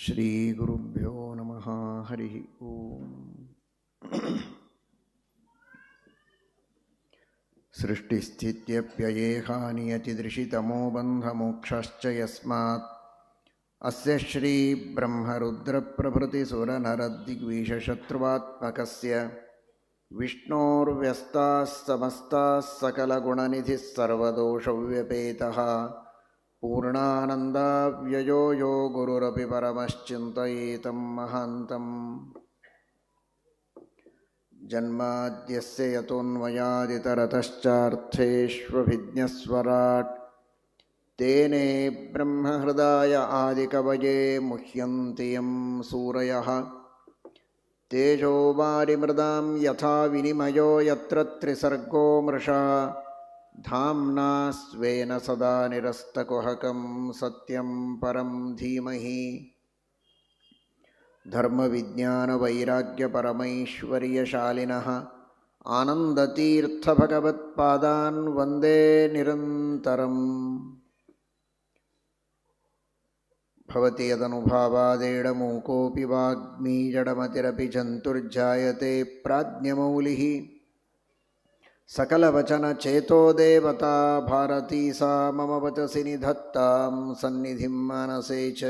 ಶ್ರೀಗುರುಭ್ಯೋ ನಮಃ. ಹರಿ ಓಂ. ಸೃಷ್ಟಿಸ್ಥಿತ್ಯಪ್ಯಯೇಹಾನಿಯತಿದೃಶಿತಮೋ ಬಂಧಮೋಕ್ಷಶ್ಚ ಯಸ್ಮಾತ್ ಅಸ್ಯ ಶ್ರೀ ಬ್ರಹ್ಮರುದ್ರಪ್ರಭೃತಿಸುರನರದ್ದಿಗ್ವೀಷಶತ್ರುವಾತ್ಮಕಸ್ಯ ವಿಷ್ಣೋರ್ವ್ಯಸ್ತಾಃ ಸಮಸ್ತಾಃ ಸಕಲಗುಣನಿಧಿಃ ಸರ್ವದೋಷವ್ಯಪೇತಃ ಪೂರ್ಣಾನಂದಾವ್ಯಯೋ ಯೋ ಗುರುರಪಿ ಪರಮಶ್ಚಿಂತಯೇತಂ ಮಹಾಂತಂ. ಜನ್ಮಾದ್ಯಸ್ಯ ಯತೋನ್ಮಯಾದಿತರತಶ್ಚಾರ್ಥೇಷ್ವಭಿಜ್ಞಸ್ವರಾಟ್ ತೇನೇ ಬ್ರಹ್ಮಹೃದಾಯ ಆದಿಕವಯೇ ಮುಹ್ಯಂತಿ ಯಂ ಸೂರಯಃ. ತೇಜೋ ವಾರಿಮೃದಾಂ ಯಥಾ ವಿನಿಮಯೋ ಯತ್ರ ತ್ರಿಸರ್ಗೋ ಮೃಷಾ ಧಾಮ್ನಾ ಸ್ವೇನ ಸದಾ ನಿರಸ್ತಕುಹಕಂ ಸತ್ಯಂ ಪರಂ ಧೀಮಹಿ. ಧರ್ಮವಿಜ್ಞಾನವೈರಾಗ್ಯಪರಮೈಶ್ವರ್ಯಶಾಲಿನಃ ಆನಂದತೀರ್ಥಭಗವತ್ಪಾದಾನ್ ವಂದೇ ನಿರಂತರಂ. ಭವತಿ ಯದನುಭಾವಾದೇಡಮೂಕೋऽಪಿ ವಾಗ್ಮೀ ಜಡಮತಿರಪಿ ಜಂತುರ್ಜಾಯತೆ ಪ್ರಾಜ್ಞಮೌಲಿಃ. ಸಕಲವಚನಚೇತೋ ದೇವತಾ ಭಾರತೀ ಸಾ ಮಮ ವಚಸಿ ನಿಧತ್ತಾಂ ಸನ್ನಿಧಿಂ ಮಾನಸೇ ಚ.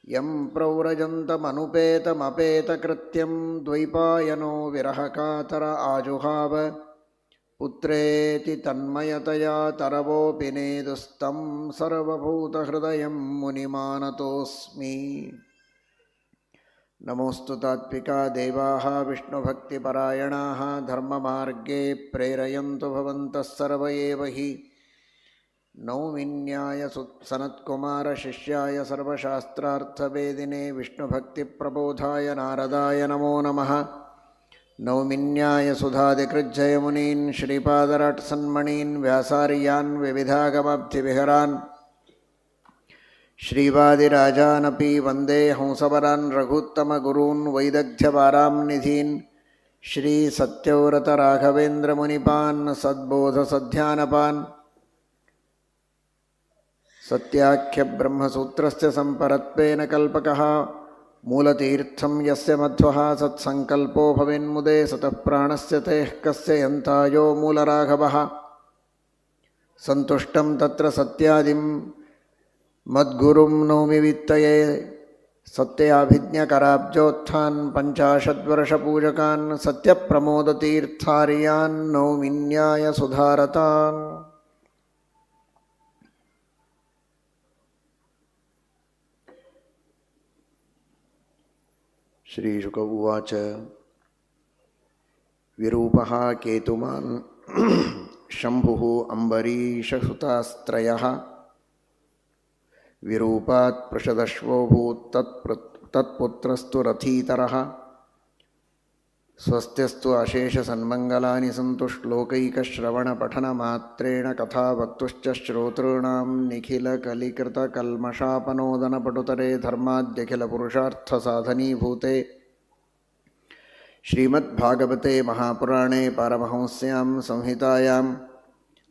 ಯಂ ಪ್ರವ್ರಜन्तಮನುಪೇತಮಪೇತಕೃತ್ಯಂ ದ್ವೈಪಾಯನೋ ವಿರಹಕಾತರ ಆಜುಹಾವ. ಪುತ್ರೇತಿ ತನ್ಮಯತಯಾ ತರವೋಪಿ ನೇದುಸ್तं ಸರ್ವಭೂತಹೃದಯಂ ಮುನಿಮಾನತೋಸ್ಮಿ. ನಮೋऽस्तु ತಾತ್ವಿಕಾ ದೇವಾಃ ವಿಷ್ಣುಭಕ್ತಿಪರಾಯಣಾಃ ಧರ್ಮಮಾರ್ಗೇ ಪ್ರೇರಯन्तु ಭವಂತಃ ಸರ್ವ ಏವ ಹಿ. ನೌಮಿನ್ಯಾಯ ಸನತ್ಕುಮಾರ ಶಿಷ್ಯಾಯ ಸರ್ವಶಾಸ್ತ್ರಾರ್ಥವೇದಿನೇ ವಿಷ್ಣುಭಕ್ತಿಪ್ರಬೋಧಾಯ ನಾರದಾಯ ನಮೋ ನಮಃ. ನೌಮಿನ್ಯಾಯ ಸುಧಾದಿಕೃಜ್ಜಯಮುನೀನ್ ಶ್ರೀಪಾದರಾಟ್ಸನ್ಮಣೀನ್ ವ್ಯಾಸಾರ್ಯಾನ್ ವಿವಿಧಾಗಮಾಬ್ಧಿವಿಹರಾನ್ ಶ್ರೀವಾದಿರಾಜಾನಪಿ ವಂದೇ ಹಂಸವರಾನ್ ರಘುತ್ತಮಗುರೂನ್ ವೈದಗ್ಧ್ಯವಾರಾಂ ನಿಧೀನ್ ಶ್ರೀ ಸತ್ಯವ್ರತ ರಾಘವೇಂದ್ರ ಮುನಿಪಾನ್ ಸದ್ಬೋಧಸಧ್ಯಾನಪಾನ್. ಸತ್ಯಾಖ್ಯ ಬ್ರಹ್ಮಸೂತ್ರಸ್ಯ ಸಂಪರತ್ವೇನ ಕಲ್ಪಕಃ ಮೂಲತೀರ್ಥಂ ಯಸ್ಯ ಮಧ್ವಃ ಸತ್ಸಂಕಲ್ಪೋ ಭವೇನ್ಮುದೆ ಸತಃ ಪ್ರಾಣಸ್ಯ ತೇಃ ಕಸ್ಯ ಯಂತಾಯೋ ಮೂಲರಾಘವಃ. ಸಂತುಷ್ಟಂ ತತ್ರ ಸತ್ಯಾದಿಂ ಮದ್ಗುರುಂ ನೌಮಿ ವಿತ್ತಯೇ. ಸತ್ಯಾಭಿಜ್ಞಕರಾಬ್ಜೋತ್ಥಾನ್ ಪಂಚಾಶದ್ವರ್ಷಪೂಜಕಾನ್ ಸತ್ಯಪ್ರಮೋದತೀರ್ಥಾರ್ಯಾನ್ ನೌಮಿನ್ಯಾಯ ಸುಧಾರತಾನ್. ಶ್ರೀಶುಕ ಉವಾಚ. ವಿರೂಪಃ ಕೇತುಮಾನ್ ಶಂಭುಃ ಅಂಬರೀಷಸುತಾಸ್ತ್ರಯಃ. ವಿರೂಪಾತ್ ಪೃಷದಶ್ವೋಭೂತ್ ತತ್ಪುತ್ರಸ್ತು ರಥೀತರಃ. ಸ್ವಸ್ತ್ಯಸ್ತು ಅಶೇಷಸನ್ಮಂಗಲಾನಿ ಸಂತು ಶ್ಲೋಕೈಕಶ್ರವಣಪಠನಮಾತ್ರೇಣ ಕಥಾ ವಕ್ತುಶ್ಚ ಶ್ರೋತॄಣಾಂ ನಿಖಿಲಕಲಿಕೃತಕಲ್ಮಷಾಪನೋದನಪಟುತರೆ ಧರ್ಮಾದ್ಯಖಿಲಪುರುಷಾರ್ಥಸಾಧನೀಭೂತೆ ಶ್ರೀಮದ್ಭಾಗವತೆ ಮಹಾಪುರಾಣೇ ಪಾರಮಹಂಸ್ಯಾಂ ಸಂಹಿತಾಯಾಂ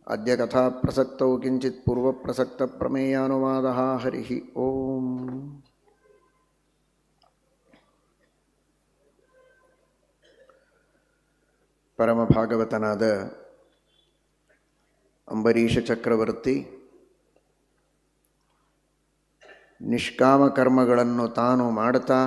ಅದ್ಯ ಕಥಾ ಪ್ರಸಕ್ತೌ ಕಿಂಚಿತ್ ಪೂರ್ವಪ್ರಸಕ್ತ ಪ್ರಮೇಯಾನುವಾದಃ. ಹರಿ ಓಂ. ಪರಮಭಾಗವತನಾದ ಅಂಬರೀಷ ಚಕ್ರವರ್ತಿ ನಿಷ್ಕಾಮ ಕರ್ಮಗಳನ್ನು ತಾನು ಮಾಡುತ್ತಾ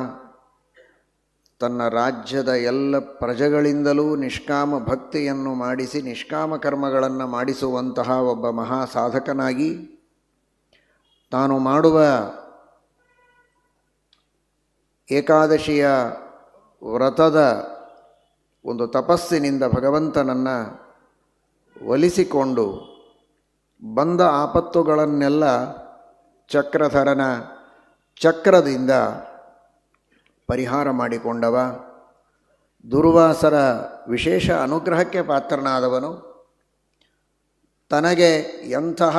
ತನ್ನ ರಾಜ್ಯದ ಎಲ್ಲ ಪ್ರಜೆಗಳಿಂದಲೂ ನಿಷ್ಕಾಮ ಭಕ್ತಿಯನ್ನು ಮಾಡಿಸಿ ನಿಷ್ಕಾಮ ಕರ್ಮಗಳನ್ನು ಮಾಡಿಸುವಂತಹ ಒಬ್ಬ ಮಹಾ ಸಾಧಕನಾಗಿ ತಾನು ಮಾಡುವ ಏಕಾದಶಿಯ ವ್ರತದ ಒಂದು ತಪಸ್ಸಿನಿಂದ ಭಗವಂತನನ್ನು ಒಲಿಸಿಕೊಂಡು ಬಂದ ಆಪತ್ತುಗಳನ್ನೆಲ್ಲ ಚಕ್ರಧರನ ಚಕ್ರದಿಂದ ಪರಿಹಾರ ಮಾಡಿಕೊಂಡವ. ದುರ್ವಾಸರ ವಿಶೇಷ ಅನುಗ್ರಹಕ್ಕೆ ಪಾತ್ರನಾದವನು. ತನಗೆ ಎಂತಹ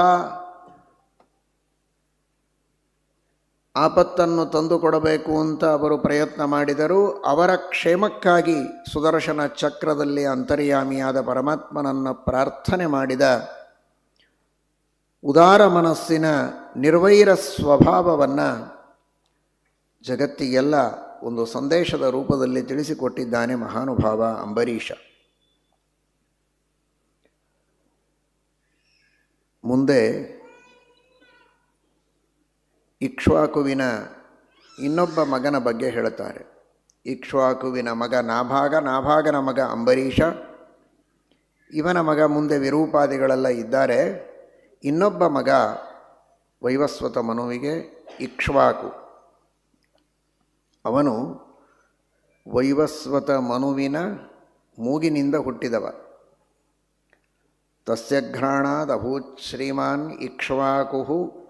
ಆಪತ್ತನ್ನು ತಂದುಕೊಡಬೇಕು ಅಂತ ಅವರು ಪ್ರಯತ್ನ ಮಾಡಿದರೂ ಅವರ ಕ್ಷೇಮಕ್ಕಾಗಿ ಸುದರ್ಶನ ಚಕ್ರದಲ್ಲಿ ಅಂತರ್ಯಾಮಿಯಾದ ಪರಮಾತ್ಮನನ್ನು ಪ್ರಾರ್ಥನೆ ಮಾಡಿದ ಉದಾರ ಮನಸ್ಸಿನ ನಿರ್ವೈರ ಸ್ವಭಾವವನ್ನು ಜಗತ್ತಿಗೆಲ್ಲ ಒಂದು ಸಂದೇಶದ ರೂಪದಲ್ಲಿ ತಿಳಿಸಿಕೊಟ್ಟಿದ್ದಾನೆ ಮಹಾನುಭಾವ ಅಂಬರೀಷ. ಮುಂದೆ ಇಕ್ಷ್ವಾಕುವಿನ ಇನ್ನೊಬ್ಬ ಮಗನ ಬಗ್ಗೆ ಹೇಳುತ್ತಾರೆ. ಇಕ್ಷ್ವಾಕುವಿನ ಮಗ ನಾಭಾಗ, ನಾಭಾಗನ ಮಗ ಅಂಬರೀಷ, ಇವನ ಮಗ ಮುಂದೆ ವಿರೂಪಾದಿಗಳೆಲ್ಲ ಇದ್ದಾರೆ. ಇನ್ನೊಬ್ಬ ಮಗ ವೈವಸ್ವತ ಮನುವಿಗೆ ಇಕ್ಷ್ವಾಕು. ಅವನು ವೈವಸ್ವತ ಮನುವಿನ ಮೂಗಿನಿಂದ ಹುಟ್ಟಿದವ. ತಸ್ಯ ಘ್ರಾಣಾದ್ ಅಭೂತ್ ಶ್ರೀಮಾನ್ ಇಕ್ಷ್ವಾಕು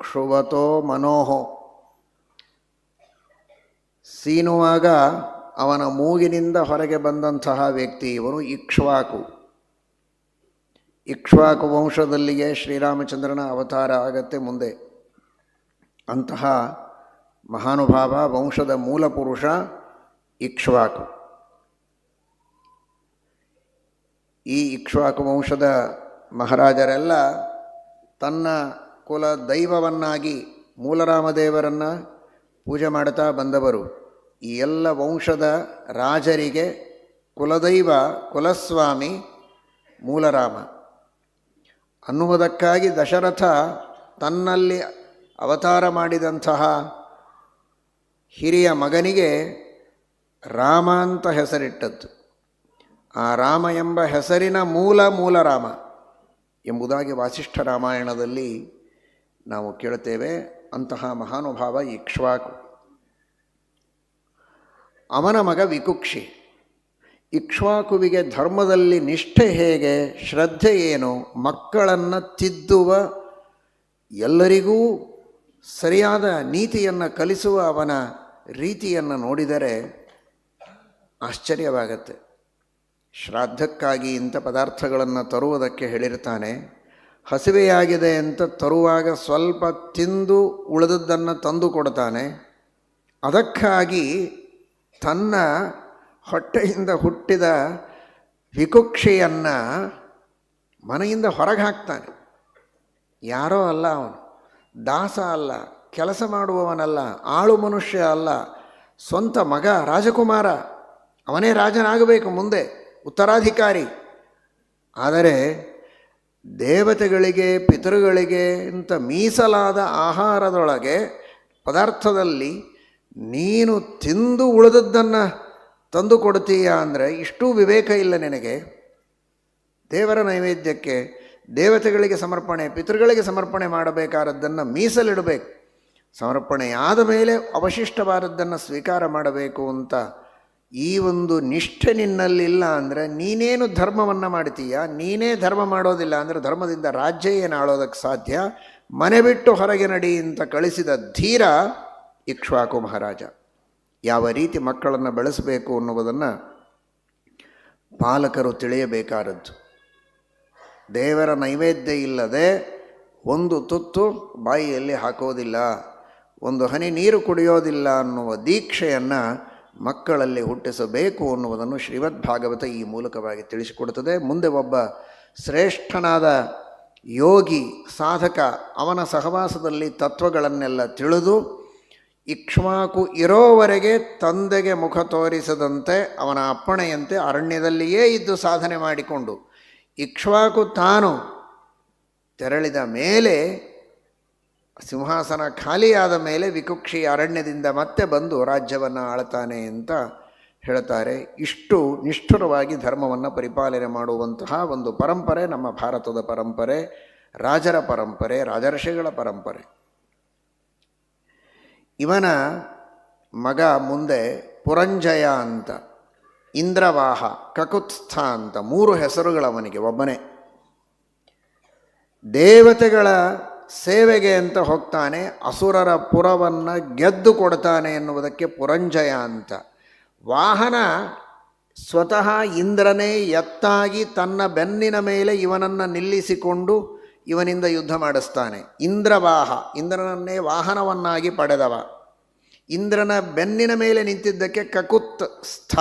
ಕ್ಷುವತೋ ಮನೋಹೋ. ಸೀನುವಾಗ ಅವನ ಮೂಗಿನಿಂದ ಹೊರಗೆ ಬಂದಂತಹ ವ್ಯಕ್ತಿ ಇವನು ಇಕ್ಷ್ವಾಕು. ಇಕ್ಷ್ವಾಕು ವಂಶದಲ್ಲಿಯೇ ಶ್ರೀರಾಮಚಂದ್ರನ ಅವತಾರ ಆಗತ್ತೆ ಮುಂದೆ. ಅಂತಹ ಮಹಾನುಭಾವ ವಂಶದ ಮೂಲ ಪುರುಷ ಇಕ್ಷ್ವಾಕು. ಈ ಇಕ್ಷ್ವಾಕು ವಂಶದ ಮಹಾರಾಜರೆಲ್ಲ ತನ್ನ ಕುಲ ದೈವವನ್ನಾಗಿ ಮೂಲರಾಮದೇವರನ್ನು ಪೂಜೆ ಮಾಡುತ್ತಾ ಬಂದವರು. ಈ ಎಲ್ಲ ವಂಶದ ರಾಜರಿಗೆ ಕುಲದೈವ ಕುಲಸ್ವಾಮಿ ಮೂಲರಾಮ ಅನ್ನುವುದಕ್ಕಾಗಿ ದಶರಥ ತನ್ನಲ್ಲಿ ಅವತಾರ ಮಾಡಿದಂತಹ ಹಿರಿಯ ಮಗನಿಗೆ ರಾಮ ಅಂತ ಹೆಸರಿಟ್ಟದ್ದು. ಆ ರಾಮ ಎಂಬ ಹೆಸರಿನ ಮೂಲ ರಾಮ ಎಂಬುದಾಗಿ ವಾಸಿಷ್ಠ ರಾಮಾಯಣದಲ್ಲಿ ನಾವು ಕೇಳುತ್ತೇವೆ. ಅಂತಹ ಮಹಾನುಭಾವ ಇಕ್ಷ್ವಾಕು. ಅವನ ಮಗ ವಿಕುಕ್ಷಿ. ಇಕ್ಷ್ವಾಕುವಿಗೆ ಧರ್ಮದಲ್ಲಿ ನಿಷ್ಠೆ ಹೇಗೆ, ಶ್ರದ್ಧೆ ಏನು, ಮಕ್ಕಳನ್ನು ತಿದ್ದುವ, ಎಲ್ಲರಿಗೂ ಸರಿಯಾದ ನೀತಿಯನ್ನು ಕಲಿಸುವ ಅವನ ರೀತಿಯನ್ನು ನೋಡಿದರೆ ಆಶ್ಚರ್ಯವಾಗತ್ತೆ. ಶ್ರಾದ್ದಕ್ಕಾಗಿ ಇಂಥ ಪದಾರ್ಥಗಳನ್ನು ತರುವುದಕ್ಕೆ ಹೇಳಿರ್ತಾನೆ. ಹಸಿವೆಯಾಗಿದೆ ಅಂತ ತರುವಾಗ ಸ್ವಲ್ಪ ತಿಂದು ಉಳಿದದ್ದನ್ನು ತಂದು ಕೊಡ್ತಾನೆ. ಅದಕ್ಕಾಗಿ ತನ್ನ ಹೊಟ್ಟೆಯಿಂದ ಹುಟ್ಟಿದ ವಿಕುಕ್ಷಿಯನ್ನು ಮನೆಯಿಂದ ಹೊರಗೆ ಹಾಕ್ತಾನೆ. ಯಾರೋ ಅಲ್ಲ ಅವನು, ದಾಸ ಅಲ್ಲ, ಕೆಲಸ ಮಾಡುವವನಲ್ಲ, ಆಳು ಮನುಷ್ಯ ಅಲ್ಲ, ಸ್ವಂತ ಮಗ ರಾಜಕುಮಾರ. ಅವನೇ ರಾಜನಾಗಬೇಕು ಮುಂದೆ, ಉತ್ತರಾಧಿಕಾರಿ. ಆದರೆ ದೇವತೆಗಳಿಗೆ ಪಿತೃಗಳಿಗೆ ಅಂತ ಮೀಸಲಾದ ಆಹಾರದೊಳಗೆ ಪದಾರ್ಥದಲ್ಲಿ ನೀನು ತಿಂದು ಉಳಿದದ್ದನ್ನು ತಂದು ಕೊಡ್ತೀಯ ಅಂದರೆ ಇಷ್ಟೂ ವಿವೇಕ ಇಲ್ಲ ನಿನಗೆ. ದೇವರ ನೈವೇದ್ಯಕ್ಕೆ ದೇವತೆಗಳಿಗೆ ಸಮರ್ಪಣೆ, ಪಿತೃಗಳಿಗೆ ಸಮರ್ಪಣೆ ಮಾಡಬೇಕಾದದ್ದನ್ನು ಮೀಸಲಿಡಬೇಕು. ಸಮರ್ಪಣೆಯಾದ ಮೇಲೆ ಅವಶಿಷ್ಟವಾದದ್ದನ್ನು ಸ್ವೀಕಾರ ಮಾಡಬೇಕು ಅಂತ ಈ ಒಂದು ನಿಷ್ಠೆ ನಿನ್ನಲ್ಲಿಲ್ಲ ಅಂದರೆ ನೀನೇನು ಧರ್ಮವನ್ನು ಮಾಡ್ತೀಯ? ನೀನೇ ಧರ್ಮ ಮಾಡೋದಿಲ್ಲ ಅಂದರೆ ಧರ್ಮದಿಂದ ರಾಜ್ಯ ಏನು ಆಳೋದಕ್ಕೆ ಸಾಧ್ಯ? ಮನೆ ಬಿಟ್ಟು ಹೊರಗೆ ನಡಿ ಅಂತ ಕಳಿಸಿದ ಧೀರ ಇಕ್ಷ್ವಾಕು ಮಹಾರಾಜ. ಯಾವ ರೀತಿ ಮಕ್ಕಳನ್ನು ಬೆಳೆಸಬೇಕು ಅನ್ನುವುದನ್ನು ಪಾಲಕರು ತಿಳಿಯಬೇಕಾದದ್ದು. ದೇವರ ನೈವೇದ್ಯ ಇಲ್ಲದೆ ಒಂದು ತುತ್ತು ಬಾಯಿಯಲ್ಲಿ ಹಾಕೋದಿಲ್ಲ, ಒಂದು ಹನಿ ನೀರು ಕುಡಿಯೋದಿಲ್ಲ ಅನ್ನುವ ದೀಕ್ಷೆಯನ್ನು ಮಕ್ಕಳಲ್ಲಿ ಹುಟ್ಟಿಸಬೇಕು ಅನ್ನುವುದನ್ನು ಶ್ರೀಮದ್ ಭಾಗವತ ಈ ಮೂಲಕವಾಗಿ ತಿಳಿಸಿಕೊಡುತ್ತದೆ. ಮುಂದೆ ಒಬ್ಬ ಶ್ರೇಷ್ಠನಾದ ಯೋಗಿ ಸಾಧಕ ಅವನ ಸಹವಾಸದಲ್ಲಿ ತತ್ವಗಳನ್ನೆಲ್ಲ ತಿಳಿದು ಇಕ್ಷ್ವಾಕು ಇರೋವರೆಗೆ ತಂದೆಗೆ ಮುಖ ತೋರಿಸದಂತೆ ಅವನ ಅಪ್ಪಣೆಯಂತೆ ಅರಣ್ಯದಲ್ಲಿಯೇ ಇದ್ದು ಸಾಧನೆ ಮಾಡಿಕೊಂಡು ಇಕ್ಷ್ವಾಕು ತಾನು ತೆರಳಿದ ಮೇಲೆ, ಸಿಂಹಾಸನ ಖಾಲಿಯಾದ ಮೇಲೆ ವಿಕುಕ್ಷಿ ಅರಣ್ಯದಿಂದ ಮತ್ತೆ ಬಂದು ರಾಜ್ಯವನ್ನು ಆಳ್ತಾನೆ ಅಂತ ಹೇಳ್ತಾರೆ. ಇಷ್ಟು ನಿಷ್ಠುರವಾಗಿ ಧರ್ಮವನ್ನು ಪರಿಪಾಲನೆ ಮಾಡುವಂತಹ ಒಂದು ಪರಂಪರೆ ನಮ್ಮ ಭಾರತದ ಪರಂಪರೆ, ರಾಜರ ಪರಂಪರೆ, ರಾಜರ್ಷಿಗಳ ಪರಂಪರೆ. ಇವನ ಮಗ ಮುಂದೆ ಪುರಂಜಯ ಅಂತ, ಇಂದ್ರವಾಹ, ಕಕುತ್ಸ್ಥ ಅಂತ 3 ಹೆಸರುಗಳವನಿಗೆ. ಒಬ್ಬನೇ ದೇವತೆಗಳ ಸೇವೆಗೆ ಅಂತ ಹೋಗ್ತಾನೆ, ಅಸುರರ ಪುರವನ್ನು ಗೆದ್ದು ಕೊಡ್ತಾನೆ ಎನ್ನುವುದಕ್ಕೆ ಪುರಂಜಯ ಅಂತ. ವಾಹನ ಸ್ವತಃ ಇಂದ್ರನೇ ಎತ್ತಾಗಿ ತನ್ನ ಬೆನ್ನಿನ ಮೇಲೆ ಇವನನ್ನು ನಿಲ್ಲಿಸಿಕೊಂಡು ಇವನಿಂದ ಯುದ್ಧ ಮಾಡಿಸ್ತಾನೆ. ಇಂದ್ರವಾಹ, ಇಂದ್ರನನ್ನೇ ವಾಹನವನ್ನಾಗಿ ಪಡೆದವ. ಇಂದ್ರನ ಬೆನ್ನಿನ ಮೇಲೆ ನಿಂತಿದ್ದಕ್ಕೆ ಕಕುತ್ ಸ್ಥ,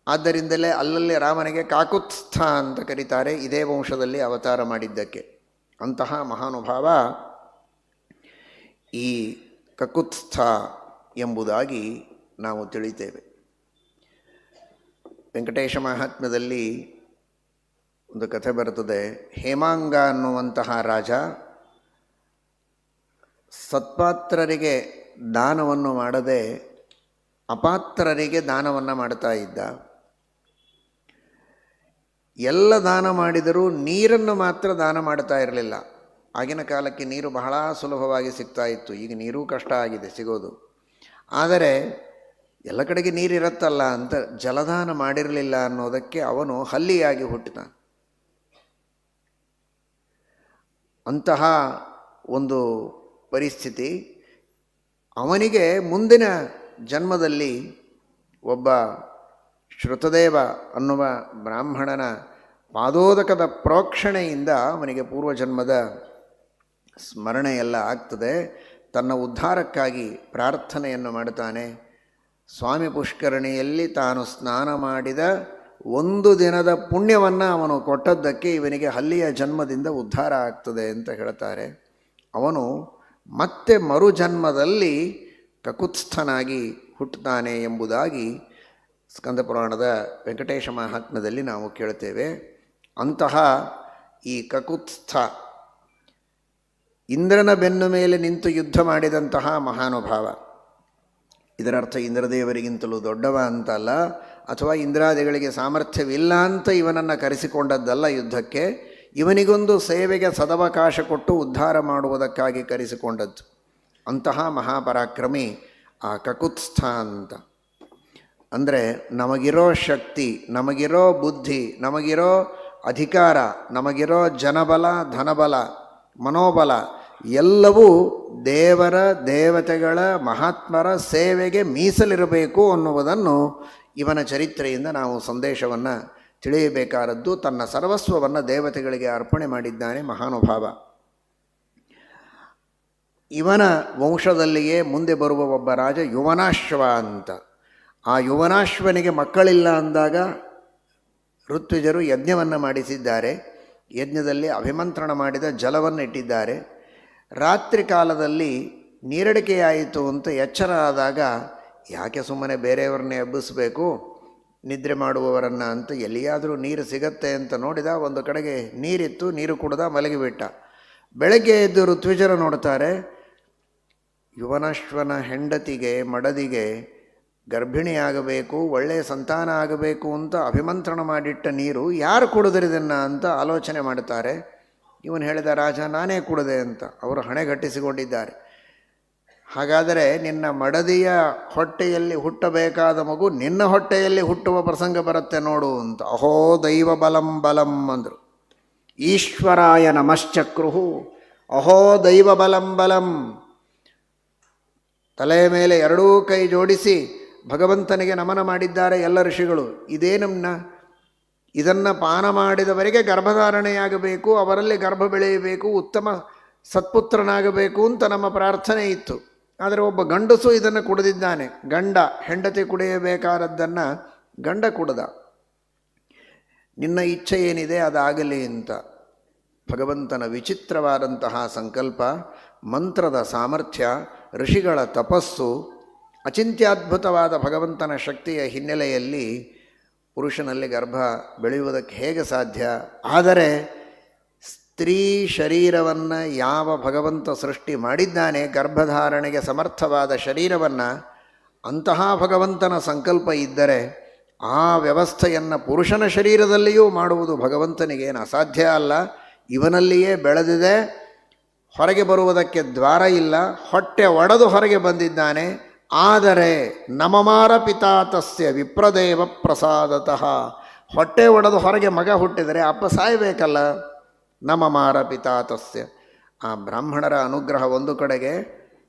ಆದ್ದರಿಂದಲೇ ಅಲ್ಲಲ್ಲಿ ರಾಮನಿಗೆ ಕಾಕುತ್ಸ್ಥ ಅಂತ ಕರೀತಾರೆ, ಇದೇ ವಂಶದಲ್ಲಿ ಅವತಾರ ಮಾಡಿದ್ದಕ್ಕೆ. ಅಂತಹ ಮಹಾನುಭಾವ ಈ ಕಕುತ್ಸ್ಥ ಎಂಬುದಾಗಿ ನಾವು ತಿಳಿತೇವೆ. ವೆಂಕಟೇಶ ಮಹಾತ್ಮ್ಯದಲ್ಲಿ ಒಂದು ಕಥೆ ಬರುತ್ತದೆ. ಹೇಮಾಂಗ ಅನ್ನುವಂತಹ ರಾಜ ಸತ್ಪಾತ್ರರಿಗೆ ದಾನವನ್ನು ಮಾಡದೆ ಅಪಾತ್ರರಿಗೆ ದಾನವನ್ನು ಮಾಡ್ತಾ ಇದ್ದ. ಎಲ್ಲ ದಾನ ಮಾಡಿದರೂ ನೀರನ್ನು ಮಾತ್ರ ದಾನ ಮಾಡ್ತಾ ಇರಲಿಲ್ಲ. ಆಗಿನ ಕಾಲಕ್ಕೆ ನೀರು ಬಹಳ ಸುಲಭವಾಗಿ ಸಿಗ್ತಾ ಇತ್ತು. ಈಗ ನೀರೂ ಕಷ್ಟ ಆಗಿದೆ ಸಿಗೋದು. ಆದರೆ ಎಲ್ಲ ಕಡೆಗೆ ನೀರಿರುತ್ತಲ್ಲ ಅಂತ ಜಲದಾನ ಮಾಡಿರಲಿಲ್ಲ ಅನ್ನೋದಕ್ಕೆ ಅವನು ಹಲ್ಲಿಯಾಗಿ ಹುಟ್ಟಿದ. ಅಂತಹ ಒಂದು ಪರಿಸ್ಥಿತಿ ಅವನಿಗೆ ಮುಂದಿನ ಜನ್ಮದಲ್ಲಿ ಒಬ್ಬ ಶ್ರುತದೇವ ಅನ್ನುವ ಬ್ರಾಹ್ಮಣನ ಪಾದೋದಕದ ಪ್ರೋಕ್ಷಣೆಯಿಂದ ಅವನಿಗೆ ಪೂರ್ವಜನ್ಮದ ಸ್ಮರಣೆಯೆಲ್ಲ ಆಗ್ತದೆ. ತನ್ನ ಉದ್ಧಾರಕ್ಕಾಗಿ ಪ್ರಾರ್ಥನೆಯನ್ನು ಮಾಡುತ್ತಾನೆ. ಸ್ವಾಮಿ ಪುಷ್ಕರಣಿಯಲ್ಲಿ ತಾನು ಸ್ನಾನ ಮಾಡಿದ ಒಂದು ದಿನದ ಪುಣ್ಯವನ್ನು ಅವನು ಕೊಟ್ಟದ್ದಕ್ಕೆ ಇವನಿಗೆ ಹಲ್ಲಿಯ ಜನ್ಮದಿಂದ ಉದ್ಧಾರ ಆಗ್ತದೆ ಅಂತ ಹೇಳ್ತಾರೆ. ಅವನು ಮತ್ತೆ ಮರುಜನ್ಮದಲ್ಲಿ ಕಕುತ್ಸ್ಥನಾಗಿ ಹುಟ್ಟುತ್ತಾನೆ ಎಂಬುದಾಗಿ ಸ್ಕಂದಪುರಾಣದ ವೆಂಕಟೇಶ ಮಹಾತ್ಮ್ಯದಲ್ಲಿ ನಾವು ಕೇಳ್ತೇವೆ. ಅಂತಹ ಈ ಕಕುತ್ಸ್ಥ ಇಂದ್ರನ ಬೆನ್ನು ಮೇಲೆ ನಿಂತು ಯುದ್ಧ ಮಾಡಿದಂತಹ ಮಹಾನುಭಾವ. ಇದರರ್ಥ ಇಂದ್ರದೇವರಿಗಿಂತಲೂ ದೊಡ್ಡವ ಅಂತಲ್ಲ, ಅಥವಾ ಇಂದ್ರಾದಿಗಳಿಗೆ ಸಾಮರ್ಥ್ಯವಿಲ್ಲ ಅಂತ ಇವನನ್ನು ಕರೆಸಿಕೊಂಡದ್ದಲ್ಲ ಯುದ್ಧಕ್ಕೆ. ಇವನಿಗೊಂದು ಸೇವೆಗೆ ಸದವಕಾಶ ಕೊಟ್ಟು ಉದ್ಧಾರ ಮಾಡುವುದಕ್ಕಾಗಿ ಕರೆಸಿಕೊಂಡದ್ದು. ಅಂತಹ ಮಹಾಪರಾಕ್ರಮಿ ಆ ಕಕುತ್ಸ್ಥ ಅಂತ. ಅಂದರೆ ನಮಗಿರೋ ಶಕ್ತಿ, ನಮಗಿರೋ ಬುದ್ಧಿ, ನಮಗಿರೋ ಅಧಿಕಾರ, ನಮಗಿರೋ ಜನಬಲ, ಧನಬಲ, ಮನೋಬಲ ಎಲ್ಲವೂ ದೇವರ ದೇವತೆಗಳ ಮಹಾತ್ಮರ ಸೇವೆಗೆ ಮೀಸಲಿರಬೇಕು ಅನ್ನುವುದನ್ನು ಇವನ ಚರಿತ್ರೆಯಿಂದ ನಾವು ಸಂದೇಶವನ್ನು ತಿಳಿಯಬೇಕಾದದ್ದು. ತನ್ನ ಸರ್ವಸ್ವವನ್ನು ದೇವತೆಗಳಿಗೆ ಅರ್ಪಣೆ ಮಾಡಿದ್ದಾನೆ ಮಹಾನುಭಾವ. ಇವನ ವಂಶದಲ್ಲಿಯೇ ಮುಂದೆ ಬರುವ ಒಬ್ಬ ರಾಜ ಯುವನಾಶ್ವ ಅಂತ. ಆ ಯುವನಾಶ್ವನಿಗೆ ಮಕ್ಕಳಿಲ್ಲ ಅಂದಾಗ ಋತ್ವಿಜರು ಯಜ್ಞವನ್ನು ಮಾಡಿಸಿದ್ದಾರೆ. ಯಜ್ಞದಲ್ಲಿ ಅಭಿಮಂತ್ರಣ ಮಾಡಿದ ಜಲವನ್ನು ಇಟ್ಟಿದ್ದಾರೆ. ರಾತ್ರಿ ಕಾಲದಲ್ಲಿ ನೀರಡಿಕೆಯಾಯಿತು ಅಂತ ಎಚ್ಚರ ಆದಾಗ ಯಾಕೆ ಸುಮ್ಮನೆ ಬೇರೆಯವರನ್ನೇ ಎಬ್ಬಿಸಬೇಕು ನಿದ್ರೆ ಮಾಡುವವರನ್ನು ಅಂತ ಎಲ್ಲಿಯಾದರೂ ನೀರು ಸಿಗತ್ತೆ ಅಂತ ನೋಡಿದ. ಒಂದು ಕಡೆಗೆ ನೀರಿತ್ತು, ನೀರು ಕುಡ್ದ, ಮಲಗಿಬಿಟ್ಟ. ಬೆಳಗ್ಗೆ ಎದ್ದು ಋತ್ವಿಜರು ನೋಡ್ತಾರೆ, ಯುವನಾಶ್ವನ ಹೆಂಡತಿಗೆ ಮಡದಿಗೆ ಗರ್ಭಿಣಿಯಾಗಬೇಕು, ಒಳ್ಳೆಯ ಸಂತಾನ ಆಗಬೇಕು ಅಂತ ಅಭಿಮಂತ್ರಣ ಮಾಡಿಟ್ಟ ನೀರು ಯಾರು ಕುಡಿದ್ರಿದನ್ನು ಅಂತ ಆಲೋಚನೆ ಮಾಡುತ್ತಾರೆ. ಇವನು ಹೇಳಿದ, ರಾಜ ನಾನೇ ಕುಡಿದೆ ಅಂತ. ಅವರು ಹಣೆಗಟ್ಟಿಸಿಕೊಂಡಿದ್ದಾರೆ. ಹಾಗಾದರೆ ನಿನ್ನ ಮಡದಿಯ ಹೊಟ್ಟೆಯಲ್ಲಿ ಹುಟ್ಟಬೇಕಾದ ಮಗು ನಿನ್ನ ಹೊಟ್ಟೆಯಲ್ಲಿ ಹುಟ್ಟುವ ಪ್ರಸಂಗ ಬರುತ್ತೆ ನೋಡು ಅಂತ. ಅಹೋ ದೈವ ಬಲಂ ಬಲಂ ಅಂದರು. ಈಶ್ವರಾಯ ನಮಶ್ಚಕ್ರುಹು ಅಹೋ ದೈವ ಬಲಂ ಬಲಂ. ತಲೆಯ ಮೇಲೆ ಎರಡೂ ಕೈ ಜೋಡಿಸಿ ಭಗವಂತನಿಗೆ ನಮನ ಮಾಡಿದ್ದಾರೆ ಎಲ್ಲ ಋಷಿಗಳು. ಇದನ್ನು ಪಾನ ಮಾಡಿದವರಿಗೆ ಗರ್ಭಧಾರಣೆಯಾಗಬೇಕು, ಅವರಲ್ಲಿ ಗರ್ಭ ಬೆಳೆಯಬೇಕು, ಉತ್ತಮ ಸತ್ಪುತ್ರನಾಗಬೇಕು ಅಂತ ನಮ್ಮ ಪ್ರಾರ್ಥನೆ ಇತ್ತು. ಆದರೆ ಒಬ್ಬ ಗಂಡಸು ಇದನ್ನು ಕುಡಿದಿದ್ದಾನೆ. ಗಂಡ ಹೆಂಡತಿ ಕುಡಿಯಬೇಕಾದದ್ದನ್ನು ಗಂಡ ಕುಡ್ದ. ನಿನ್ನ ಇಚ್ಛೆ ಏನಿದೆ ಅದಾಗಲಿ ಅಂತ. ಭಗವಂತನ ವಿಚಿತ್ರವಾದಂತಹ ಸಂಕಲ್ಪ, ಮಂತ್ರದ ಸಾಮರ್ಥ್ಯ, ಋಷಿಗಳ ತಪಸ್ಸು, ಅಚಿಂತ್ಯದ್ಭುತವಾದ ಭಗವಂತನ ಶಕ್ತಿಯ ಹಿನ್ನೆಲೆಯಲ್ಲಿ ಪುರುಷನಲ್ಲಿ ಗರ್ಭ ಬೆಳೆಯುವುದಕ್ಕೆ ಹೇಗೆ ಸಾಧ್ಯ? ಆದರೆ ಸ್ತ್ರೀ ಶರೀರವನ್ನು ಯಾವ ಭಗವಂತ ಸೃಷ್ಟಿ ಮಾಡಿದ್ದಾನೆ, ಗರ್ಭಧಾರಣೆಗೆ ಸಮರ್ಥವಾದ ಶರೀರವನ್ನು, ಅಂತಹ ಭಗವಂತನ ಸಂಕಲ್ಪ ಇದ್ದರೆ ಆ ವ್ಯವಸ್ಥೆಯನ್ನು ಪುರುಷನ ಶರೀರದಲ್ಲಿಯೂ ಮಾಡುವುದು ಭಗವಂತನಿಗೇನು ಅಸಾಧ್ಯ ಅಲ್ಲ. ಇವನಲ್ಲಿಯೇ ಬೆಳೆದಿದೆ, ಹೊರಗೆ ಬರುವುದಕ್ಕೆ ದ್ವಾರ ಇಲ್ಲ, ಹೊಟ್ಟೆ ಒಡೆದು ಹೊರಗೆ ಬಂದಿದ್ದಾನೆ. ಆದರೆ ನಮಮಾರ ಪಿತಾತಸ್ಯ ವಿಪ್ರದೇವ ಪ್ರಸಾದತಃ. ಹೊಟ್ಟೆ ಒಡೆದು ಹೊರಗೆ ಮಗ ಹುಟ್ಟಿದರೆ ಅಪ್ಪ ಸಾಯಬೇಕಲ್ಲ. ನಮಮಾರ ಪಿತಾತಸ್ಯ. ಆ ಬ್ರಾಹ್ಮಣರ ಅನುಗ್ರಹ ಒಂದು ಕಡೆಗೆ.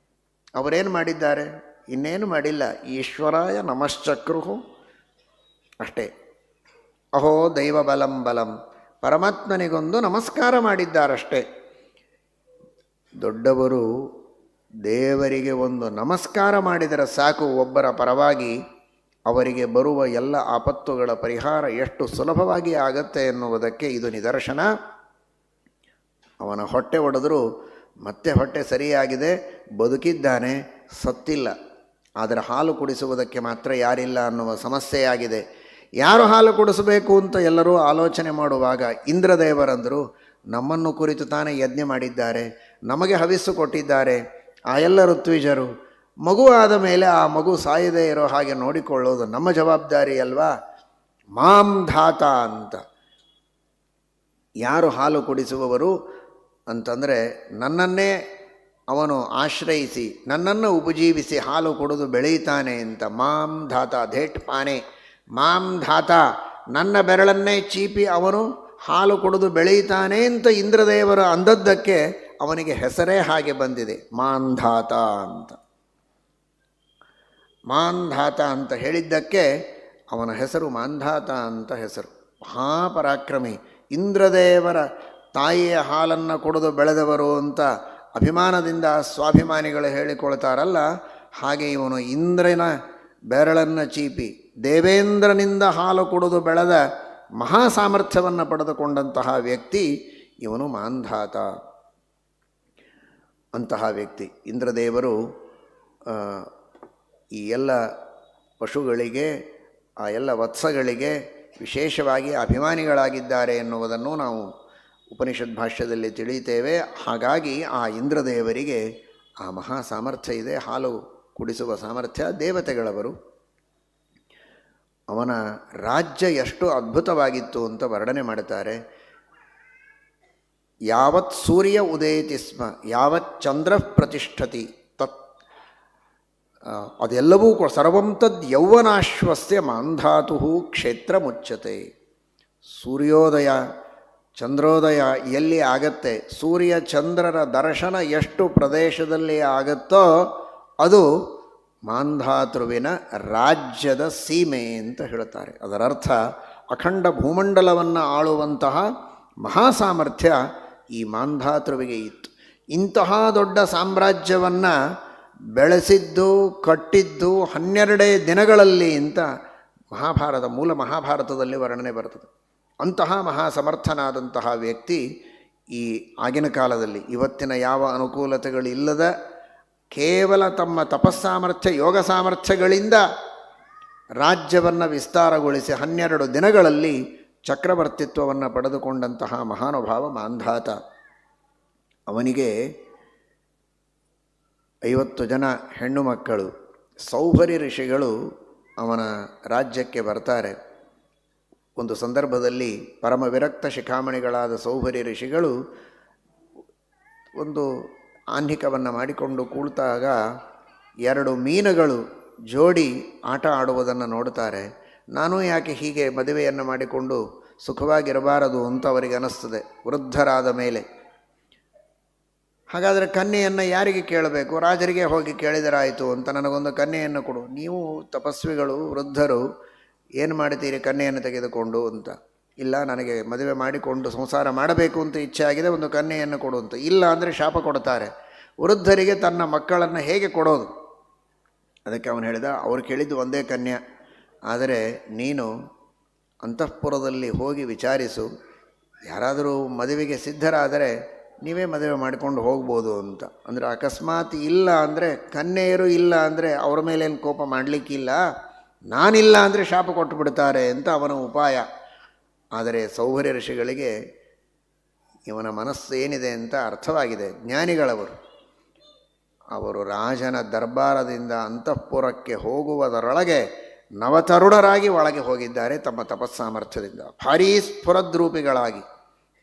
ಅವರೇನು ಮಾಡಿದ್ದಾರೆ? ಇನ್ನೇನು ಮಾಡಿಲ್ಲ. ಈಶ್ವರಾಯ ನಮಶ್ಚಕ್ರುಹು ಅಷ್ಟೇ. ಅಹೋ ದೈವ ಬಲಂ ಬಲಂ. ಪರಮಾತ್ಮನಿಗೊಂದು ನಮಸ್ಕಾರ ಮಾಡಿದ್ದಾರಷ್ಟೇ. ದೊಡ್ಡವರು ದೇವರಿಗೆ ಒಂದು ನಮಸ್ಕಾರ ಮಾಡಿದರೆ ಸಾಕು, ಒಬ್ಬರ ಪರವಾಗಿ ಅವರಿಗೆ ಬರುವ ಎಲ್ಲ ಆಪತ್ತುಗಳ ಪರಿಹಾರ ಎಷ್ಟು ಸುಲಭವಾಗಿ ಆಗತ್ತೆ ಎನ್ನುವುದಕ್ಕೆ ಇದು ನಿದರ್ಶನ. ಅವನ ಹೊಟ್ಟೆ ಒಡೆದರೂ ಮತ್ತೆ ಹೊಟ್ಟೆ ಸರಿಯಾಗಿದೆ, ಬದುಕಿದ್ದಾನೆ, ಸತ್ತಿಲ್ಲ. ಆದರೆ ಹಾಲು ಕುಡಿಸುವುದಕ್ಕೆ ಮಾತ್ರ ಯಾರಿಲ್ಲ ಅನ್ನುವ ಸಮಸ್ಯೆಯಾಗಿದೆ. ಯಾರು ಹಾಲು ಕುಡಿಸಬೇಕು ಅಂತ ಎಲ್ಲರೂ ಆಲೋಚನೆ ಮಾಡುವಾಗ ಇಂದ್ರದೇವರಂದರು, ನಮ್ಮನ್ನು ಕುರಿತು ತಾನೇ ಯಜ್ಞ ಮಾಡಿದ್ದಾರೆ, ನಮಗೆ ಹವಿಸ್ಸು ಕೊಟ್ಟಿದ್ದಾರೆ, ಆ ಎಲ್ಲ ಋತ್ವಿಜರು, ಮಗು ಆದ ಮೇಲೆ ಆ ಮಗು ಸಾಯದೇ ಇರೋ ಹಾಗೆ ನೋಡಿಕೊಳ್ಳೋದು ನಮ್ಮ ಜವಾಬ್ದಾರಿ ಅಲ್ವಾ, ಮಾಂ ಧಾತ ಅಂತ. ಯಾರು ಹಾಲು ಕುಡಿಸುವವರು ಅಂತಂದರೆ ನನ್ನನ್ನೇ ಅವನು ಆಶ್ರಯಿಸಿ ನನ್ನನ್ನು ಉಪಜೀವಿಸಿ ಹಾಲು ಕುಡಿದು ಬೆಳೆಯುತ್ತಾನೆ ಅಂತ. ಮಾಂ ಧಾತ ಧೇಟ್ ಪಾನೆ, ಮಾಂ ಧಾತ ನನ್ನ ಬೆರಳನ್ನೇ ಚೀಪಿ ಅವನು ಹಾಲು ಕುಡಿದು ಬೆಳೆಯುತ್ತಾನೆ ಅಂತ ಇಂದ್ರದೇವರು ಅಂದದ್ದಕ್ಕೆ ಅವನಿಗೆ ಹೆಸರೇ ಹಾಗೆ ಬಂದಿದೆ, ಮಾಂಧಾತ ಅಂತ. ಮಾಂಧಾತ ಅಂತ ಹೇಳಿದ್ದಕ್ಕೆ ಅವನ ಹೆಸರು ಮಾಂಧಾತ ಅಂತ ಹೆಸರು. ಮಹಾಪರಾಕ್ರಮಿ, ಇಂದ್ರದೇವರ ತಾಯಿಯ ಹಾಲನ್ನು ಕುಡಿದು ಬೆಳೆದವರು ಅಂತ ಅಭಿಮಾನದಿಂದ ಸ್ವಾಭಿಮಾನಿಗಳು ಹೇಳಿಕೊಳ್ತಾರಲ್ಲ, ಹಾಗೆ ಇವನು ಇಂದ್ರನ ಬೆರಳನ್ನು ಚೀಪಿ ದೇವೇಂದ್ರನಿಂದ ಹಾಲು ಕುಡಿದು ಬೆಳೆದ ಮಹಾ ಸಾಮರ್ಥ್ಯವನ್ನು ಪಡೆದುಕೊಂಡಂತಹ ವ್ಯಕ್ತಿ ಇವನು ಮಾಂಧಾತ. ಅಂತಹ ವ್ಯಕ್ತಿ ಇಂದ್ರದೇವರು ಈ ಎಲ್ಲ ಪಶುಗಳಿಗೆ, ಆ ಎಲ್ಲ ವತ್ಸಗಳಿಗೆ ವಿಶೇಷವಾಗಿ ಅಭಿಮಾನಿಗಳಾಗಿದ್ದಾರೆ ಎನ್ನುವುದನ್ನು ನಾವು ಉಪನಿಷತ್ ಭಾಷ್ಯದಲ್ಲಿ ತಿಳಿಯುತ್ತೇವೆ. ಹಾಗಾಗಿ ಆ ಇಂದ್ರದೇವರಿಗೆ ಆ ಮಹಾ ಸಾಮರ್ಥ್ಯ ಇದೆ, ಹಾಲು ಕುಡಿಸುವ ಸಾಮರ್ಥ್ಯ. ದೇವತೆಗಳವರು, ಅವನ ರಾಜ್ಯ ಎಷ್ಟು ಅದ್ಭುತವಾಗಿತ್ತು ಅಂತ ವರ್ಣನೆ ಮಾಡುತ್ತಾರೆ. ಯಾವತ್ ಸೂರ್ಯ ಉದಯತಿ ಸ್ಮ ಯಾವತ್ ಚಂದ್ರ ಪ್ರತಿಷ್ಠತಿ ತತ್ ಅದೆಲ್ಲವೂ ಸರ್ವಂ ತದ್ ಯೌವನಾಶ್ವಸ್ಯ ಮಾಂಧಾತು ಕ್ಷೇತ್ರ ಮುಚ್ಚತೆ. ಸೂರ್ಯೋದಯ ಚಂದ್ರೋದಯ ಎಲ್ಲಿ ಆಗತ್ತೆ, ಸೂರ್ಯ ಚಂದ್ರರ ದರ್ಶನ ಎಷ್ಟು ಪ್ರದೇಶದಲ್ಲಿ ಆಗುತ್ತೋ ಅದು ಮಾಂಧಾತೃವಿನ ರಾಜ್ಯದ ಸೀಮೆ ಅಂತ ಹೇಳುತ್ತಾರೆ. ಅದರರ್ಥ ಅಖಂಡ ಭೂಮಂಡಲವನ್ನು ಆಳುವಂತಹ ಮಹಾಸಾಮರ್ಥ್ಯ ಈ ಮಾಂಧಾತೃವಿಗೆ ಇತ್ತು. ಇಂತಹ ದೊಡ್ಡ ಸಾಮ್ರಾಜ್ಯವನ್ನು ಬೆಳೆಸಿದ್ದು ಕಟ್ಟಿದ್ದು 12 ದಿನಗಳಲ್ಲಿ ಅಂತ ಮೂಲ ಮಹಾಭಾರತದಲ್ಲಿ ವರ್ಣನೆ ಬರ್ತದೆ. ಅಂತಹ ಮಹಾಸಮರ್ಥನಾದಂತಹ ವ್ಯಕ್ತಿ ಈ ಆಗಿನ ಕಾಲದಲ್ಲಿ ಇವತ್ತಿನ ಯಾವ ಅನುಕೂಲತೆಗಳಿಲ್ಲದ ಕೇವಲ ತಮ್ಮ ತಪಸ್ಸಾಮರ್ಥ್ಯ ಯೋಗ ಸಾಮರ್ಥ್ಯಗಳಿಂದ ರಾಜ್ಯವನ್ನು ವಿಸ್ತಾರಗೊಳಿಸಿ 12 ದಿನಗಳಲ್ಲಿ ಚಕ್ರವರ್ತಿತ್ವವನ್ನು ಪಡೆದುಕೊಂಡಂತಹ ಮಹಾನುಭಾವ ಮಾಂಧಾತ. ಅವನಿಗೆ 50 ಜನ ಹೆಣ್ಣು ಮಕ್ಕಳು. ಸೌಭರಿ ಋಷಿಗಳು ಅವನ ರಾಜ್ಯಕ್ಕೆ ಬರ್ತಾರೆ. ಒಂದು ಸಂದರ್ಭದಲ್ಲಿ ಪರಮ ವಿರಕ್ತ ಶಿಖಾಮಣಿಗಳಾದ ಸೌಭರಿ ಋಷಿಗಳು ಒಂದು ಆಹ್ನಿಕವನ್ನು ಮಾಡಿಕೊಂಡು ಕೂಳ್ತಾಗ 2 ಮೀನುಗಳು ಜೋಡಿ ಆಟ ಆಡುವುದನ್ನು ನೋಡುತ್ತಾರೆ. ನಾನು ಯಾಕೆ ಹೀಗೆ ಮದುವೆಯನ್ನು ಮಾಡಿಕೊಂಡು ಸುಖವಾಗಿರಬಾರದು ಅಂತ ಅವರಿಗೆ ಅನ್ನಿಸ್ತದೆ ವೃದ್ಧರಾದ ಮೇಲೆ. ಹಾಗಾದರೆ ಕನ್ಯೆಯನ್ನು ಯಾರಿಗೆ ಕೇಳಬೇಕು? ರಾಜರಿಗೆ ಹೋಗಿ ಕೇಳಿದರಾಯಿತು ಅಂತ, ನನಗೊಂದು ಕನ್ಯೆಯನ್ನು ಕೊಡು. ನೀವು ತಪಸ್ವಿಗಳು ವೃದ್ಧರು ಏನು ಮಾಡ್ತೀರಿ ಕನ್ಯೆಯನ್ನು ತೆಗೆದುಕೊಂಡು ಅಂತ. ಇಲ್ಲ, ನನಗೆ ಮದುವೆ ಮಾಡಿಕೊಂಡು ಸಂಸಾರ ಮಾಡಬೇಕು ಅಂತ ಇಚ್ಛೆ ಆಗಿದೆ, ಒಂದು ಕನ್ಯೆಯನ್ನು ಕೊಡು ಅಂತ. ಇಲ್ಲ ಅಂದರೆ ಶಾಪ ಕೊಡ್ತಾರೆ. ವೃದ್ಧರಿಗೆ ತನ್ನ ಮಕ್ಕಳನ್ನು ಹೇಗೆ ಕೊಡೋದು? ಅದಕ್ಕೆ ಅವನು ಹೇಳಿದ, ಅವ್ರು ಕೇಳಿದ್ದು ಒಂದೇ ಕನ್ಯೆ, ಆದರೆ ನೀನು ಅಂತಃಪುರದಲ್ಲಿ ಹೋಗಿ ವಿಚಾರಿಸು, ಯಾರಾದರೂ ಮದುವೆಗೆ ಸಿದ್ಧರಾದರೆ ನೀವೇ ಮದುವೆ ಮಾಡಿಕೊಂಡು ಹೋಗ್ಬೋದು ಅಂತ. ಅಂದರೆ ಅಕಸ್ಮಾತ್ ಇಲ್ಲ ಅಂದರೆ, ಕನ್ಯೆಯರು ಇಲ್ಲ ಅಂದರೆ ಅವರ ಮೇಲೇನು ಕೋಪ ಮಾಡಲಿಕ್ಕಿಲ್ಲ, ನಾನಿಲ್ಲ ಅಂದರೆ ಶಾಪ ಕೊಟ್ಟು ಬಿಡ್ತಾರೆ ಅಂತ ಅವನ ಉಪಾಯ. ಆದರೆ ಸೌಭರಿ ಋಷಿಗಳಿಗೆ ಇವನ ಮನಸ್ಸು ಏನಿದೆ ಅಂತ ಅರ್ಥವಾಗಿದೆ. ಜ್ಞಾನಿಗಳವರು, ಅವರು ರಾಜನ ದರ್ಬಾರದಿಂದ ಅಂತಃಪುರಕ್ಕೆ ಹೋಗುವುದರೊಳಗೆ ನವತರುಣರಾಗಿ ಒಳಗೆ ಹೋಗಿದ್ದಾರೆ. ತಮ್ಮ ತಪಸ್ಸಾಮರ್ಥ್ಯದಿಂದ ಭಾರೀ ಸ್ಫುರದ್ರೂಪಿಗಳಾಗಿ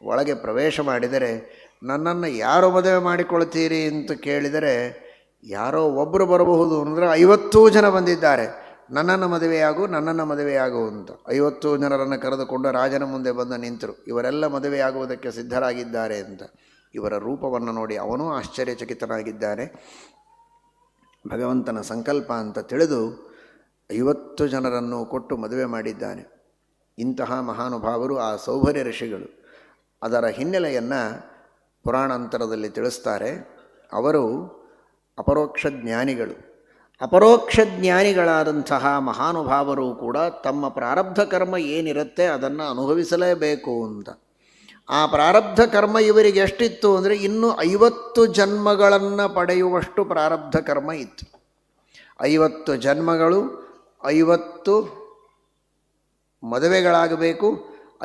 ಒಳಗೆ ಪ್ರವೇಶ ಮಾಡಿದರೆ, ನನ್ನನ್ನು ಯಾರು ಮದುವೆ ಮಾಡಿಕೊಳ್ತೀರಿ ಅಂತ ಕೇಳಿದರೆ ಯಾರೋ ಒಬ್ಬರು ಬರಬಹುದು ಅಂದರೆ 50 ಜನ ಬಂದಿದ್ದಾರೆ, ನನ್ನನ್ನು ಮದುವೆಯಾಗು ಅಂತ 50 ಜನರನ್ನು ಕರೆದುಕೊಂಡು ರಾಜನ ಮುಂದೆ ಬಂದು ನಿಂತರು. ಇವರೆಲ್ಲ ಮದುವೆಯಾಗುವುದಕ್ಕೆ ಸಿದ್ಧರಾಗಿದ್ದಾರೆ ಅಂತ. ಇವರ ರೂಪವನ್ನು ನೋಡಿ ಅವನೂ ಆಶ್ಚರ್ಯಚಕಿತನಾಗಿದ್ದಾನೆ. ಭಗವಂತನ ಸಂಕಲ್ಪ ಅಂತ ತಿಳಿದು 50 ಜನರನ್ನು ಕೊಟ್ಟು ಮದುವೆ ಮಾಡಿದ್ದಾನೆ. ಇಂತಹ ಮಹಾನುಭಾವರು ಆ ಸೌಭರಿ ಋಷಿಗಳು. ಅದರ ಹಿನ್ನೆಲೆಯನ್ನು ಪುರಾಣಾಂತರದಲ್ಲಿ ತಿಳಿಸ್ತಾರೆ. ಅವರು ಅಪರೋಕ್ಷ ಜ್ಞಾನಿಗಳು. ಅಪರೋಕ್ಷ ಜ್ಞಾನಿಗಳಾದಂತಹ ಮಹಾನುಭಾವರು ಕೂಡ ತಮ್ಮ ಪ್ರಾರಬ್ಧ ಕರ್ಮ ಏನಿರುತ್ತೆ ಅದನ್ನು ಅನುಭವಿಸಲೇಬೇಕು ಅಂತ. ಆ ಪ್ರಾರಬ್ಧ ಕರ್ಮ ಇವರಿಗೆ ಎಷ್ಟಿತ್ತು ಅಂದರೆ ಇನ್ನೂ 50 ಜನ್ಮಗಳನ್ನು ಪಡೆಯುವಷ್ಟು ಪ್ರಾರಬ್ಧ ಕರ್ಮ ಇತ್ತು. 50 ಜನ್ಮಗಳು, 50 ಮದುವೆಗಳಾಗಬೇಕು,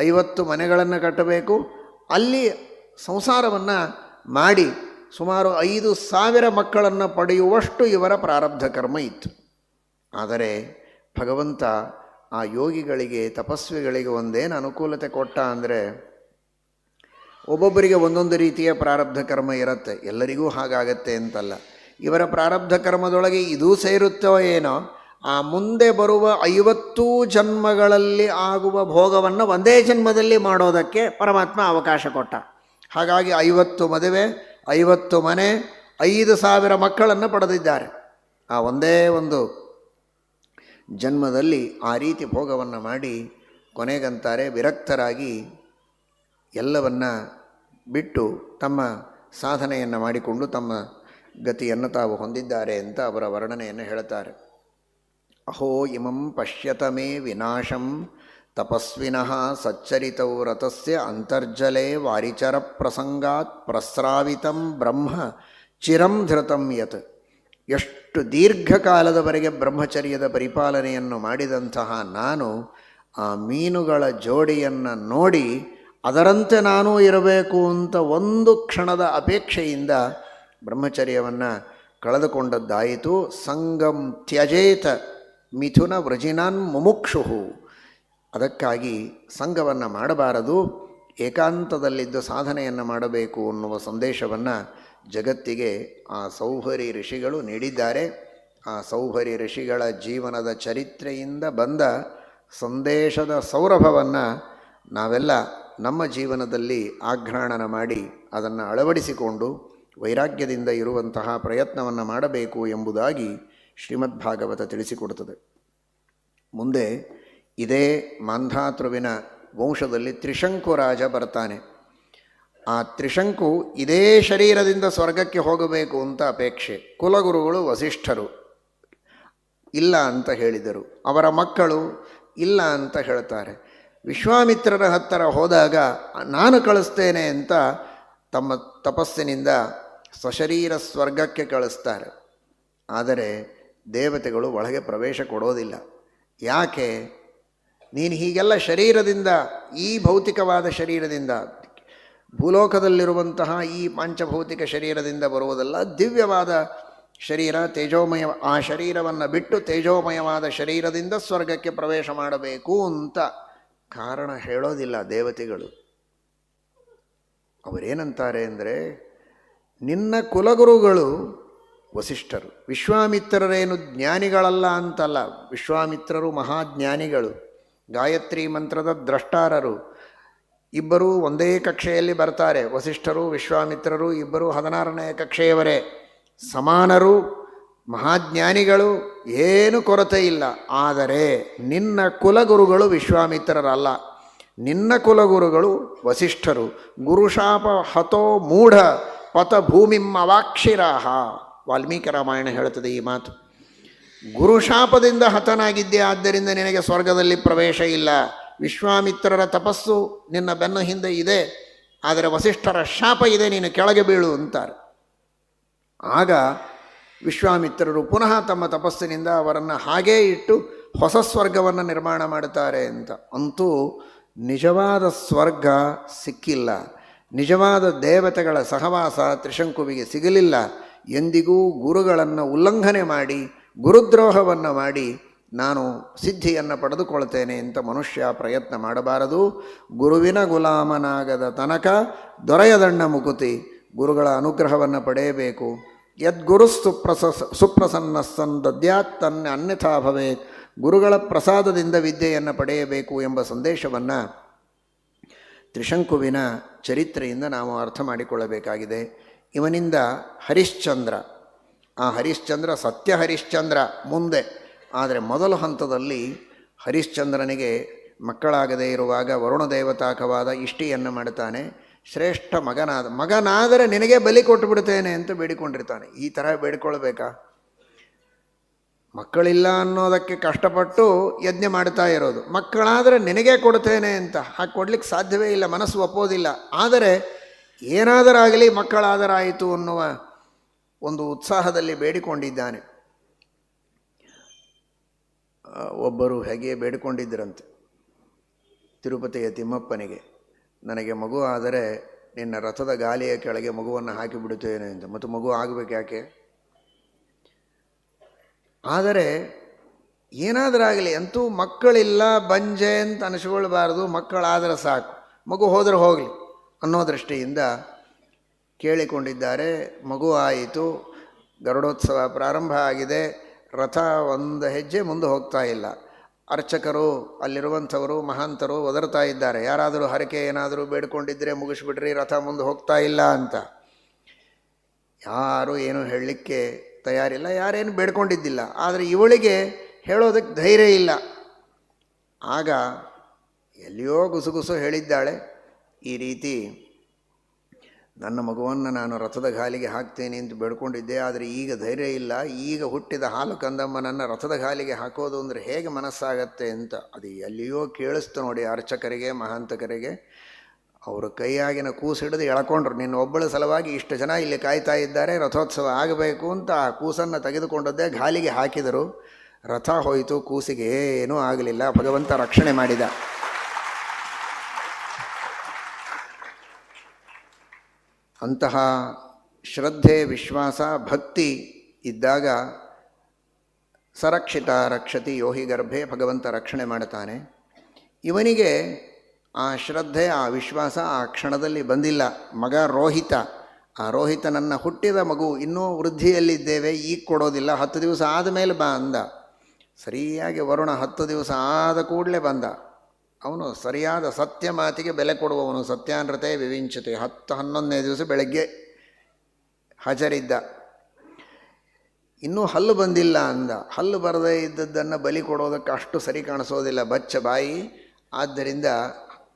50 ಮನೆಗಳನ್ನು ಕಟ್ಟಬೇಕು, ಅಲ್ಲಿ ಸಂಸಾರವನ್ನು ಮಾಡಿ ಸುಮಾರು 5,000 ಮಕ್ಕಳನ್ನು ಪಡೆಯುವಷ್ಟು ಇವರ ಪ್ರಾರಬ್ಧ ಕರ್ಮ ಇತ್ತು. ಆದರೆ ಭಗವಂತ ಆ ಯೋಗಿಗಳಿಗೆ, ತಪಸ್ವಿಗಳಿಗೆ ಒಂದೇನು ಅನುಕೂಲತೆ ಕೊಟ್ಟ ಅಂದರೆ, ಒಬ್ಬೊಬ್ಬರಿಗೆ ಒಂದೊಂದು ರೀತಿಯ ಪ್ರಾರಬ್ಧ ಕರ್ಮ ಇರುತ್ತೆ, ಎಲ್ಲರಿಗೂ ಹಾಗಾಗತ್ತೆ ಅಂತಲ್ಲ. ಇವರ ಪ್ರಾರಬ್ಧ ಕರ್ಮದೊಳಗೆ ಇದೂ ಸೇರುತ್ತೋ ಏನೋ, ಆ ಮುಂದೆ ಬರುವ 50 ಜನ್ಮಗಳಲ್ಲಿ ಆಗುವ ಭೋಗವನ್ನು ಒಂದೇ ಜನ್ಮದಲ್ಲಿ ಮಾಡೋದಕ್ಕೆ ಪರಮಾತ್ಮ ಅವಕಾಶ ಕೊಟ್ಟ. ಹಾಗಾಗಿ 50 ಮದುವೆ, 50 ಮನೆ, 5,000 ಮಕ್ಕಳನ್ನು ಪಡೆದಿದ್ದಾರೆ. ಆ ಒಂದೇ ಒಂದು ಜನ್ಮದಲ್ಲಿ ಆ ರೀತಿ ಭೋಗವನ್ನು ಮಾಡಿ ಕೊನೆಗಂತಾರೆ ವಿರಕ್ತರಾಗಿ ಎಲ್ಲವನ್ನ ಬಿಟ್ಟು ತಮ್ಮ ಸಾಧನೆಯನ್ನು ಮಾಡಿಕೊಂಡು ತಮ್ಮ ಗತಿಯನ್ನು ತಾವು ಹೊಂದಿದ್ದಾರೆ ಅಂತ ಅವರ ವರ್ಣನೆಯನ್ನು ಹೇಳ್ತಾರೆ. ಅಹೋ ಇಮಂ ಪಶ್ಯತ ಮೇ ವಿನಾಶಂ ತಪಸ್ವಿನಃ ಸಚ್ಚರಿತೌ ರಥಸ್ಯ ಅಂತರ್ಜಲೆ ವಾರಿಚರ ಪ್ರಸಂಗಾತ್ ಪ್ರಸ್ರಾವಿತಂ ಬ್ರಹ್ಮ ಚಿರಂ ಧೃತಂ ಯತ್. ಎಷ್ಟು ದೀರ್ಘಕಾಲದವರೆಗೆ ಬ್ರಹ್ಮಚರ್ಯದ ಪರಿಪಾಲನೆಯನ್ನು ಮಾಡಿದಂತಹ ನಾನು ಆ ಮೀನುಗಳ ಜೋಡಿಯನ್ನು ನೋಡಿ ಅದರಂತೆ ನಾನೂ ಇರಬೇಕು ಅಂತ ಒಂದು ಕ್ಷಣದ ಅಪೇಕ್ಷೆಯಿಂದ ಬ್ರಹ್ಮಚರ್ಯವನ್ನು ಕಳೆದುಕೊಂಡದ್ದಾಯಿತು. ಸಂಗಂ ತ್ಯಜೇತ ಮಿಥುನ ವೃಜಿನಾನ್ ಮುಮುಕ್ಷು. ಅದಕ್ಕಾಗಿ ಸಂಘವನ್ನು ಮಾಡಬಾರದು, ಏಕಾಂತದಲ್ಲಿದ್ದು ಸಾಧನೆಯನ್ನು ಮಾಡಬೇಕು ಅನ್ನುವ ಸಂದೇಶವನ್ನು ಜಗತ್ತಿಗೆ ಆ ಸೌಭರಿ ಋಷಿಗಳು ನೀಡಿದ್ದಾರೆ. ಆ ಸೌಭರಿ ಋಷಿಗಳ ಜೀವನದ ಚರಿತ್ರೆಯಿಂದ ಬಂದ ಸಂದೇಶದ ಸೌರಭವನ್ನು ನಾವೆಲ್ಲ ನಮ್ಮ ಜೀವನದಲ್ಲಿ ಆಘ್ರಾಣನ ಮಾಡಿ ಅದನ್ನು ಅಳವಡಿಸಿಕೊಂಡು ವೈರಾಗ್ಯದಿಂದ ಇರುವಂತಹ ಪ್ರಯತ್ನವನ್ನು ಮಾಡಬೇಕು ಎಂಬುದಾಗಿ ಶ್ರೀಮದ್ಭಾಗವತ ತಿಳಿಸಿಕೊಡುತ್ತದೆ. ಮುಂದೆ ಇದೇ ಮಾಂಧಾತೃವಿನ ವಂಶದಲ್ಲಿ ತ್ರಿಶಂಕು ರಾಜ ಬರ್ತಾನೆ. ಆ ತ್ರಿಶಂಕು ಇದೇ ಶರೀರದಿಂದ ಸ್ವರ್ಗಕ್ಕೆ ಹೋಗಬೇಕು ಅಂತ ಅಪೇಕ್ಷೆ. ಕುಲಗುರುಗಳು ವಸಿಷ್ಠರು ಇಲ್ಲ ಅಂತ ಹೇಳಿದರು, ಅವರ ಮಕ್ಕಳು ಇಲ್ಲ ಅಂತ ಹೇಳ್ತಾರೆ. ವಿಶ್ವಾಮಿತ್ರರ ಹತ್ತಿರ ಹೋದಾಗ ನಾನು ಕಳಿಸ್ತೇನೆ ಅಂತ ತಮ್ಮ ತಪಸ್ಸಿನಿಂದ ಸ್ವಶರೀರ ಸ್ವರ್ಗಕ್ಕೆ ಕಳಿಸ್ತಾರೆ. ಆದರೆ ದೇವತೆಗಳು ಒಳಗೆ ಪ್ರವೇಶ ಕೊಡೋದಿಲ್ಲ. ಯಾಕೆ? ನೀನು ಹೀಗೆಲ್ಲ ಶರೀರದಿಂದ, ಈ ಭೌತಿಕವಾದ ಶರೀರದಿಂದ, ಭೂಲೋಕದಲ್ಲಿರುವಂತಹ ಈ ಪಂಚಭೌತಿಕ ಶರೀರದಿಂದ ಬರುವುದಲ್ಲ, ದಿವ್ಯವಾದ ಶರೀರ ತೇಜೋಮಯ, ಆ ಶರೀರವನ್ನು ಬಿಟ್ಟು ತೇಜೋಮಯವಾದ ಶರೀರದಿಂದ ಸ್ವರ್ಗಕ್ಕೆ ಪ್ರವೇಶ ಮಾಡಬೇಕು ಅಂತ ಕಾರಣ ಹೇಳೋದಿಲ್ಲ ದೇವತೆಗಳು. ಅವರೇನಂತಾರೆ ಅಂದರೆ, ನಿನ್ನ ಕುಲಗುರುಗಳು ವಸಿಷ್ಠರು, ವಿಶ್ವಾಮಿತ್ರರೇನು ಜ್ಞಾನಿಗಳಲ್ಲ ಅಂತಲ್ಲ, ವಿಶ್ವಾಮಿತ್ರರು ಮಹಾಜ್ಞಾನಿಗಳು, ಗಾಯತ್ರಿ ಮಂತ್ರದ ದ್ರಷ್ಟಾರರು. ಇಬ್ಬರೂ ಒಂದೇ ಕಕ್ಷೆಯಲ್ಲಿ ಬರ್ತಾರೆ. ವಸಿಷ್ಠರು ವಿಶ್ವಾಮಿತ್ರರು ಇಬ್ಬರು 16ನೇ ಕಕ್ಷೆಯವರೇ, ಸಮಾನರು, ಮಹಾಜ್ಞಾನಿಗಳು, ಏನು ಕೊರತೆ ಇಲ್ಲ. ಆದರೆ ನಿನ್ನ ಕುಲಗುರುಗಳು ವಿಶ್ವಾಮಿತ್ರರಲ್ಲ, ನಿನ್ನ ಕುಲಗುರುಗಳು ವಸಿಷ್ಠರು. ಗುರುಶಾಪ ಹತೋ ಮೂಢ ಪತ ಭೂಮಿಂ ಅವಾಕ್ಷಿರಾಹ. ವಾಲ್ಮೀಕಿ ರಾಮಾಯಣ ಹೇಳುತ್ತದೆ ಈ ಮಾತು. ಗುರುಶಾಪದಿಂದ ಹತನಾಗಿದ್ದೆ, ಆದ್ದರಿಂದ ನಿನಗೆ ಸ್ವರ್ಗದಲ್ಲಿ ಪ್ರವೇಶ ಇಲ್ಲ. ವಿಶ್ವಾಮಿತ್ರರ ತಪಸ್ಸು ನಿನ್ನ ಬೆನ್ನ ಹಿಂದೆ ಇದೆ, ಆದರೆ ವಸಿಷ್ಠರ ಶಾಪ ಇದೆ, ನೀನು ಕೆಳಗೆ ಬೀಳು ಅಂತಾರೆ. ಆಗ ವಿಶ್ವಾಮಿತ್ರರು ಪುನಃ ತಮ್ಮ ತಪಸ್ಸಿನಿಂದ ಅವರನ್ನು ಹಾಗೇ ಇಟ್ಟು ಹೊಸ ಸ್ವರ್ಗವನ್ನು ನಿರ್ಮಾಣ ಮಾಡುತ್ತಾರೆ ಅಂತ. ಅಂತೂ ನಿಜವಾದ ಸ್ವರ್ಗ ಸಿಕ್ಕಿಲ್ಲ, ನಿಜವಾದ ದೇವತೆಗಳ ಸಹವಾಸ ತ್ರಿಶಂಕುವಿಗೆ ಸಿಗಲಿಲ್ಲ. ಎಂದಿಗೂ ಗುರುಗಳನ್ನು ಉಲ್ಲಂಘನೆ ಮಾಡಿ, ಗುರುದ್ರೋಹವನ್ನು ಮಾಡಿ ನಾನು ಸಿದ್ಧಿಯನ್ನು ಪಡೆದುಕೊಳ್ತೇನೆ ಅಂತ ಮನುಷ್ಯ ಪ್ರಯತ್ನ ಮಾಡಬಾರದು. ಗುರುವಿನ ಗುಲಾಮನಾಗದ ತನಕ ದೊರೆಯದಣ್ಣ ಮುಕುತಿ. ಗುರುಗಳ ಅನುಗ್ರಹವನ್ನು ಪಡೆಯಬೇಕು. ಯದ್ಗುರು ಸುಪ್ರಸನ್ನ ಸನ್ ದದ್ಯಾತ್ ತನ್ನ ಅನ್ಯಥಾ ಭವೇತ್. ಗುರುಗಳ ಪ್ರಸಾದದಿಂದ ವಿದ್ಯೆಯನ್ನು ಪಡೆಯಬೇಕು ಎಂಬ ಸಂದೇಶವನ್ನು ತ್ರಿಶಂಕುವಿನ ಚರಿತ್ರೆಯಿಂದ ನಾವು ಅರ್ಥ ಮಾಡಿಕೊಳ್ಳಬೇಕಾಗಿದೆ. ಇವನಿಂದ ಹರಿಶ್ಚಂದ್ರ, ಆ ಹರಿಶ್ಚಂದ್ರ ಸತ್ಯ ಹರಿಶ್ಚಂದ್ರ ಮುಂದೆ. ಆದರೆ ಮೊದಲ ಹಂತದಲ್ಲಿ ಹರಿಶ್ಚಂದ್ರನಿಗೆ ಮಕ್ಕಳಾಗದೇ ಇರುವಾಗ ವರುಣ ದೇವತಾಕವಾದ ಇಷ್ಟಿಯನ್ನು ಮಾಡ್ತಾನೆ. ಶ್ರೇಷ್ಠ ಮಗನಾದರೆ ನಿನಗೆ ಬಲಿ ಕೊಟ್ಟು ಬಿಡ್ತೇನೆ ಅಂತ ಬೇಡಿಕೊಂಡಿರ್ತಾನೆ. ಈ ಥರ ಬೇಡಿಕೊಳ್ಬೇಕಾ? ಮಕ್ಕಳಿಲ್ಲ ಅನ್ನೋದಕ್ಕೆ ಕಷ್ಟಪಟ್ಟು ಯಜ್ಞ ಮಾಡ್ತಾ ಇರೋದು, ಮಕ್ಕಳಾದರೆ ನಿನಗೇ ಕೊಡ್ತೇನೆ ಅಂತ ಹಾಗೆ ಕೊಡ್ಲಿಕ್ಕೆ ಸಾಧ್ಯವೇ ಇಲ್ಲ, ಮನಸ್ಸು ಒಪ್ಪೋದಿಲ್ಲ. ಆದರೆ ಏನಾದರಾಗಲಿ ಮಕ್ಕಳಾದರಾಯಿತು ಅನ್ನುವ ಒಂದು ಉತ್ಸಾಹದಲ್ಲಿ ಬೇಡಿಕೊಂಡಿದ್ದಾನೆ. ಒಬ್ಬರು ಹೇಗೆ ಬೇಡಿಕೊಂಡಿದ್ದರಂತೆ ತಿರುಪತಿಯ ತಿಮ್ಮಪ್ಪನಿಗೆ, ನನಗೆ ಮಗು ಆದರೆ ನಿನ್ನ ರಥದ ಗಾಲಿಯ ಕೆಳಗೆ ಮಗುವನ್ನು ಹಾಕಿಬಿಡುತ್ತೇನೆ ಅಂತ. ಮತ್ತು ಮಗು ಆಗಬೇಕು ಯಾಕೆ? ಆದರೆ ಏನಾದರಾಗಲಿ ಅಂತೂ ಮಕ್ಕಳಿಲ್ಲ ಬಂಜೆ ಅಂತ ಅನಿಸ್ಕೊಳ್ಬಾರ್ದು, ಮಕ್ಕಳಾದರೆ ಸಾಕು, ಮಗು ಹೋದರೆ ಹೋಗಲಿ ಅನ್ನೋ ದೃಷ್ಟಿಯಿಂದ ಕೇಳಿಕೊಂಡಿದ್ದಾರೆ. ಮಗು ಆಯಿತು, ಗರುಡೋತ್ಸವ ಪ್ರಾರಂಭ ಆಗಿದೆ. ರಥ ಒಂದು ಹೆಜ್ಜೆ ಮುಂದೆ ಹೋಗ್ತಾ ಇಲ್ಲ. ಅರ್ಚಕರು ಅಲ್ಲಿರುವಂಥವರು ಮಹಾಂತರು ಒದರ್ತಾ ಇದ್ದಾರೆ, ಯಾರಾದರೂ ಹರಕೆ ಏನಾದರೂ ಬೇಡ್ಕೊಂಡಿದ್ದರೆ ಮುಗಿಸ್ಬಿಡ್ರಿ, ರಥ ಮುಂದೆ ಹೋಗ್ತಾ ಇಲ್ಲ ಅಂತ. ಯಾರೂ ಏನು ಹೇಳಲಿಕ್ಕೆ ತಯಾರಿಲ್ಲ, ಯಾರೇನು ಬೇಡ್ಕೊಂಡಿದ್ದಿಲ್ಲ. ಆದರೆ ಇವಳಿಗೆ ಹೇಳೋದಕ್ಕೆ ಧೈರ್ಯ ಇಲ್ಲ. ಆಗ ಎಲ್ಲಿಯೋ ಗುಸುಗುಸು ಹೇಳಿದ್ದಾಳೆ, ಈ ರೀತಿ ನನ್ನ ಮಗುವನ್ನು ನಾನು ರಥದ ಗಾಲಿಗೆ ಹಾಕ್ತೇನೆ ಅಂತ ಬೇಡ್ಕೊಂಡಿದ್ದೆ, ಆದರೆ ಈಗ ಧೈರ್ಯ ಇಲ್ಲ. ಈಗ ಹುಟ್ಟಿದ ಹಾಲು ಕಂದಮ್ಮನನ್ನು ರಥದ ಗಾಲಿಗೆ ಹಾಕೋದು ಅಂದರೆ ಹೇಗೆ ಮನಸ್ಸಾಗತ್ತೆ ಅಂತ. ಅದು ಎಲ್ಲಿಯೋ ಕೇಳಿಸ್ತು ನೋಡಿ ಅರ್ಚಕರಿಗೆ ಮಹಾಂತಕರಿಗೆ. ಅವರು ಕೈಯಾಗಿನ ಕೂಸು ಹಿಡಿದು ಎಳ್ಕೊಂಡ್ರು. ನಿನ್ನ ಒಬ್ಬಳ ಸಲುವಾಗಿ ಇಷ್ಟು ಜನ ಇಲ್ಲಿ ಕಾಯ್ತಾ ಇದ್ದಾರೆ, ರಥೋತ್ಸವ ಆಗಬೇಕು ಅಂತ ಆ ಕೂಸನ್ನು ತೆಗೆದುಕೊಂಡದ್ದೇ ಗಾಲಿಗೆ ಹಾಕಿದರು. ರಥ ಹೋಯಿತು, ಕೂಸಿಗೆ ಏನೂ ಆಗಲಿಲ್ಲ, ಭಗವಂತ ರಕ್ಷಣೆ ಮಾಡಿದ. ಅಂತಹ ಶ್ರದ್ಧೆ, ವಿಶ್ವಾಸ, ಭಕ್ತಿ ಇದ್ದಾಗ ಸರಕ್ಷಿತ ರಕ್ಷತಿ ಯೋಹಿ ಗರ್ಭೆ, ಭಗವಂತ ರಕ್ಷಣೆ ಮಾಡುತ್ತಾನೆ. ಇವನಿಗೆ ಆ ಶ್ರದ್ಧೆ, ಆ ವಿಶ್ವಾಸ ಆ ಕ್ಷಣದಲ್ಲಿ ಬಂದಿಲ್ಲ. ಮಗ ರೋಹಿತ, ಆ ರೋಹಿತನನ್ನು ಹುಟ್ಟಿದ ಮಗು ಇನ್ನೂ ವೃದ್ಧಿಯಲ್ಲಿದ್ದೇವೆ, ಈಗ ಕೊಡೋದಿಲ್ಲ, 10 ದಿವಸ ಆದಮೇಲೆ ಬಾ ಅಂದ. ಸರಿಯಾಗಿ ವರುಣ 10 ದಿವಸ ಆದ ಕೂಡಲೇ ಬಂದ. ಅವನು ಸರಿಯಾದ ಸತ್ಯ ಮಾತಿಗೆ ಬೆಲೆ ಕೊಡುವವನು. ಸತ್ಯಾನೃತೆ ವಿವಿಂಚತೆ, 10-11ನೇ ದಿವಸ ಬೆಳಗ್ಗೆ ಹಾಜರಿದ್ದ. ಇನ್ನೂ ಹಲ್ಲು ಬಂದಿಲ್ಲ ಅಂದ. ಹಲ್ಲು ಬರದೇ ಇದ್ದದ್ದನ್ನು ಬಲಿ ಕೊಡೋದಕ್ಕೆ ಅಷ್ಟು ಸರಿ ಕಾಣಿಸೋದಿಲ್ಲ, ಬಚ್ಚ ಬಾಯಿ. ಆದ್ದರಿಂದ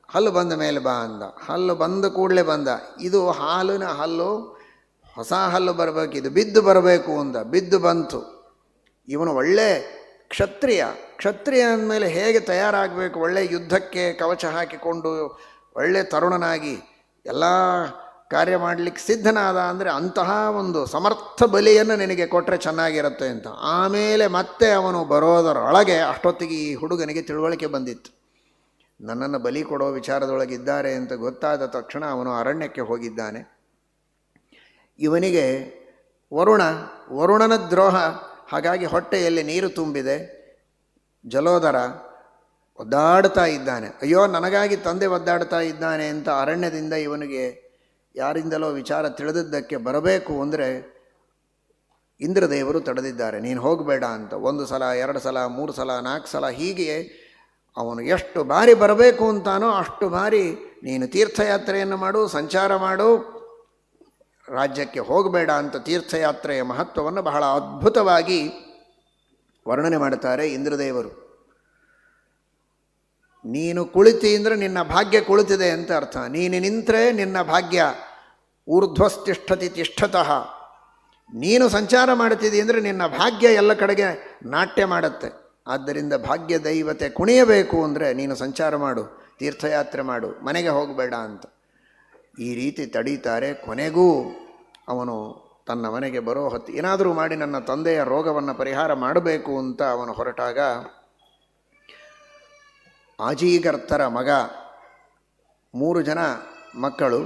ಹಲ್ಲು ಬಂದ ಮೇಲೆ ಬಾ ಅಂದ. ಹಲ್ಲು ಬಂದ ಕೂಡಲೇ ಬಂದ. ಇದು ಹಾಲಿನ ಹಲ್ಲು, ಹೊಸ ಹಲ್ಲು ಬರಬೇಕು, ಇದು ಬಿದ್ದು ಬರಬೇಕು ಅಂದ. ಬಿದ್ದು ಬಂತು. ಇವನು ಒಳ್ಳೆ ಕ್ಷತ್ರಿಯ. ಕ್ಷತ್ರಿಯ ಅಂದಮೇಲೆ ಹೇಗೆ ತಯಾರಾಗಬೇಕು, ಒಳ್ಳೆ ಯುದ್ಧಕ್ಕೆ ಕವಚ ಹಾಕಿಕೊಂಡು ಒಳ್ಳೆ ತರುಣನಾಗಿ ಎಲ್ಲ ಕಾರ್ಯ ಮಾಡಲಿಕ್ಕೆ ಸಿದ್ಧನಾದ ಅಂದರೆ ಅಂತಹ ಒಂದು ಸಮರ್ಥ ಬಲಿಯನ್ನು ನಿನಗೆ ಕೊಟ್ಟರೆ ಚೆನ್ನಾಗಿರುತ್ತೆ ಅಂತ. ಆಮೇಲೆ ಮತ್ತೆ ಅವನು ಬರೋದರೊಳಗೆ ಅಷ್ಟೊತ್ತಿಗೆ ಈ ಹುಡುಗನಿಗೆ ತಿಳುವಳಿಕೆ ಬಂದಿತ್ತು. ನನ್ನನ್ನು ಬಲಿ ಕೊಡೋ ವಿಚಾರದೊಳಗಿದ್ದಾರೆ ಅಂತ ಗೊತ್ತಾದ ತಕ್ಷಣ ಅವನು ಅರಣ್ಯಕ್ಕೆ ಹೋಗಿದ್ದಾನೆ. ಇವನಿಗೆ ವರುಣನ ದ್ರೋಹ, ಹಾಗಾಗಿ ಹೊಟ್ಟೆಯಲ್ಲಿ ನೀರು ತುಂಬಿದೆ. ಜಲೋದರ ಒದ್ದಾಡ್ತಾ ಇದ್ದಾನೆ. ಅಯ್ಯೋ ನನಗಾಗಿ ತಂದೆ ಒದ್ದಾಡ್ತಾ ಇದ್ದಾನೆ ಅಂತ ಅರಣ್ಯದಿಂದ ಇವನಿಗೆ ಯಾರಿಂದಲೋ ವಿಚಾರ ತಿಳಿದಿದ್ದಕ್ಕೆ ಬರಬೇಕು ಅಂದರೆ ಇಂದ್ರದೇವರು ತಡೆದಿದ್ದಾರೆ, ನೀನು ಹೋಗಬೇಡ ಅಂತ. 1 ಸಲ 2 ಸಲ 3 ಸಲ 4 ಸಲ ಹೀಗೆ ಅವನು ಎಷ್ಟು ಬಾರಿ ಬರಬೇಕು ಅಂತಾನೋ ಅಷ್ಟು ಬಾರಿ ನೀನು ತೀರ್ಥಯಾತ್ರೆಯನ್ನು ಮಾಡು, ಸಂಚಾರ ಮಾಡು, ರಾಜ್ಯಕ್ಕೆ ಹೋಗಬೇಡ ಅಂತ ತೀರ್ಥಯಾತ್ರೆಯ ಮಹತ್ವವನ್ನು ಬಹಳ ಅದ್ಭುತವಾಗಿ ವರ್ಣನೆ ಮಾಡುತ್ತಾರೆ ಇಂದ್ರದೇವರು. ನೀನು ಕುಳಿತಿ ಅಂದರೆ ನಿನ್ನ ಭಾಗ್ಯ ಕುಳಿತಿದೆ ಅಂತ ಅರ್ಥ. ನೀನು ನಿಂತರೆ ನಿನ್ನ ಭಾಗ್ಯ ಊರ್ಧ್ವಸ್ತಿಷ್ಠತಿ ತಿಷ್ಠತಃ. ನೀನು ಸಂಚಾರ ಮಾಡ್ತಿದ್ದಿ ಅಂದರೆ ನಿನ್ನ ಭಾಗ್ಯ ಎಲ್ಲ ಕಡೆಗೆ ನಾಟ್ಯ ಮಾಡುತ್ತೆ. ಆದ್ದರಿಂದ ಭಾಗ್ಯ ದೈವತೆ ಕುಣಿಯಬೇಕು ಅಂದರೆ ನೀನು ಸಂಚಾರ ಮಾಡು, ತೀರ್ಥಯಾತ್ರೆ ಮಾಡು, ಮನೆಗೆ ಹೋಗಬೇಡ ಅಂತ ಈ ರೀತಿ ತಡೀತಾರೆ. ಕೊನೆಗೂ ಅವನು ತನ್ನ ಮನೆಗೆ ಬರೋ ಹೊತ್ತು ಏನಾದರೂ ಮಾಡಿ ನನ್ನ ತಂದೆಯ ರೋಗವನ್ನು ಪರಿಹಾರ ಮಾಡಬೇಕು ಅಂತ ಅವನು ಹೊರಟಾಗ ಆಜೀಗರ್ತರ ಮಗ, 3 ಜನ ಮಕ್ಕಳು,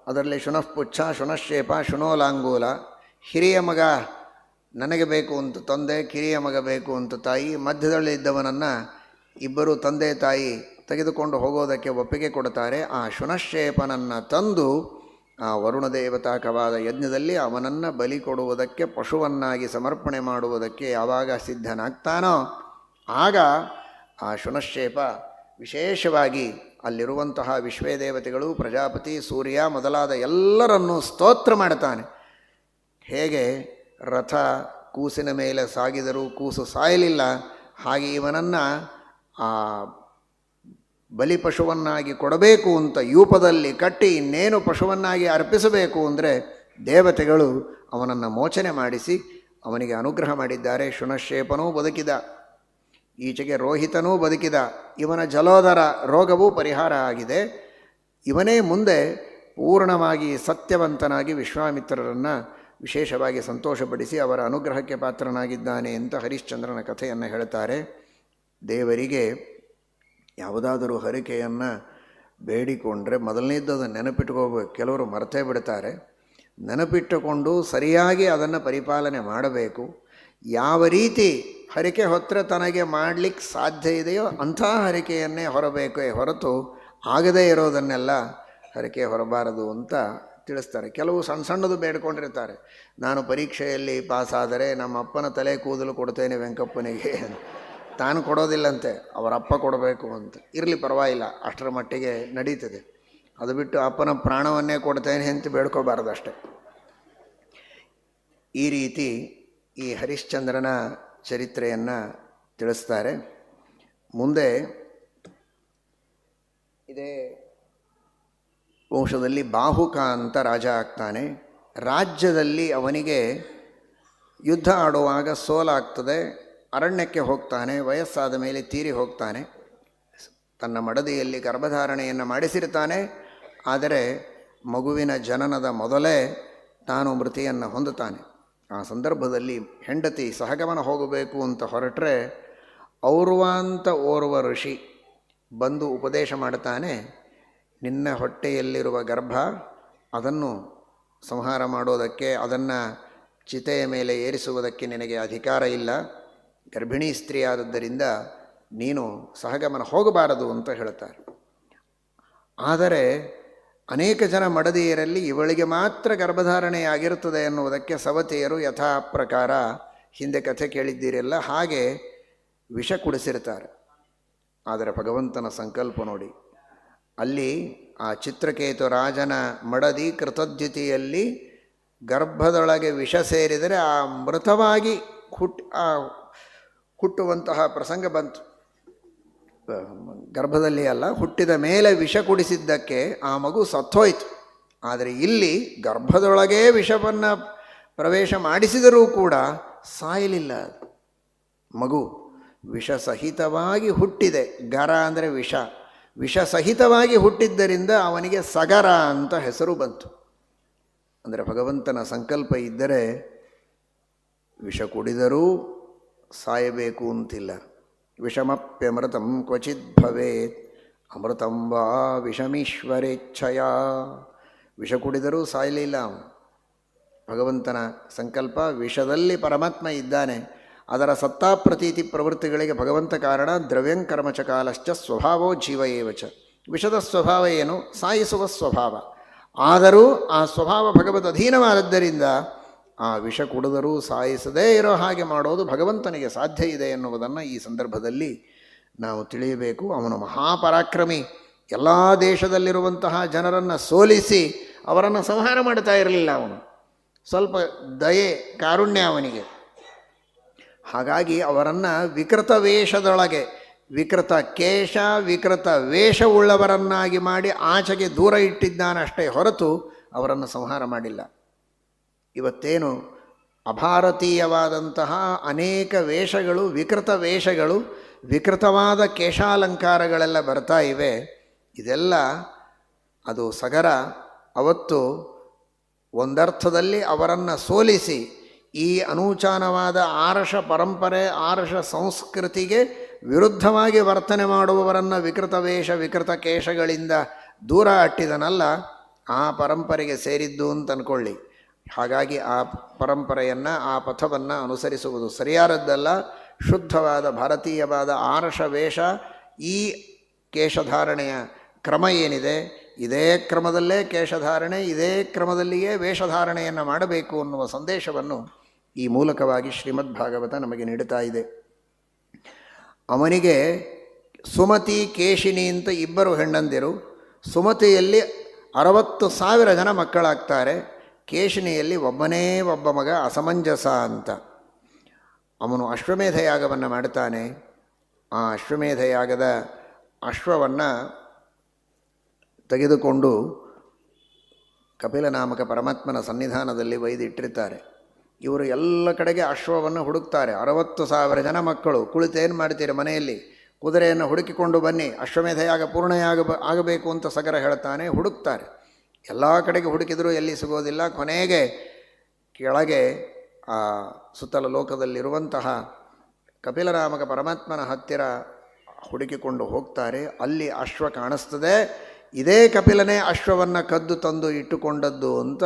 ಅದರಲ್ಲಿ ಶುನಃಪುಚ್ಛ, ಶುನಶ್ಶೇಪ, ಶುನೋಲಾಂಗೂಲ. ಹಿರಿಯ ಮಗ ನನಗೆ ಬೇಕು ಅಂತ ತಂದೆ, ಕಿರಿಯ ಮಗ ಬೇಕು ಅಂತ ತಾಯಿ. ಮಧ್ಯದಲ್ಲಿದ್ದವನನ್ನು ಇಬ್ಬರು ತಂದೆ ತಾಯಿ ತೆಗೆದುಕೊಂಡು ಹೋಗೋದಕ್ಕೆ ಒಪ್ಪಿಗೆ ಕೊಡ್ತಾರೆ. ಆ ಶುನಶ್ಶೇಪನನ್ನು ತಂದು ಆ ವರುಣ ದೇವತಾಕವಾದ ಯಜ್ಞದಲ್ಲಿ ಅವನನ್ನು ಬಲಿ ಕೊಡುವುದಕ್ಕೆ, ಪಶುವನ್ನಾಗಿ ಸಮರ್ಪಣೆ ಮಾಡುವುದಕ್ಕೆ ಯಾವಾಗ ಸಿದ್ಧನಾಗ್ತಾನೋ ಆಗ ಆ ಶುನಶ್ಶೇಪ ವಿಶೇಷವಾಗಿ ಅಲ್ಲಿರುವಂತಹ ವಿಶ್ವೇದೇವತೆಗಳು, ಪ್ರಜಾಪತಿ, ಸೂರ್ಯ ಮೊದಲಾದ ಎಲ್ಲರನ್ನೂ ಸ್ತೋತ್ರ ಮಾಡ್ತಾನೆ. ಹೇಗೆ ರಥ ಕೂಸಿನ ಮೇಲೆ ಸಾಗಿದರೂ ಕೂಸು ಸಾಯಲಿಲ್ಲ, ಹಾಗೆ ಇವನನ್ನು ಆ ಬಲಿಪಶುವನ್ನಾಗಿ ಕೊಡಬೇಕು ಅಂತ ಯೂಪದಲ್ಲಿ ಕಟ್ಟಿ ಇನ್ನೇನು ಪಶುವನ್ನಾಗಿ ಅರ್ಪಿಸಬೇಕು ಅಂದರೆ ದೇವತೆಗಳು ಅವನನ್ನು ಮೋಚನೆ ಮಾಡಿಸಿ ಅವನಿಗೆ ಅನುಗ್ರಹ ಮಾಡಿದ್ದಾರೆ. ಶುನಶ್ಶೇಪನೂ ಬದುಕಿದ, ಈಚೆಗೆ ರೋಹಿತನೂ ಬದುಕಿದ. ಇವನ ಜಲೋದರ ರೋಗವೂ ಪರಿಹಾರ ಆಗಿದೆ. ಇವನೇ ಮುಂದೆ ಪೂರ್ಣವಾಗಿ ಸತ್ಯವಂತನಾಗಿ ವಿಶ್ವಾಮಿತ್ರರನ್ನು ವಿಶೇಷವಾಗಿ ಸಂತೋಷಪಡಿಸಿ ಅವರ ಅನುಗ್ರಹಕ್ಕೆ ಪಾತ್ರನಾಗಿದ್ದಾನೆ ಅಂತ ಹರಿಶ್ಚಂದ್ರನ ಕಥೆಯನ್ನು ಹೇಳ್ತಾರೆ. ದೇವರಿಗೆ ಯಾವುದಾದರೂ ಹರಕೆಯನ್ನು ಬೇಡಿಕೊಂಡ್ರೆ ಮೊದಲನೇದ್ದು ಅದನ್ನು ನೆನಪಿಟ್ಕೋಬೇಕು. ಕೆಲವರು ಮರ್ತೇ ಬಿಡ್ತಾರೆ. ನೆನಪಿಟ್ಟುಕೊಂಡು ಸರಿಯಾಗಿ ಅದನ್ನು ಪರಿಪಾಲನೆ ಮಾಡಬೇಕು. ಯಾವ ರೀತಿ ಹರಕೆ ಹೊತ್ತರೆ ತನಗೆ ಮಾಡಲಿಕ್ಕೆ ಸಾಧ್ಯ ಇದೆಯೋ ಅಂಥ ಹರಕೆಯನ್ನೇ ಹೊರಬೇಕೇ ಹೊರತು ಆಗದೇ ಇರೋದನ್ನೆಲ್ಲ ಹರಕೆ ಹೊರಬಾರದು ಅಂತ ತಿಳಿಸ್ತಾರೆ. ಕೆಲವು ಸಣ್ಣ ಸಣ್ಣದು ಬೇಡ್ಕೊಂಡಿರ್ತಾರೆ. ನಾನು ಪರೀಕ್ಷೆಯಲ್ಲಿ ಪಾಸಾದರೆ ನಮ್ಮ ಅಪ್ಪನ ತಲೆ ಕೂದಲು ಕೊಡ್ತೇನೆ ವೆಂಕಪ್ಪನಿಗೆ, ತಾನು ಕೊಡೋದಿಲ್ಲಂತೆ, ಅವರಪ್ಪ ಕೊಡಬೇಕು ಅಂತ. ಇರಲಿ ಪರವಾಗಿಲ್ಲ, ಅಷ್ಟರ ಮಟ್ಟಿಗೆ ನಡೀತದೆ. ಅದು ಬಿಟ್ಟು ಅಪ್ಪನ ಪ್ರಾಣವನ್ನೇ ಕೊಡ್ತೇನೆ ಅಂತ ಬೇಡ್ಕೋಬಾರ್ದು ಅಷ್ಟೆ. ಈ ರೀತಿ ಈ ಹರಿಶ್ಚಂದ್ರನ ಚರಿತ್ರೆಯನ್ನು ತಿಳಿಸ್ತಾರೆ. ಮುಂದೆ ಇದೇ ವಂಶದಲ್ಲಿ ಬಾಹುಕ ಅಂತ ರಾಜ ಆಗ್ತಾನೆ. ರಾಜ್ಯದಲ್ಲಿ ಅವನಿಗೆ ಯುದ್ಧ ಆಡುವಾಗ ಸೋಲಾಗ್ತದೆ. ಅರಣ್ಯಕ್ಕೆ ಹೋಗ್ತಾನೆ. ವಯಸ್ಸಾದ ಮೇಲೆ ತೀರಿ ಹೋಗ್ತಾನೆ. ತನ್ನ ಮಡದಿಯಲ್ಲಿ ಗರ್ಭಧಾರಣೆಯನ್ನು ಮಾಡಿಸಿರ್ತಾನೆ. ಆದರೆ ಮಗುವಿನ ಜನನದ ಮೊದಲೇ ತಾನು ಮೃತಿಯನ್ನು ಹೊಂದುತ್ತಾನೆ. ಆ ಸಂದರ್ಭದಲ್ಲಿ ಹೆಂಡತಿ ಸಹಗಮನ ಹೋಗಬೇಕು ಅಂತ ಹೊರಟ್ರೆ ಔರ್ವ ಅಂತ ಓರ್ವ ಋಷಿ ಬಂದು ಉಪದೇಶ ಮಾಡ್ತಾನೆ. ನಿನ್ನ ಹೊಟ್ಟೆಯಲ್ಲಿರುವ ಗರ್ಭ ಅದನ್ನು ಸಂಹಾರ ಮಾಡೋದಕ್ಕೆ, ಅದನ್ನು ಚಿತೆಯ ಮೇಲೆ ಏರಿಸುವುದಕ್ಕೆ ನಿನಗೆ ಅಧಿಕಾರ ಇಲ್ಲ. ಗರ್ಭಿಣಿ ಸ್ತ್ರೀಯಾದದ್ದರಿಂದ ನೀನು ಸಹಗಮನ ಹೋಗಬಾರದು ಅಂತ ಹೇಳ್ತಾರೆ. ಆದರೆ ಅನೇಕ ಜನ ಮಡದಿಯರಲ್ಲಿ ಇವಳಿಗೆ ಮಾತ್ರ ಗರ್ಭಧಾರಣೆಯಾಗಿರುತ್ತದೆ ಎನ್ನುವುದಕ್ಕೆ ಸವತಿಯರು ಯಥಾ ಪ್ರಕಾರ ಹಿಂದೆ ಕಥೆ ಕೇಳಿದ್ದೀರೆಲ್ಲ ಹಾಗೆ ವಿಷ ಕುಡಿಸಿರ್ತಾರೆ. ಆದರೆ ಭಗವಂತನ ಸಂಕಲ್ಪ ನೋಡಿ, ಅಲ್ಲಿ ಆ ಚಿತ್ರಕೇತು ರಾಜನ ಮಡದಿ ಕೃತದ್ಯುತಿಯಲ್ಲಿ ಗರ್ಭದೊಳಗೆ ವಿಷ ಸೇರಿದರೆ ಆ ಮೃತವಾಗಿ ಹುಟ್ಟುವಂತಹ ಪ್ರಸಂಗ ಬಂತು. ಗರ್ಭದಲ್ಲಿ ಅಲ್ಲ, ಹುಟ್ಟಿದ ಮೇಲೆ ವಿಷ ಕುಡಿಸಿದ್ದಕ್ಕೆ ಆ ಮಗು ಸತ್ತೋಯ್ತು. ಆದರೆ ಇಲ್ಲಿ ಗರ್ಭದೊಳಗೇ ವಿಷವನ್ನು ಪ್ರವೇಶ ಮಾಡಿಸಿದರೂ ಕೂಡ ಸಾಯಲಿಲ್ಲ. ಮಗು ವಿಷ ಸಹಿತವಾಗಿ ಹುಟ್ಟಿದೆ. ಗರ ಅಂದರೆ ವಿಷ. ವಿಷ ಸಹಿತವಾಗಿ ಹುಟ್ಟಿದ್ದರಿಂದ ಅವನಿಗೆ ಸಗರ ಅಂತ ಹೆಸರು ಬಂತು. ಅಂದರೆ ಭಗವಂತನ ಸಂಕಲ್ಪ ಇದ್ದರೆ ವಿಷ ಕುಡಿದರೂ ಸಾಯಬೇಕು ಅಂತಿಲ್ಲ. ವಿಷಮಪ್ಯಮೃತಂ ಕ್ವಚಿತ್ ಭವೇತ್ ಅಮೃತಂ ವಾ ವಿಷಮೀಶ್ವರೇಚ್ಛಯ. ವಿಷ ಕುಡಿದರೂ ಸಾಯಲಿಲ್ಲ ಅವನು. ಭಗವಂತನ ಸಂಕಲ್ಪ. ವಿಷದಲ್ಲಿ ಪರಮಾತ್ಮ ಇದ್ದಾನೆ. ಅದರ ಸತ್ತಾಪ್ರತೀತಿ ಪ್ರವೃತ್ತಿಗಳಿಗೆ ಭಗವಂತ ಕಾರಣ. ದ್ರವ್ಯಂಕರ್ಮಚ ಕಾಲಶ್ಚ ಸ್ವಭಾವೋ ಜೀವ ಏವಚ. ವಿಷದ ಸ್ವಭಾವ ಏನು? ಸಾಯಿಸುವ ಸ್ವಭಾವ. ಆದರೂ ಆ ಸ್ವಭಾವ ಭಗವದ್ ಅಧೀನವಾದದ್ದರಿಂದ ಆ ವಿಷ ಕುಡಿದರೂ ಸಾಯಿಸದೇ ಇರೋ ಹಾಗೆ ಮಾಡೋದು ಭಗವಂತನಿಗೆ ಸಾಧ್ಯ ಇದೆ ಎನ್ನುವುದನ್ನು ಈ ಸಂದರ್ಭದಲ್ಲಿ ನಾವು ತಿಳಿಯಬೇಕು. ಅವನು ಮಹಾಪರಾಕ್ರಮಿ. ಎಲ್ಲ ದೇಶದಲ್ಲಿರುವಂತಹ ಜನರನ್ನು ಸೋಲಿಸಿ ಅವರನ್ನು ಸಂಹಾರ ಮಾಡ್ತಾ ಇರಲಿಲ್ಲ. ಅವನು ಸ್ವಲ್ಪ ದಯೆ, ಕಾರುಣ್ಯ ಅವನಿಗೆ. ಹಾಗಾಗಿ ಅವರನ್ನು ವಿಕೃತ ವೇಷದೊಳಗೆ, ವಿಕೃತ ಕೇಶ ವಿಕೃತ ವೇಷವುಳ್ಳವರನ್ನಾಗಿ ಮಾಡಿ ಆಚೆಗೆ ದೂರ ಇಟ್ಟಿದ್ದಾನಷ್ಟೇ ಹೊರತು ಅವರನ್ನು ಸಂಹಾರ ಮಾಡಿಲ್ಲ. ಇವತ್ತೇನು ಅಭಾರತೀಯವಾದಂತಹ ಅನೇಕ ವೇಷಗಳು, ವಿಕೃತ ವೇಷಗಳು, ವಿಕೃತವಾದ ಕೇಶಾಲಂಕಾರಗಳೆಲ್ಲ ಬರ್ತಾ ಇವೆ. ಇದೆಲ್ಲ ಅದು ಸಗರ ಅವತ್ತು ಒಂದರ್ಥದಲ್ಲಿ ಅವರನ್ನು ಸೋಲಿಸಿ ಈ ಅನೂಚಾನವಾದ ಆರ್ಷ ಪರಂಪರೆ, ಆರ್ಷ ಸಂಸ್ಕೃತಿಗೆ ವಿರುದ್ಧವಾಗಿ ವರ್ತನೆ ಮಾಡುವವರನ್ನು ವಿಕೃತ ವೇಷ ವಿಕೃತ ಕೇಶಗಳಿಂದ ದೂರ ಅಟ್ಟಿದನಲ್ಲ, ಆ ಪರಂಪರೆಗೆ ಸೇರಿದ್ದು ಅಂತ ಅಂದ್ಕೊಳ್ಳಿ. ಹಾಗಾಗಿ ಆ ಪರಂಪರೆಯನ್ನು, ಆ ಪಥವನ್ನು ಅನುಸರಿಸುವುದು ಸರಿಯಾದದ್ದಲ್ಲ. ಶುದ್ಧವಾದ ಭಾರತೀಯವಾದ ಆರ್ಷ ವೇಷ, ಈ ಕೇಶಧಾರಣೆಯ ಕ್ರಮ ಏನಿದೆ, ಇದೇ ಕ್ರಮದಲ್ಲೇ ಕೇಶಧಾರಣೆ, ಇದೇ ಕ್ರಮದಲ್ಲಿಯೇ ವೇಷಧಾರಣೆಯನ್ನು ಮಾಡಬೇಕು ಅನ್ನುವ ಸಂದೇಶವನ್ನು ಈ ಮೂಲಕವಾಗಿ ಶ್ರೀಮದ್ ಭಾಗವತ ನಮಗೆ ನೀಡುತ್ತಾ ಇದೆ. ಅವನಿಗೆ ಸುಮತಿ, ಕೇಶಿನಿ ಅಂತ ಇಬ್ಬರು ಹೆಣ್ಣಂದಿರು. ಸುಮತಿಯಲ್ಲಿ 60,000 ಜನ ಮಕ್ಕಳಾಗ್ತಾರೆ. ಕೇಶಿನಿಯಲ್ಲಿ ಒಬ್ಬನೇ ಒಬ್ಬ ಮಗ ಅಸಮಂಜಸ ಅಂತ. ಅವನು ಅಶ್ವಮೇಧ ಯಾಗವನ್ನು ಮಾಡ್ತಾನೆ. ಆ ಅಶ್ವಮೇಧ ಯಾಗದ ಅಶ್ವವನ್ನು ತೆಗೆದುಕೊಂಡು ಕಪಿಲನಾಮಕ ಪರಮಾತ್ಮನ ಸನ್ನಿಧಾನದಲ್ಲಿ ಒಯ್ದಿಟ್ಟಿರ್ತಾರೆ. ಇವರು ಎಲ್ಲ ಕಡೆಗೆ ಅಶ್ವವನ್ನು ಹುಡುಕ್ತಾರೆ. 60,000 ಜನ ಮಕ್ಕಳು ಕುಳಿತೇನು ಮಾಡ್ತೀರಿ ಮನೆಯಲ್ಲಿ? ಕುದುರೆಯನ್ನು ಹುಡುಕಿಕೊಂಡು ಬನ್ನಿ, ಅಶ್ವಮೇಧ ಯಾಗ ಪೂರ್ಣ ಆಗಬೇಕು ಅಂತ ಸಗರ ಹೇಳ್ತಾನೆ. ಹುಡುಕ್ತಾರೆ. ಎಲ್ಲ ಕಡೆಗೆ ಹುಡುಕಿದರೂ ಎಲ್ಲಿ ಸಿಗೋದಿಲ್ಲ. ಕೊನೆಗೆ ಕೆಳಗೆ ಆ ಸುತ್ತಲ ಲೋಕದಲ್ಲಿರುವಂತಹ ಕಪಿಲನಾಮಕ ಪರಮಾತ್ಮನ ಹತ್ತಿರ ಹುಡುಕಿಕೊಂಡು ಹೋಗ್ತಾರೆ. ಅಲ್ಲಿ ಅಶ್ವ ಕಾಣಿಸ್ತದೆ. ಇದೇ ಕಪಿಲನೇ ಅಶ್ವವನ್ನು ಕದ್ದು ತಂದು ಇಟ್ಟುಕೊಂಡದ್ದು ಅಂತ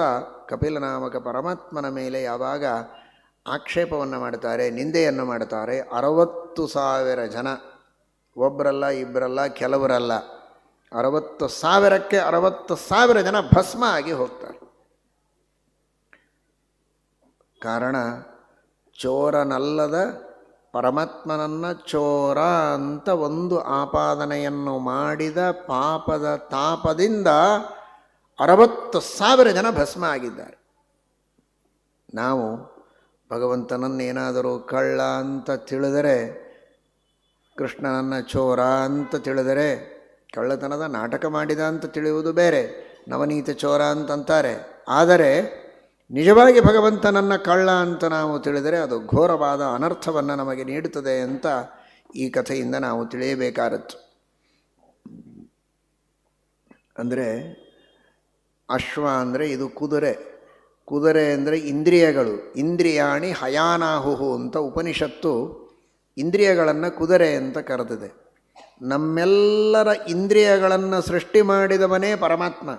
ಕಪಿಲನಾಮಕ ಪರಮಾತ್ಮನ ಮೇಲೆ ಯಾವಾಗ ಆಕ್ಷೇಪವನ್ನು ಮಾಡ್ತಾರೆ, ನಿಂದೆಯನ್ನು ಮಾಡ್ತಾರೆ, 60,000 ಜನ, ಒಬ್ಬರಲ್ಲ ಇಬ್ಬರಲ್ಲ ಕೆಲವರಲ್ಲ, 60,000ಕ್ಕೆ 60,000 ಜನ ಭಸ್ಮ ಆಗಿ ಹೋಗ್ತಾರೆ. ಕಾರಣ ಚೋರನಲ್ಲದ ಪರಮಾತ್ಮನನ್ನು ಚೋರ ಅಂತ ಒಂದು ಆಪಾದನೆಯನ್ನು ಮಾಡಿದ ಪಾಪದ ತಾಪದಿಂದ 60,000 ಜನ ಭಸ್ಮ ಆಗಿದ್ದಾರೆ. ನಾವು ಭಗವಂತನನ್ನೇನಾದರೂ ಕಳ್ಳ ಅಂತ ತಿಳಿದರೆ, ಕೃಷ್ಣನನ್ನು ಚೋರ ಅಂತ ತಿಳಿದರೆ, ಕಳ್ಳತನದ ನಾಟಕ ಮಾಡಿದ ಅಂತ ತಿಳಿಯುವುದು ಬೇರೆ, ನವನೀತ ಚೋರ ಅಂತಂತಾರೆ. ಆದರೆ ನಿಜವಾಗಿ ಭಗವಂತನನ್ನು ಕಳ್ಳ ಅಂತ ನಾವು ತಿಳಿದರೆ ಅದು ಘೋರವಾದ ಅನರ್ಥವನ್ನು ನಮಗೆ ನೀಡುತ್ತದೆ ಅಂತ ಈ ಕಥೆಯಿಂದ ನಾವು ತಿಳಿಯಬೇಕಾದದ್ದು. ಅಂದರೆ ಅಶ್ವ ಅಂದರೆ ಇದು ಕುದುರೆ, ಕುದುರೆ ಅಂದರೆ ಇಂದ್ರಿಯಗಳು. ಇಂದ್ರಿಯಾಣಿ ಹಯಾನಾಹುಹು ಅಂತ ಉಪನಿಷತ್ತು ಇಂದ್ರಿಯಗಳನ್ನು ಕುದುರೆ ಅಂತ ಕರೆದಿದೆ. ನಮ್ಮೆಲ್ಲರ ಇಂದ್ರಿಯಗಳನ್ನು ಸೃಷ್ಟಿ ಮಾಡಿದವನೇ ಪರಮಾತ್ಮ.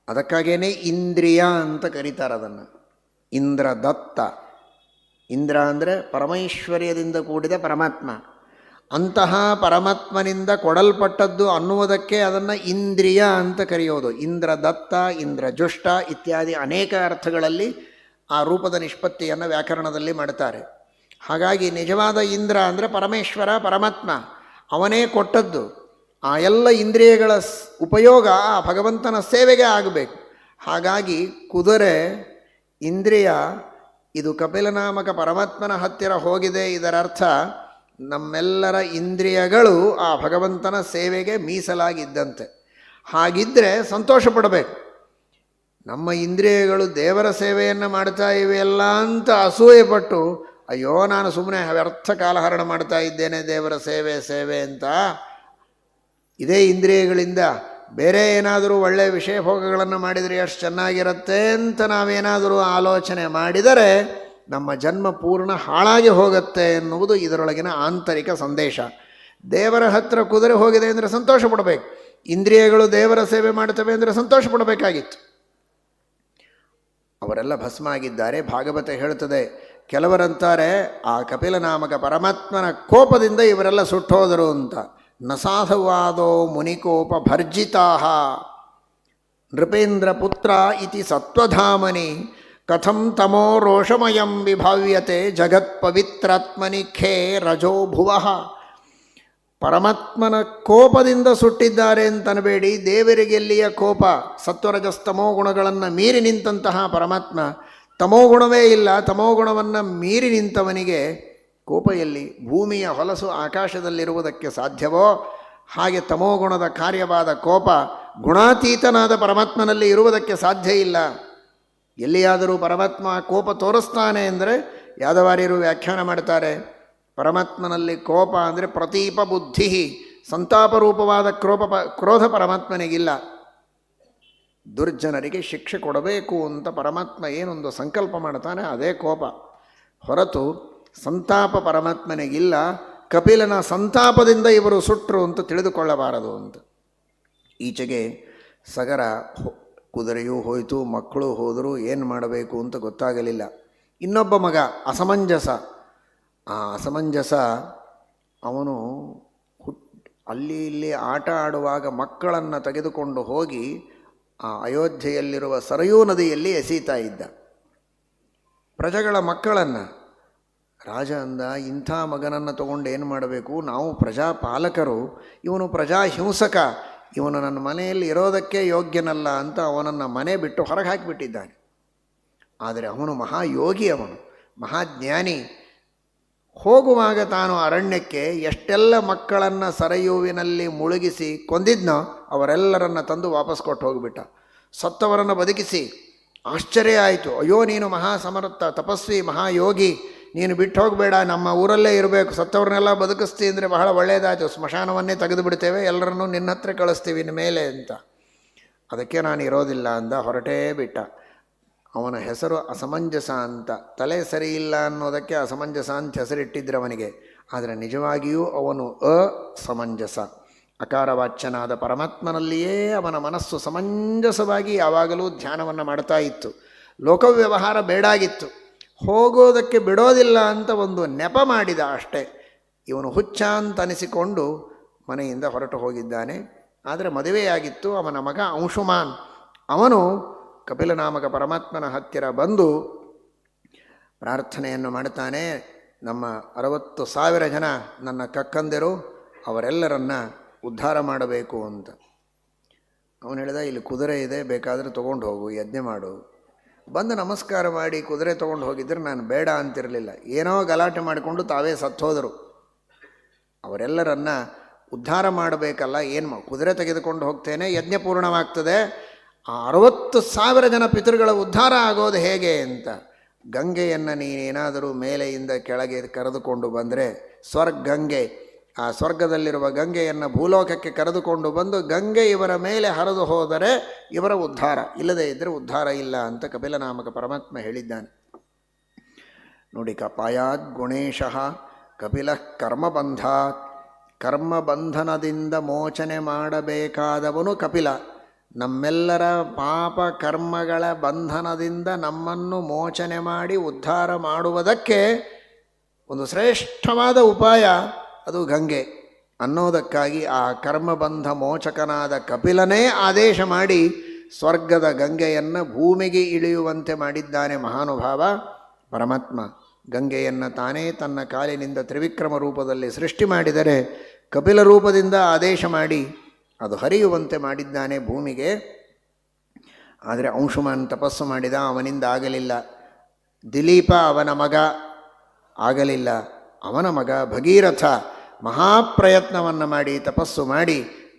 ಅದಕ್ಕಾಗೇನೆ ಇಂದ್ರಿಯ ಅಂತ ಕರೀತಾರೆ ಅದನ್ನು. ಇಂದ್ರ ದತ್ತ, ಇಂದ್ರ ಅಂದರೆ ಪರಮೈಶ್ವರ್ಯದಿಂದ ಕೂಡಿದ ಪರಮಾತ್ಮ. ಅಂತಹ ಪರಮಾತ್ಮನಿಂದ ಕೊಡಲ್ಪಟ್ಟದ್ದು ಅನ್ನುವುದಕ್ಕೆ ಅದನ್ನು ಇಂದ್ರಿಯ ಅಂತ ಕರೆಯೋದು. ಇಂದ್ರ ದತ್ತ, ಇಂದ್ರ ಜುಷ್ಟ ಇತ್ಯಾದಿ ಅನೇಕ ಅರ್ಥಗಳಲ್ಲಿ ಆ ರೂಪದ ನಿಷ್ಪತ್ತಿಯನ್ನು ವ್ಯಾಕರಣದಲ್ಲಿ ಮಾಡ್ತಾರೆ. ಹಾಗಾಗಿ ನಿಜವಾದ ಇಂದ್ರ ಅಂದರೆ ಪರಮೇಶ್ವರ, ಪರಮಾತ್ಮ, ಅವನೇ ಕೊಟ್ಟದ್ದು. ಆ ಎಲ್ಲ ಇಂದ್ರಿಯಗಳ ಉಪಯೋಗ ಆ ಭಗವಂತನ ಸೇವೆಗೆ ಆಗಬೇಕು. ಹಾಗಾಗಿ ಕುದುರೆ ಇಂದ್ರಿಯ ಇದು ಕಪಿಲನಾಮಕ ಪರಮಾತ್ಮನ ಹತ್ತಿರ ಹೋಗಿದೆ. ಇದರರ್ಥ ನಮ್ಮೆಲ್ಲರ ಇಂದ್ರಿಯಗಳು ಆ ಭಗವಂತನ ಸೇವೆಗೆ ಮೀಸಲಾಗಿದ್ದಂತೆ. ಹಾಗಿದ್ದರೆ ಸಂತೋಷ ಪಡಬೇಕು. ನಮ್ಮ ಇಂದ್ರಿಯಗಳು ದೇವರ ಸೇವೆಯನ್ನು ಮಾಡ್ತಾ ಇವೆಯಲ್ಲ ಅಂತ ಅಸೂಯೆಪಟ್ಟು, ಅಯ್ಯೋ ನಾನು ಸುಮ್ಮನೆ ವ್ಯರ್ಥ ಕಾಲಹರಣ ಮಾಡ್ತಾ ಇದ್ದೇನೆ ದೇವರ ಸೇವೆ ಸೇವೆ ಅಂತ, ಇದೇ ಇಂದ್ರಿಯಗಳಿಂದ ಬೇರೆ ಏನಾದರೂ ಒಳ್ಳೆಯ ವಿಷಯ ಭೋಗಗಳನ್ನು ಮಾಡಿದರೆ ಎಷ್ಟು ಚೆನ್ನಾಗಿರುತ್ತೆ ಅಂತ ನಾವೇನಾದರೂ ಆಲೋಚನೆ ಮಾಡಿದರೆ ನಮ್ಮ ಜನ್ಮ ಪೂರ್ಣ ಹಾಳಾಗಿ ಹೋಗುತ್ತೆ ಎನ್ನುವುದು ಇದರೊಳಗಿನ ಆಂತರಿಕ ಸಂದೇಶ. ದೇವರ ಹತ್ತಿರ ಕುದುರೆ ಹೋಗಿದೆ ಅಂದರೆ ಸಂತೋಷ ಪಡಬೇಕು. ಇಂದ್ರಿಯಗಳು ದೇವರ ಸೇವೆ ಮಾಡ್ತವೆ ಅಂದರೆ ಸಂತೋಷ ಪಡಬೇಕಾಗಿತ್ತು. ಅವರೆಲ್ಲ ಭಸ್ಮ ಆಗಿದ್ದಾರೆ. ಭಾಗವತ ಹೇಳ್ತದೆ, ಕೆಲವರಂತಾರೆ ಆ ಕಪಿಲನಾಮಕ ಪರಮಾತ್ಮನ ಕೋಪದಿಂದ ಇವರೆಲ್ಲ ಸುಟ್ಟೋದರು ಅಂತ. ನ ಸಾಧುವಾದೋ ಮುನಿಕೋಪ ಭರ್ಜಿತಾ ನೃಪೇಂದ್ರ ಪುತ್ರ ಇತಿ ಸತ್ವಧಾಮನಿ ಕಥಂ ತಮೋ ರೋಷಮಯಂ ವಿಭಾವ್ಯತೆ ಜಗತ್ ಪವಿತ್ರಾತ್ಮನಿ ಖೇ ರಜೋ ಭುವಃ. ಪರಮಾತ್ಮನ ಕೋಪದಿಂದ ಸುಟ್ಟಿದ್ದಾರೆ ಅಂತನಬೇಡಿ. ದೇವರಿಗೆಲ್ಲಿಯ ಕೋಪ? ಸತ್ವರಜಸ್ತಮೋ ಗುಣಗಳನ್ನು ಮೀರಿ ನಿಂತಹ ಪರಮಾತ್ಮ. ತಮೋಗುಣವೇ ಇಲ್ಲ. ತಮೋಗುಣವನ್ನು ಮೀರಿ ನಿಂತವನಿಗೆ ಕೋಪ ಎಲ್ಲಿ? ಭೂಮಿಯ ಹೊಲಸು ಆಕಾಶದಲ್ಲಿರುವುದಕ್ಕೆ ಸಾಧ್ಯವೋ ಹಾಗೆ ತಮೋಗುಣದ ಕಾರ್ಯವಾದ ಕೋಪ ಗುಣಾತೀತನಾದ ಪರಮಾತ್ಮನಲ್ಲಿ ಇರುವುದಕ್ಕೆ ಸಾಧ್ಯ ಇಲ್ಲ. ಎಲ್ಲಿಯಾದರೂ ಪರಮಾತ್ಮ ಕೋಪ ತೋರಿಸ್ತಾನೆ ಅಂದರೆ ಯಾದವಾರ್ಯರು ವ್ಯಾಖ್ಯಾನ ಮಾಡ್ತಾರೆ, ಪರಮಾತ್ಮನಲ್ಲಿ ಕೋಪ ಅಂದರೆ ಪ್ರತೀಪ ಬುದ್ಧಿ, ಸಂತಾಪರೂಪವಾದ ಕ್ರೋಧ ಪರಮಾತ್ಮನಿಗಿಲ್ಲ. ದುರ್ಜನರಿಗೆ ಶಿಕ್ಷೆ ಕೊಡಬೇಕು ಅಂತ ಪರಮಾತ್ಮ ಏನೊಂದು ಸಂಕಲ್ಪ ಮಾಡ್ತಾನೆ, ಅದೇ ಕೋಪ. ಹೊರತು ಸಂತಾಪ ಪರಮಾತ್ಮನಿಗಿಲ್ಲ. ಕಪಿಲನ ಸಂತಾಪದಿಂದ ಇವರು ಸುಟ್ಟರು ಅಂತ ತಿಳಿದುಕೊಳ್ಳಬಾರದು ಅಂತ. ಈಚೆಗೆ ಸಗರ ಕುದುರೆಯೂ ಹೋಯಿತು, ಮಕ್ಕಳು ಹೋದರು, ಏನು ಮಾಡಬೇಕು ಅಂತ ಗೊತ್ತಾಗಲಿಲ್ಲ. ಇನ್ನೊಬ್ಬ ಮಗ ಅಸಮಂಜಸ. ಆ ಅಸಮಂಜಸ ಅವನು ಅಲ್ಲಿ ಇಲ್ಲಿ ಆಟ ಆಡುವಾಗ ಮಕ್ಕಳನ್ನು ತೆಗೆದುಕೊಂಡು ಹೋಗಿ ಆ ಅಯೋಧ್ಯೆಯಲ್ಲಿರುವ ಸರಯೂ ನದಿಯಲ್ಲಿ ಎಸೀತಾ ಇದ್ದ. ಪ್ರಜೆಗಳ ಮಕ್ಕಳನ್ನು. ರಾಜ ಅಂದ, ಇಂಥ ಮಗನನ್ನು ತಗೊಂಡು ಏನು ಮಾಡಬೇಕು? ನಾವು ಪ್ರಜಾಪಾಲಕರು, ಇವನು ಪ್ರಜಾಹಿಂಸಕ, ಇವನು ನನ್ನ ಮನೆಯಲ್ಲಿ ಇರೋದಕ್ಕೆ ಯೋಗ್ಯನಲ್ಲ ಅಂತ ಅವನನ್ನು ಮನೆ ಬಿಟ್ಟು ಹೊರಗೆ ಹಾಕಿಬಿಟ್ಟಿದ್ದಾನೆ. ಆದರೆ ಅವನು ಮಹಾಯೋಗಿ, ಅವನು ಮಹಾಜ್ಞಾನಿ. ಹೋಗುವಾಗ ತಾನು ಅರಣ್ಯಕ್ಕೆ ಎಷ್ಟೆಲ್ಲ ಮಕ್ಕಳನ್ನು ಸರಯುವಿನಲ್ಲಿ ಮುಳುಗಿಸಿ ಕೊಂದಿದ್ನೋ ಅವರೆಲ್ಲರನ್ನ ತಂದು ವಾಪಸ್ ಕೊಟ್ಟು ಹೋಗಿಬಿಟ್ಟ. ಸತ್ತವರನ್ನು ಬದುಕಿಸಿ ಆಶ್ಚರ್ಯ ಆಯಿತು. ಅಯ್ಯೋ, ನೀನು ಮಹಾಸಮರ್ಥ ತಪಸ್ವಿ ಮಹಾಯೋಗಿ, ನೀನು ಬಿಟ್ಟು ಹೋಗಬೇಡ, ನಮ್ಮ ಊರಲ್ಲೇ ಇರಬೇಕು, ಸತ್ತವ್ರನ್ನೆಲ್ಲ ಬದುಕಿಸ್ತಿ ಅಂದರೆ ಬಹಳ ಒಳ್ಳೆಯದಾಯಿತು, ಸ್ಮಶಾನವನ್ನೇ ತೆಗೆದು ಬಿಡ್ತೇವೆ, ಎಲ್ಲರನ್ನೂ ನಿನ್ನ ಹತ್ರ ಕಳಿಸ್ತೀವಿ ಇನ್ನು ಮೇಲೆ ಅಂತ. ಅದಕ್ಕೆ ನಾನು ಇರೋದಿಲ್ಲ ಅಂದ, ಹೊರಟೇ ಬಿಟ್ಟ. ಅವನ ಹೆಸರು ಅಸಮಂಜಸ ಅಂತ. ತಲೆ ಸರಿಯಿಲ್ಲ ಅನ್ನೋದಕ್ಕೆ ಅಸಮಂಜಸ ಅಂತ ಹೆಸರಿಟ್ಟಿದ್ರೆ ಅವನಿಗೆ. ಆದರೆ ನಿಜವಾಗಿಯೂ ಅವನು ಅಸಮಂಜಸ. ಅಕಾರವಾಚ್ಯನಾದ ಪರಮಾತ್ಮನಲ್ಲಿಯೇ ಅವನ ಮನಸ್ಸು ಸಮಂಜಸವಾಗಿ ಯಾವಾಗಲೂ ಧ್ಯಾನವನ್ನು ಮಾಡ್ತಾ ಇತ್ತು. ಲೋಕವ್ಯವಹಾರ ಬೇಡಾಗಿತ್ತು. ಹೋಗೋದಕ್ಕೆ ಬಿಡೋದಿಲ್ಲ ಅಂತ ಒಂದು ನೆಪ ಮಾಡಿದ ಅಷ್ಟೇ. ಇವನು ಹುಚ್ಚ ಅಂತ ಅನಿಸಿಕೊಂಡು ಮನೆಯಿಂದ ಹೊರಟು ಹೋಗಿದ್ದಾನೆ. ಆದರೆ ಮದುವೆಯಾಗಿತ್ತು. ಅವನ ಮಗ ಅಂಶುಮಾನ್, ಅವನು ಕಪಿಲನಾಮಕ ಪರಮಾತ್ಮನ ಹತ್ತಿರ ಬಂದು ಪ್ರಾರ್ಥನೆಯನ್ನು ಮಾಡ್ತಾನೆ. ನಮ್ಮ 60,000 ಜನ ನನ್ನ ಕಕ್ಕಂದಿರು, ಅವರೆಲ್ಲರನ್ನ ಉದ್ಧಾರ ಮಾಡಬೇಕು ಅಂತ. ಅವನು ಹೇಳಿದ, ಇಲ್ಲಿ ಕುದುರೆ ಇದೆ, ಬೇಕಾದರೆ ತೊಗೊಂಡು ಹೋಗು, ಯಜ್ಞ ಮಾಡು. ಬಂದು ನಮಸ್ಕಾರ ಮಾಡಿ ಕುದುರೆ ತೊಗೊಂಡು ಹೋಗಿದ್ದರೆ ನಾನು ಬೇಡ ಅಂತಿರಲಿಲ್ಲ. ಏನೋ ಗಲಾಟೆ ಮಾಡಿಕೊಂಡು ತಾವೇ ಸತ್ತೋದರು. ಅವರೆಲ್ಲರನ್ನ ಉದ್ಧಾರ ಮಾಡಬೇಕಲ್ಲ, ಏನು ಕುದುರೆ ತೆಗೆದುಕೊಂಡು ಹೋಗ್ತೇನೆ, ಯಜ್ಞ ಪೂರ್ಣವಾಗ್ತದೆ. ಆ 60,000 ಜನ ಪಿತೃಗಳ ಉದ್ಧಾರ ಆಗೋದು ಹೇಗೆ ಅಂತ. ಗಂಗೆಯನ್ನು ನೀನೇನಾದರೂ ಮೇಲೆಯಿಂದ ಕೆಳಗೆ ಕರೆದುಕೊಂಡು ಬಂದರೆ, ಗಂಗೆ, ಆ ಸ್ವರ್ಗದಲ್ಲಿರುವ ಗಂಗೆಯನ್ನು ಭೂಲೋಕಕ್ಕೆ ಕರೆದುಕೊಂಡು ಬಂದು ಗಂಗೆ ಇವರ ಮೇಲೆ ಹರಿದು ಹೋದರೆ ಇವರ ಉದ್ಧಾರ, ಇಲ್ಲದೇ ಇದ್ದರೆ ಉದ್ಧಾರ ಇಲ್ಲ ಅಂತ ಕಪಿಲನಾಮಕ ಪರಮಾತ್ಮ ಹೇಳಿದ್ದಾನೆ. ನೋಡಿ, ಕಪಾಯಾದ್ ಗುಣೇಶಃ ಕಪಿಲ ಕರ್ಮಬಂಧಾತ್. ಕರ್ಮಬಂಧನದಿಂದ ಮೋಚನೆ ಮಾಡಬೇಕಾದವನು ಕಪಿಲ. ನಮ್ಮೆಲ್ಲರ ಪಾಪ ಕರ್ಮಗಳ ಬಂಧನದಿಂದ ನಮ್ಮನ್ನು ಮೋಚನೆ ಮಾಡಿ ಉದ್ಧಾರ ಮಾಡುವುದಕ್ಕೆ ಒಂದು ಶ್ರೇಷ್ಠವಾದ ಉಪಾಯ ಅದು ಗಂಗೆ ಅನ್ನೋದಕ್ಕಾಗಿ ಆ ಕರ್ಮಬಂಧ ಮೋಚಕನಾದ ಕಪಿಲನೇ ಆದೇಶ ಮಾಡಿ ಸ್ವರ್ಗದ ಗಂಗೆಯನ್ನು ಭೂಮಿಗೆ ಇಳಿಯುವಂತೆ ಮಾಡಿದ್ದಾನೆ ಮಹಾನುಭಾವ ಪರಮಾತ್ಮ. ಗಂಗೆಯನ್ನು ತಾನೇ ತನ್ನ ಕಾಲಿನಿಂದ ತ್ರಿವಿಕ್ರಮ ರೂಪದಲ್ಲಿ ಸೃಷ್ಟಿ ಮಾಡಿದರೆ ಕಪಿಲ ರೂಪದಿಂದ ಆದೇಶ ಮಾಡಿ ಅದು ಹರಿಯುವಂತೆ ಮಾಡಿದ್ದಾನೆ ಭೂಮಿಗೆ. ಆದರೆ ಅಂಶುಮಾನ್ ತಪಸ್ಸು ಮಾಡಿದ, ಅವನಿಂದ ಆಗಲಿಲ್ಲ. ದಿಲೀಪ ಅವನ ಮಗ, ಆಗಲಿಲ್ಲ. ಅವನ ಮಗ ಭಗೀರಥ ಮಹಾಪ್ರಯತ್ನವನ್ನು ಮಾಡಿ ತಪಸ್ಸು ಮಾಡಿ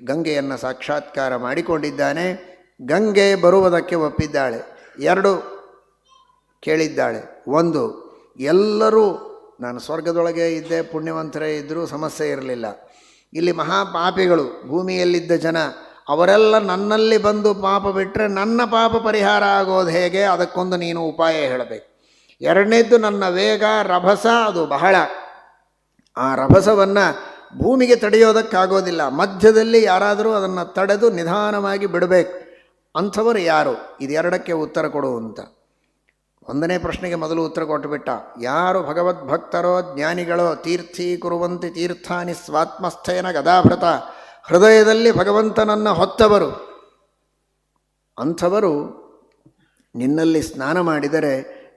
ಗಂಗೆಯನ್ನು ಸಾಕ್ಷಾತ್ಕಾರ ಮಾಡಿಕೊಂಡಿದ್ದಾನೆ. ಗಂಗೆ ಬರುವುದಕ್ಕೆ ಒಪ್ಪಿದ್ದಾಳೆ. 2 ಕೇಳಿದ್ದಾಳೆ. 1, ಎಲ್ಲರೂ ನಾನು ಸ್ವರ್ಗದೊಳಗೆ ಇದ್ದೆ, ಪುಣ್ಯವಂತರೇ ಇದ್ದರೂ ಸಮಸ್ಯೆ ಇರಲಿಲ್ಲ. ಇಲ್ಲಿ ಮಹಾಪಾಪಿಗಳು ಭೂಮಿಯಲ್ಲಿದ್ದ ಜನ, ಅವರೆಲ್ಲ ನನ್ನಲ್ಲಿ ಬಂದು ಪಾಪ ಬಿಟ್ಟರೆ ನನ್ನ ಪಾಪ ಪರಿಹಾರ ಆಗೋದು ಹೇಗೆ, ಅದಕ್ಕೊಂದು ನೀನು ಉಪಾಯ ಹೇಳಬೇಕು. 2ನೇದ್ದು, ನನ್ನ ವೇಗ ರಭಸ ಅದು ಬಹಳ. ಆ ರಭಸವನ್ನು ಭೂಮಿಗೆ ತಡೆಯೋದಕ್ಕಾಗೋದಿಲ್ಲ. ಮಧ್ಯದಲ್ಲಿ ಯಾರಾದರೂ ಅದನ್ನು ತಡೆದು ನಿಧಾನವಾಗಿ ಬಿಡಬೇಕು. ಅಂಥವರು ಯಾರು? ಇದೆರಡಕ್ಕೆ ಉತ್ತರ ಕೊಡು ಅಂತ. 1ನೇ ಪ್ರಶ್ನೆಗೆ ಮೊದಲು ಉತ್ತರ ಕೊಟ್ಟುಬಿಟ್ಟ. ಯಾರು ಭಗವದ್ಭಕ್ತರೋ ಜ್ಞಾನಿಗಳೋ ತೀರ್ಥೀಕುರುವಂತೆ ತೀರ್ಥಾನಿ ಸ್ವಾತ್ಮಸ್ಥೇನ ಗದಾಭೃತ, ಹೃದಯದಲ್ಲಿ ಭಗವಂತನನ್ನು ಹೊತ್ತವರು, ಅಂಥವರು ನಿನ್ನಲ್ಲಿ ಸ್ನಾನ ಮಾಡಿದರೆ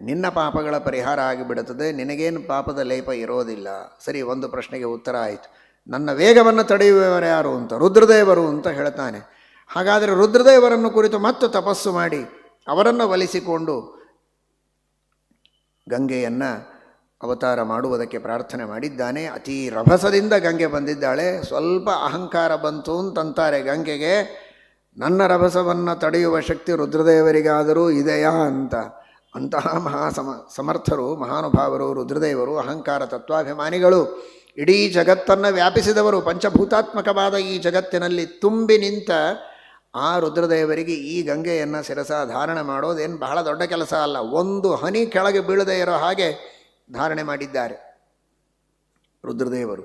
ನಿನ್ನ ಪಾಪಗಳ ಪರಿಹಾರ ಆಗಿಬಿಡುತ್ತದೆ, ನಿನಗೇನು ಪಾಪದ ಲೇಪ ಇರೋದಿಲ್ಲ. ಸರಿ, 1 ಪ್ರಶ್ನೆಗೆ ಉತ್ತರ ಆಯಿತು. ನನ್ನ ವೇಗವನ್ನು ತಡೆಯುವವರು ಯಾರು ಅಂತ ರುದ್ರದೇವರು ಅಂತ ಹೇಳ್ತಾನೆ. ಹಾಗಾದರೆ ರುದ್ರದೇವರನ್ನು ಕುರಿತು ಮತ್ತು ತಪಸ್ಸು ಮಾಡಿ ಅವರನ್ನು ಒಲಿಸಿಕೊಂಡು ಗಂಗೆಯನ್ನು ಅವತಾರ ಮಾಡುವುದಕ್ಕೆ ಪ್ರಾರ್ಥನೆ ಮಾಡಿದ್ದಾನೆ. ಅತೀ ರಭಸದಿಂದ ಗಂಗೆ ಬಂದಿದ್ದಾಳೆ. ಸ್ವಲ್ಪ ಅಹಂಕಾರ ಬಂತು ಅಂತಂತಾರೆ ಗಂಗೆಗೆ. ನನ್ನ ರಭಸವನ್ನು ತಡೆಯುವ ಶಕ್ತಿ ರುದ್ರದೇವರಿಗಾದರೂ ಇದೆಯಾ ಅಂತ. ಅಂತಹ ಸಮರ್ಥರು ಮಹಾನುಭಾವರು ರುದ್ರದೇವರು. ಅಹಂಕಾರ ತತ್ವಾಭಿಮಾನಿಗಳು, ಇಡೀ ಜಗತ್ತನ್ನು ವ್ಯಾಪಿಸಿದವರು. ಪಂಚಭೂತಾತ್ಮಕವಾದ ಈ ಜಗತ್ತಿನಲ್ಲಿ ತುಂಬಿ ನಿಂತ ಆ ರುದ್ರದೇವರಿಗೆ ಈ ಗಂಗೆಯನ್ನು ಶಿರಸಾಧಾರಣೆ ಮಾಡೋದೇನು ಬಹಳ ದೊಡ್ಡ ಕೆಲಸ ಅಲ್ಲ. 1 ಹನಿ ಕೆಳಗೆ ಬೀಳದೇ ಇರೋ ಹಾಗೆ ಧಾರಣೆ ಮಾಡಿದ್ದಾರೆ ರುದ್ರದೇವರು.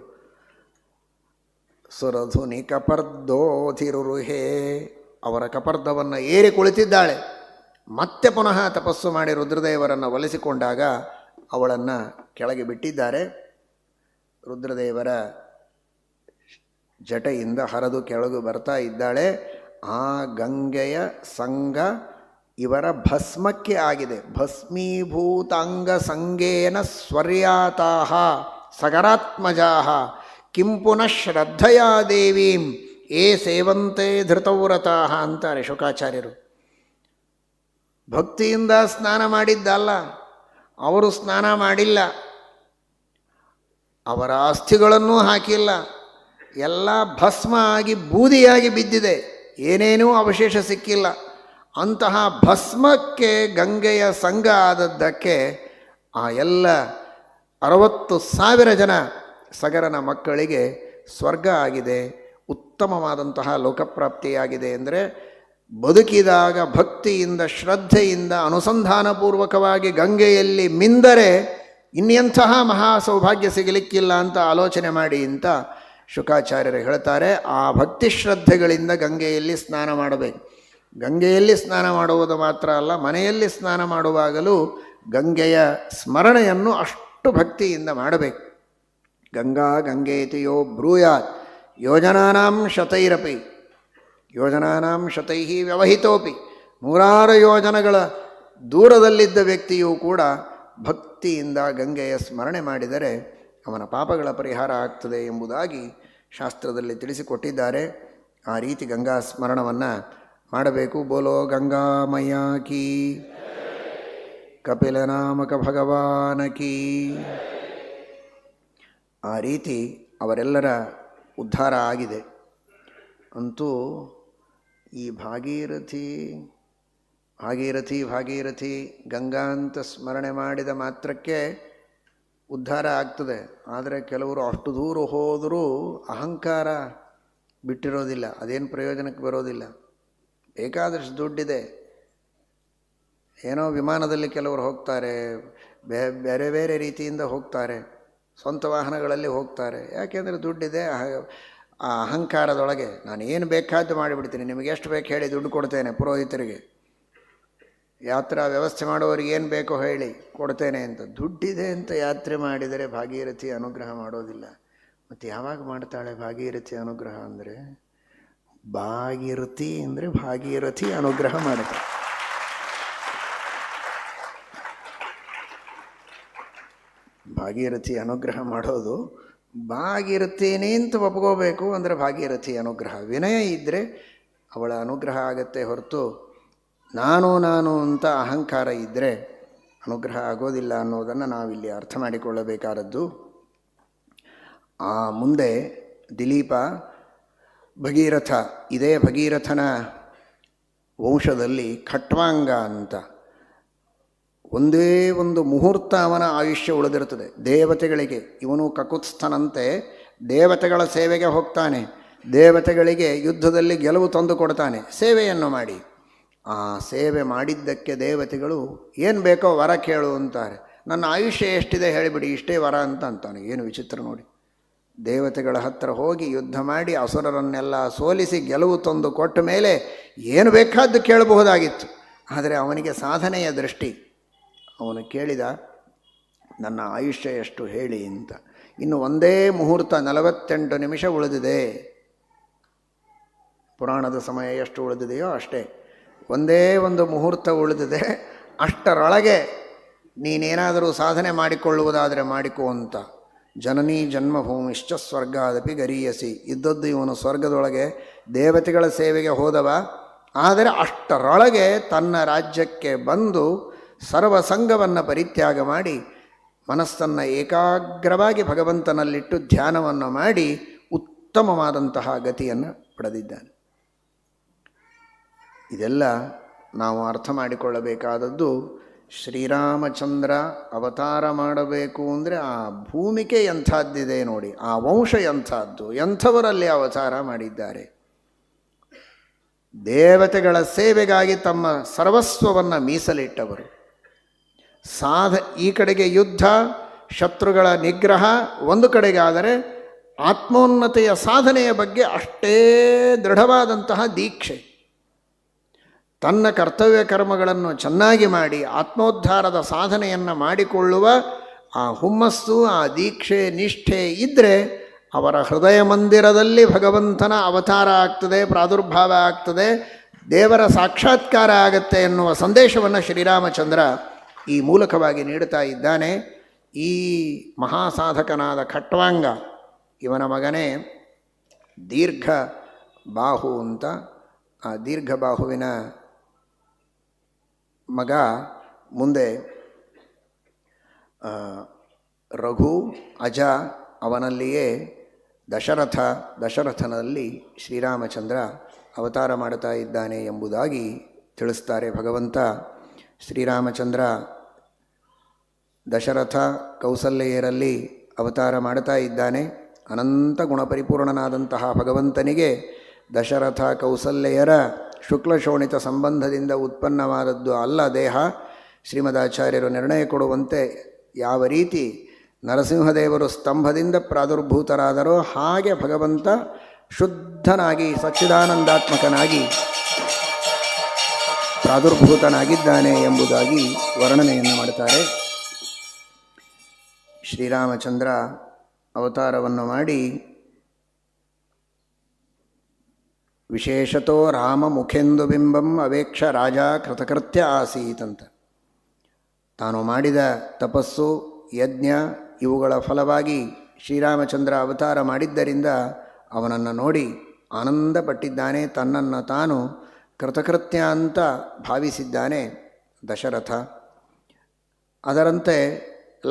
ಸುರಧುನಿ ಕಪರ್ದೋಧಿರುರುಹೇ, ಅವರ ಕಪರ್ದವನ್ನು ಏರಿ ಕುಳಿತಿದ್ದಾಳೆ. ಮತ್ತೆ ಪುನಃ ತಪಸ್ಸು ಮಾಡಿ ರುದ್ರದೇವರನ್ನು ಒಲಿಸಿಕೊಂಡಾಗ ಅವಳನ್ನು ಕೆಳಗೆ ಬಿಟ್ಟಿದ್ದಾರೆ. ರುದ್ರದೇವರ ಜಟೆಯಿಂದ ಹರಿದು ಕೆಳಗೆ ಬರ್ತಾ ಇದ್ದಾಳೆ. ಆ ಗಂಗೆಯ ಸಂಗ ಇವರ ಭಸ್ಮಕ್ಕೆ ಆಗಿದೆ. ಭಸ್ಮೀಭೂತಾಂಗ ಸಂಗೇನ ಸ್ವರ್ಯಾತಾಹ ಸಗರಾತ್ಮಜಾಹ ಕಿಂ ಪುನಃ ಶ್ರದ್ಧಯಾ ದೇವೀಂ ಏ ಸೇವಂತೆ ಧೃತವ್ರತಾಹ ಅಂತಾರೆ ಶುಕಾಚಾರ್ಯರು. ಭಕ್ತಿಯಿಂದ ಸ್ನಾನ ಮಾಡಿದ್ದಲ್ಲ, ಅವರು ಸ್ನಾನ ಮಾಡಿಲ್ಲ, ಅವರ ಅಸ್ಥಿಗಳನ್ನೂ ಹಾಕಿಲ್ಲ, ಎಲ್ಲ ಭಸ್ಮ ಆಗಿ ಬೂದಿಯಾಗಿ ಬಿದ್ದಿದೆ, ಏನೇನೂ ಅವಶೇಷ ಸಿಕ್ಕಿಲ್ಲ. ಅಂತಹ ಭಸ್ಮಕ್ಕೆ ಗಂಗೆಯ ಸಂಗ ಆದದ್ದಕ್ಕೆ ಆ ಎಲ್ಲ 60,000 ಜನ ಸಗರನ ಮಕ್ಕಳಿಗೆ ಸ್ವರ್ಗ ಆಗಿದೆ, ಉತ್ತಮವಾದಂತಹ ಲೋಕಪ್ರಾಪ್ತಿಯಾಗಿದೆ. ಅಂದರೆ ಬದುಕಿದಾಗ ಭಕ್ತಿಯಿಂದ ಶ್ರದ್ಧೆಯಿಂದ ಅನುಸಂಧಾನಪೂರ್ವಕವಾಗಿ ಗಂಗೆಯಲ್ಲಿ ಮಿಂದರೆ ಇನ್ನೆಂತಹ ಮಹಾ ಸೌಭಾಗ್ಯ ಸಿಗಲಿಕ್ಕಿಲ್ಲ ಅಂತ ಆಲೋಚನೆ ಮಾಡಿ ಅಂತ ಶುಕಾಚಾರ್ಯರು ಹೇಳ್ತಾರೆ. ಆ ಭಕ್ತಿ ಶ್ರದ್ಧೆಗಳಿಂದ ಗಂಗೆಯಲ್ಲಿ ಸ್ನಾನ ಮಾಡಬೇಕು. ಗಂಗೆಯಲ್ಲಿ ಸ್ನಾನ ಮಾಡುವುದು ಮಾತ್ರ ಅಲ್ಲ, ಮನೆಯಲ್ಲಿ ಸ್ನಾನ ಮಾಡುವಾಗಲೂ ಗಂಗೆಯ ಸ್ಮರಣೆಯನ್ನು ಅಷ್ಟು ಭಕ್ತಿಯಿಂದ ಮಾಡಬೇಕು. ಗಂಗಾ ಗಂಗೇತಿ ಯೋ ಬ್ರೂಯಾತ್ ಯೋಜನಾನಾಂ ಶತೈರಪಿ ಯೋಜನಾನಾಂ ಶತೈ ವ್ಯವಹಿತೋಪಿ. 100 ಯೋಜನೆಗಳ ದೂರದಲ್ಲಿದ್ದ ವ್ಯಕ್ತಿಯೂ ಕೂಡ ಭಕ್ತಿಯಿಂದ ಗಂಗೆಯ ಸ್ಮರಣೆ ಮಾಡಿದರೆ ಅವನ ಪಾಪಗಳ ಪರಿಹಾರ ಆಗ್ತದೆ ಎಂಬುದಾಗಿ ಶಾಸ್ತ್ರದಲ್ಲಿ ತಿಳಿಸಿಕೊಟ್ಟಿದ್ದಾರೆ. ಆ ರೀತಿ ಗಂಗಾ ಸ್ಮರಣವನ್ನು ಮಾಡಬೇಕು. ಬೋಲೋ ಗಂಗಾಮಯ ಕೀ, ಕಪಿಲನಾಮಕ ಭಗವಾನ ಕೀ. ಆ ರೀತಿ ಅವರೆಲ್ಲರ ಉದ್ಧಾರ ಆಗಿದೆ. ಅಂತೂ ಈ ಭಾಗೀರಥಿ ಗಂಗಾ ಅಂತ ಸ್ಮರಣೆ ಮಾಡಿದ ಮಾತ್ರಕ್ಕೆ ಉದ್ಧಾರ ಆಗ್ತದೆ. ಆದರೆ ಕೆಲವರು ಅಷ್ಟು ದೂರ ಹೋದರೂ ಅಹಂಕಾರ ಬಿಟ್ಟಿರೋದಿಲ್ಲ, ಅದೇನು ಪ್ರಯೋಜನಕ್ಕೆ ಬರೋದಿಲ್ಲ. ಬೇಕಾದಷ್ಟು ದುಡ್ಡಿದೆ, ಏನೋ ವಿಮಾನದಲ್ಲಿ ಕೆಲವರು ಹೋಗ್ತಾರೆ, ಬೇರೆ ಬೇರೆ ರೀತಿಯಿಂದ ಹೋಗ್ತಾರೆ, ಸ್ವಂತ ವಾಹನಗಳಲ್ಲಿ ಹೋಗ್ತಾರೆ. ಯಾಕೆಂದರೆ ದುಡ್ಡಿದೆ. ಆ ಅಹಂಕಾರದೊಳಗೆ ನಾನು ಏನು ಬೇಕಾದ್ದು ಮಾಡಿಬಿಡ್ತೀನಿ, ನಿಮಗೆ ಎಷ್ಟು ಬೇಕು ಹೇಳಿ ದುಡ್ಡು ಕೊಡ್ತೇನೆ, ಪುರೋಹಿತರಿಗೆ ಯಾತ್ರಾ ವ್ಯವಸ್ಥೆ ಮಾಡೋರಿಗೆ ಏನು ಬೇಕೋ ಹೇಳಿ ಕೊಡ್ತೇನೆ ಅಂತ. ದುಡ್ಡಿದೆ ಅಂತ ಯಾತ್ರೆ ಮಾಡಿದರೆ ಭಾಗೀರಥಿ ಅನುಗ್ರಹ ಮಾಡೋದಿಲ್ಲ. ಮತ್ತು ಯಾವಾಗ ಮಾಡ್ತಾಳೆ ಭಾಗೀರಥಿ ಅನುಗ್ರಹ ಅಂದರೆ? ಭಾಗೀರಥಿ ಅಂದರೆ ಭಾಗೀರಥಿ ಅನುಗ್ರಹ ಮಾಡುತ್ತೆ. ಭಾಗೀರಥಿ ಅನುಗ್ರಹ ಮಾಡೋದು ಭಾಗೀರಥಿನೇ ಅಂತ ಒಪ್ಕೋಬೇಕು ಅಂದರೆ ಭಾಗೀರಥಿ ಅನುಗ್ರಹ. ವಿನಯ ಇದ್ದರೆ ಅವಳ ಅನುಗ್ರಹ ಆಗತ್ತೆ ಹೊರತು ನಾನು ಅಂತ ಅಹಂಕಾರ ಇದ್ದರೆ ಅನುಗ್ರಹ ಆಗೋದಿಲ್ಲ ಅನ್ನೋದನ್ನು ನಾವಿಲ್ಲಿ ಅರ್ಥ ಮಾಡಿಕೊಳ್ಳಬೇಕಾದದ್ದು. ಆ ಮುಂದೆ ದಿಲೀಪ ಭಗೀರಥ, ಇದೇ ಭಗೀರಥನ ವಂಶದಲ್ಲಿ ಖಟ್ವಾಂಗ ಅಂತ ಒಂದೇ ಒಂದು ಮುಹೂರ್ತ ಅವನ ಆಯುಷ್ಯ ಉಳಿದಿರುತ್ತದೆ. ದೇವತೆಗಳಿಗೆ ಇವನು ಕಕುತ್ಸ್ಥನಂತೆ ದೇವತೆಗಳ ಸೇವೆಗೆ ಹೋಗ್ತಾನೆ, ದೇವತೆಗಳಿಗೆ ಯುದ್ಧದಲ್ಲಿ ಗೆಲುವು ತಂದು ಕೊಡ್ತಾನೆ ಸೇವೆಯನ್ನು ಮಾಡಿ. ಆ ಸೇವೆ ಮಾಡಿದ್ದಕ್ಕೆ ದೇವತೆಗಳು ಏನು ಬೇಕೋ ವರ ಕೇಳು ಅಂತಾರೆ. ನನ್ನ ಆಯುಷ್ಯ ಎಷ್ಟಿದೆ ಹೇಳಿಬಿಡಿ, ಇಷ್ಟೇ ವರ ಅಂತ ಅಂತಾನೆ. ಏನು ವಿಚಿತ್ರ ನೋಡಿ. ದೇವತೆಗಳ ಹತ್ತಿರ ಹೋಗಿ ಯುದ್ಧ ಮಾಡಿ ಅಸುರರನ್ನೆಲ್ಲ ಸೋಲಿಸಿ ಗೆಲುವು ತಂದು ಕೊಟ್ಟ ಮೇಲೆ ಏನು ಬೇಕಾದ್ದು ಕೇಳಬಹುದಾಗಿತ್ತು. ಆದರೆ ಅವನಿಗೆ ಸಾಧನೆಯ ದೃಷ್ಟಿ. ಅವನು ಕೇಳಿದ, ನನ್ನ ಆಯುಷ್ಯ ಎಷ್ಟು ಹೇಳಿ ಅಂತ. ಇನ್ನು ಒಂದೇ ಮುಹೂರ್ತ 48 ನಿಮಿಷ ಉಳಿದಿದೆ. ಪುರಾಣದ ಸಮಯ ಎಷ್ಟು ಉಳಿದಿದೆಯೋ ಅಷ್ಟೇ. ಒಂದೇ ಒಂದು ಮುಹೂರ್ತ ಉಳಿದಿದೆ. ಅಷ್ಟರೊಳಗೆ ನೀನೇನಾದರೂ ಸಾಧನೆ ಮಾಡಿಕೊಳ್ಳುವುದಾದರೆ ಮಾಡಿಕೋ ಅಂತ. ಜನನೀ ಜನ್ಮಭೂಮಿಶ್ಚ ಸ್ವರ್ಗಾದಪಿ ಗರೀಯಸಿ. ಇದ್ದದ್ದು ಇವನು ಸ್ವರ್ಗದೊಳಗೆ ದೇವತೆಗಳ ಸೇವೆಗೆ ಹೋದವ. ಆದರೆ ಅಷ್ಟರೊಳಗೆ ತನ್ನ ರಾಜ್ಯಕ್ಕೆ ಬಂದು ಸರ್ವಸಂಗವನ್ನು ಪರಿತ್ಯಾಗ ಮಾಡಿ ಮನಸ್ಸನ್ನು ಏಕಾಗ್ರವಾಗಿ ಭಗವಂತನಲ್ಲಿಟ್ಟು ಧ್ಯಾನವನ್ನು ಮಾಡಿ ಉತ್ತಮವಾದಂತಹ ಗತಿಯನ್ನು ಪಡೆದಿದ್ದಾನೆ. ಇದೆಲ್ಲ ನಾವು ಅರ್ಥ ಮಾಡಿಕೊಳ್ಳಬೇಕಾದದ್ದು. ಶ್ರೀರಾಮಚಂದ್ರ ಅವತಾರ ಮಾಡಬೇಕು ಅಂದರೆ ಆ ಭೂಮಿಕೆ ಎಂಥದ್ದಿದೆ ನೋಡಿ, ಆ ವಂಶ ಎಂಥದ್ದು, ಎಂಥವರಲ್ಲಿ ಅವತಾರ ಮಾಡಿದ್ದಾರೆ. ದೇವತೆಗಳ ಸೇವೆಗಾಗಿ ತಮ್ಮ ಸರ್ವಸ್ವವನ್ನು ಮೀಸಲಿಟ್ಟವರು. ಈ ಕಡೆಗೆ ಯುದ್ಧ, ಶತ್ರುಗಳ ನಿಗ್ರಹ ಒಂದು ಕಡೆಗಾದರೆ, ಆತ್ಮೋನ್ನತೆಯ ಸಾಧನೆಯ ಬಗ್ಗೆ ಅಷ್ಟೇ ದೃಢವಾದಂತಹ ದೀಕ್ಷೆ. ತನ್ನ ಕರ್ತವ್ಯ ಕರ್ಮಗಳನ್ನು ಚೆನ್ನಾಗಿ ಮಾಡಿ ಆತ್ಮೋದ್ಧಾರದ ಸಾಧನೆಯನ್ನು ಮಾಡಿಕೊಳ್ಳುವ ಆ ಹುಮ್ಮಸ್ಸು, ಆ ದೀಕ್ಷೆ, ನಿಷ್ಠೆ ಇದ್ದರೆ ಅವರ ಹೃದಯ ಮಂದಿರದಲ್ಲಿ ಭಗವಂತನ ಅವತಾರ ಆಗ್ತದೆ, ಪ್ರಾದುರ್ಭಾವ ಆಗ್ತದೆ, ದೇವರ ಸಾಕ್ಷಾತ್ಕಾರ ಆಗತ್ತೆ ಎನ್ನುವ ಸಂದೇಶವನ್ನು ಶ್ರೀರಾಮಚಂದ್ರ ಈ ಮೂಲಕವಾಗಿ ನೀಡುತ್ತಾ ಇದ್ದಾನೆ. ಈ ಮಹಾಸಾಧಕನಾದ ಖಟ್ವಾಂಗ, ಇವನ ಮಗನೇ ದೀರ್ಘ ಬಾಹು ಅಂತ. ಆ ದೀರ್ಘ ಬಾಹುವಿನ ಮಗ ಮುಂದೆ ರಘು, ಅಜ, ಅವನಲ್ಲಿಯೇ ದಶರಥನಲ್ಲಿ ಶ್ರೀರಾಮಚಂದ್ರ ಅವತಾರ ಮಾಡುತ್ತಾ ಇದ್ದಾನೆ ಎಂಬುದಾಗಿ ತಿಳಿಸ್ತಾರೆ ಭಗವಂತ. ಶ್ರೀರಾಮಚಂದ್ರ ದಶರಥ ಕೌಸಲ್ಯೆಯರಲ್ಲಿ ಅವತಾರ ಮಾಡುತ್ತಾ ಇದ್ದಾನೆ. ಅನಂತ ಗುಣಪರಿಪೂರ್ಣನಾದಂತಹ ಭಗವಂತನಿಗೆ ದಶರಥ ಕೌಸಲ್ಯೆಯರ ಶುಕ್ಲಶೋಣಿತ ಸಂಬಂಧದಿಂದ ಉತ್ಪನ್ನವಾದದ್ದು ಅಲ್ಲ ದೇಹ. ಶ್ರೀಮದಾಚಾರ್ಯರು ನಿರ್ಣಯ ಕೊಡುವಂತೆ ಯಾವ ರೀತಿ ನರಸಿಂಹದೇವರು ಸ್ತಂಭದಿಂದ ಪ್ರಾದುರ್ಭೂತರಾದರೋ ಹಾಗೆ ಭಗವಂತ ಶುದ್ಧನಾಗಿ ಸಚ್ಚಿದಾನಂದಾತ್ಮಕನಾಗಿ ಪ್ರಾದುರ್ಭೂತನಾಗಿದ್ದಾನೆ ಎಂಬುದಾಗಿ ವರ್ಣನೆಯನ್ನು ಮಾಡ್ತಾರೆ. ಶ್ರೀರಾಮಚಂದ್ರ ಅವತಾರವನ್ನು ಮಾಡಿ ವಿಶೇಷತೋ ರಾಮ ಮುಖೆಂದು ಬಿಂಬಂ ಅವೇಕ್ಷ ರಾಜ ಕೃತಕೃತ್ಯ ಆಸೀತಂತ. ತಾನು ಮಾಡಿದ ತಪಸ್ಸು ಯಜ್ಞ ಇವುಗಳ ಫಲವಾಗಿ ಶ್ರೀರಾಮಚಂದ್ರ ಅವತಾರ ಮಾಡಿದ್ದರಿಂದ ಅವನನ್ನು ನೋಡಿ ಆನಂದಪಟ್ಟಿದ್ದಾನೆ. ತನ್ನನ್ನು ತಾನು ಕೃತಕೃತ್ಯ ಅಂತ ಭಾವಿಸಿದ್ದಾನೆ ದಶರಥ. ಅದರಂತೆ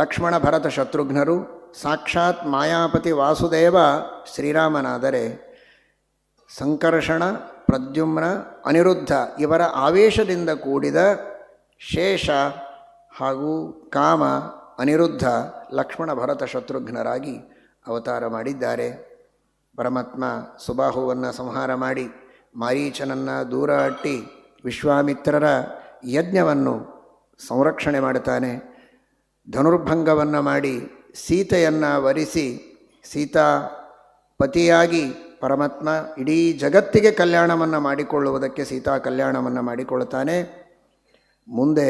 ಲಕ್ಷ್ಮಣ ಭರತ ಶತ್ರುಘ್ನರು ಸಾಕ್ಷಾತ್ ಮಾಯಾಪತಿ ವಾಸುದೇವ ಶ್ರೀರಾಮನಾದರೆ ಸಂಕರ್ಷಣ ಪ್ರದ್ಯುಮ್ನ ಅನಿರುದ್ಧ ಇವರ ಆವೇಶದಿಂದ ಕೂಡಿದ ಶೇಷ ಹಾಗೂ ಕಾಮ ಅನಿರುದ್ಧ ಲಕ್ಷ್ಮಣ ಭರತ ಶತ್ರುಘ್ನರಾಗಿ ಅವತಾರ ಮಾಡಿದ್ದಾರೆ. ಪರಮಾತ್ಮ ಸುಬಾಹುವನ್ನು ಸಂಹಾರ ಮಾಡಿ ಮಾರೀಚನನ್ನು ದೂರ ಅಟ್ಟಿ ವಿಶ್ವಾಮಿತ್ರರ ಯಜ್ಞವನ್ನು ಸಂರಕ್ಷಣೆ ಮಾಡುತ್ತಾನೆ. ಧನುರ್ಭಂಗವನ್ನು ಮಾಡಿ ಸೀತೆಯನ್ನು ವರಿಸಿ ಸೀತಾಪತಿಯಾಗಿ ಪರಮಾತ್ಮ ಇಡೀ ಜಗತ್ತಿಗೆ ಕಲ್ಯಾಣವನ್ನು ಮಾಡಿಕೊಳ್ಳುವುದಕ್ಕೆ ಸೀತಾ ಕಲ್ಯಾಣವನ್ನು ಮಾಡಿಕೊಳ್ಳುತ್ತಾನೆ. ಮುಂದೆ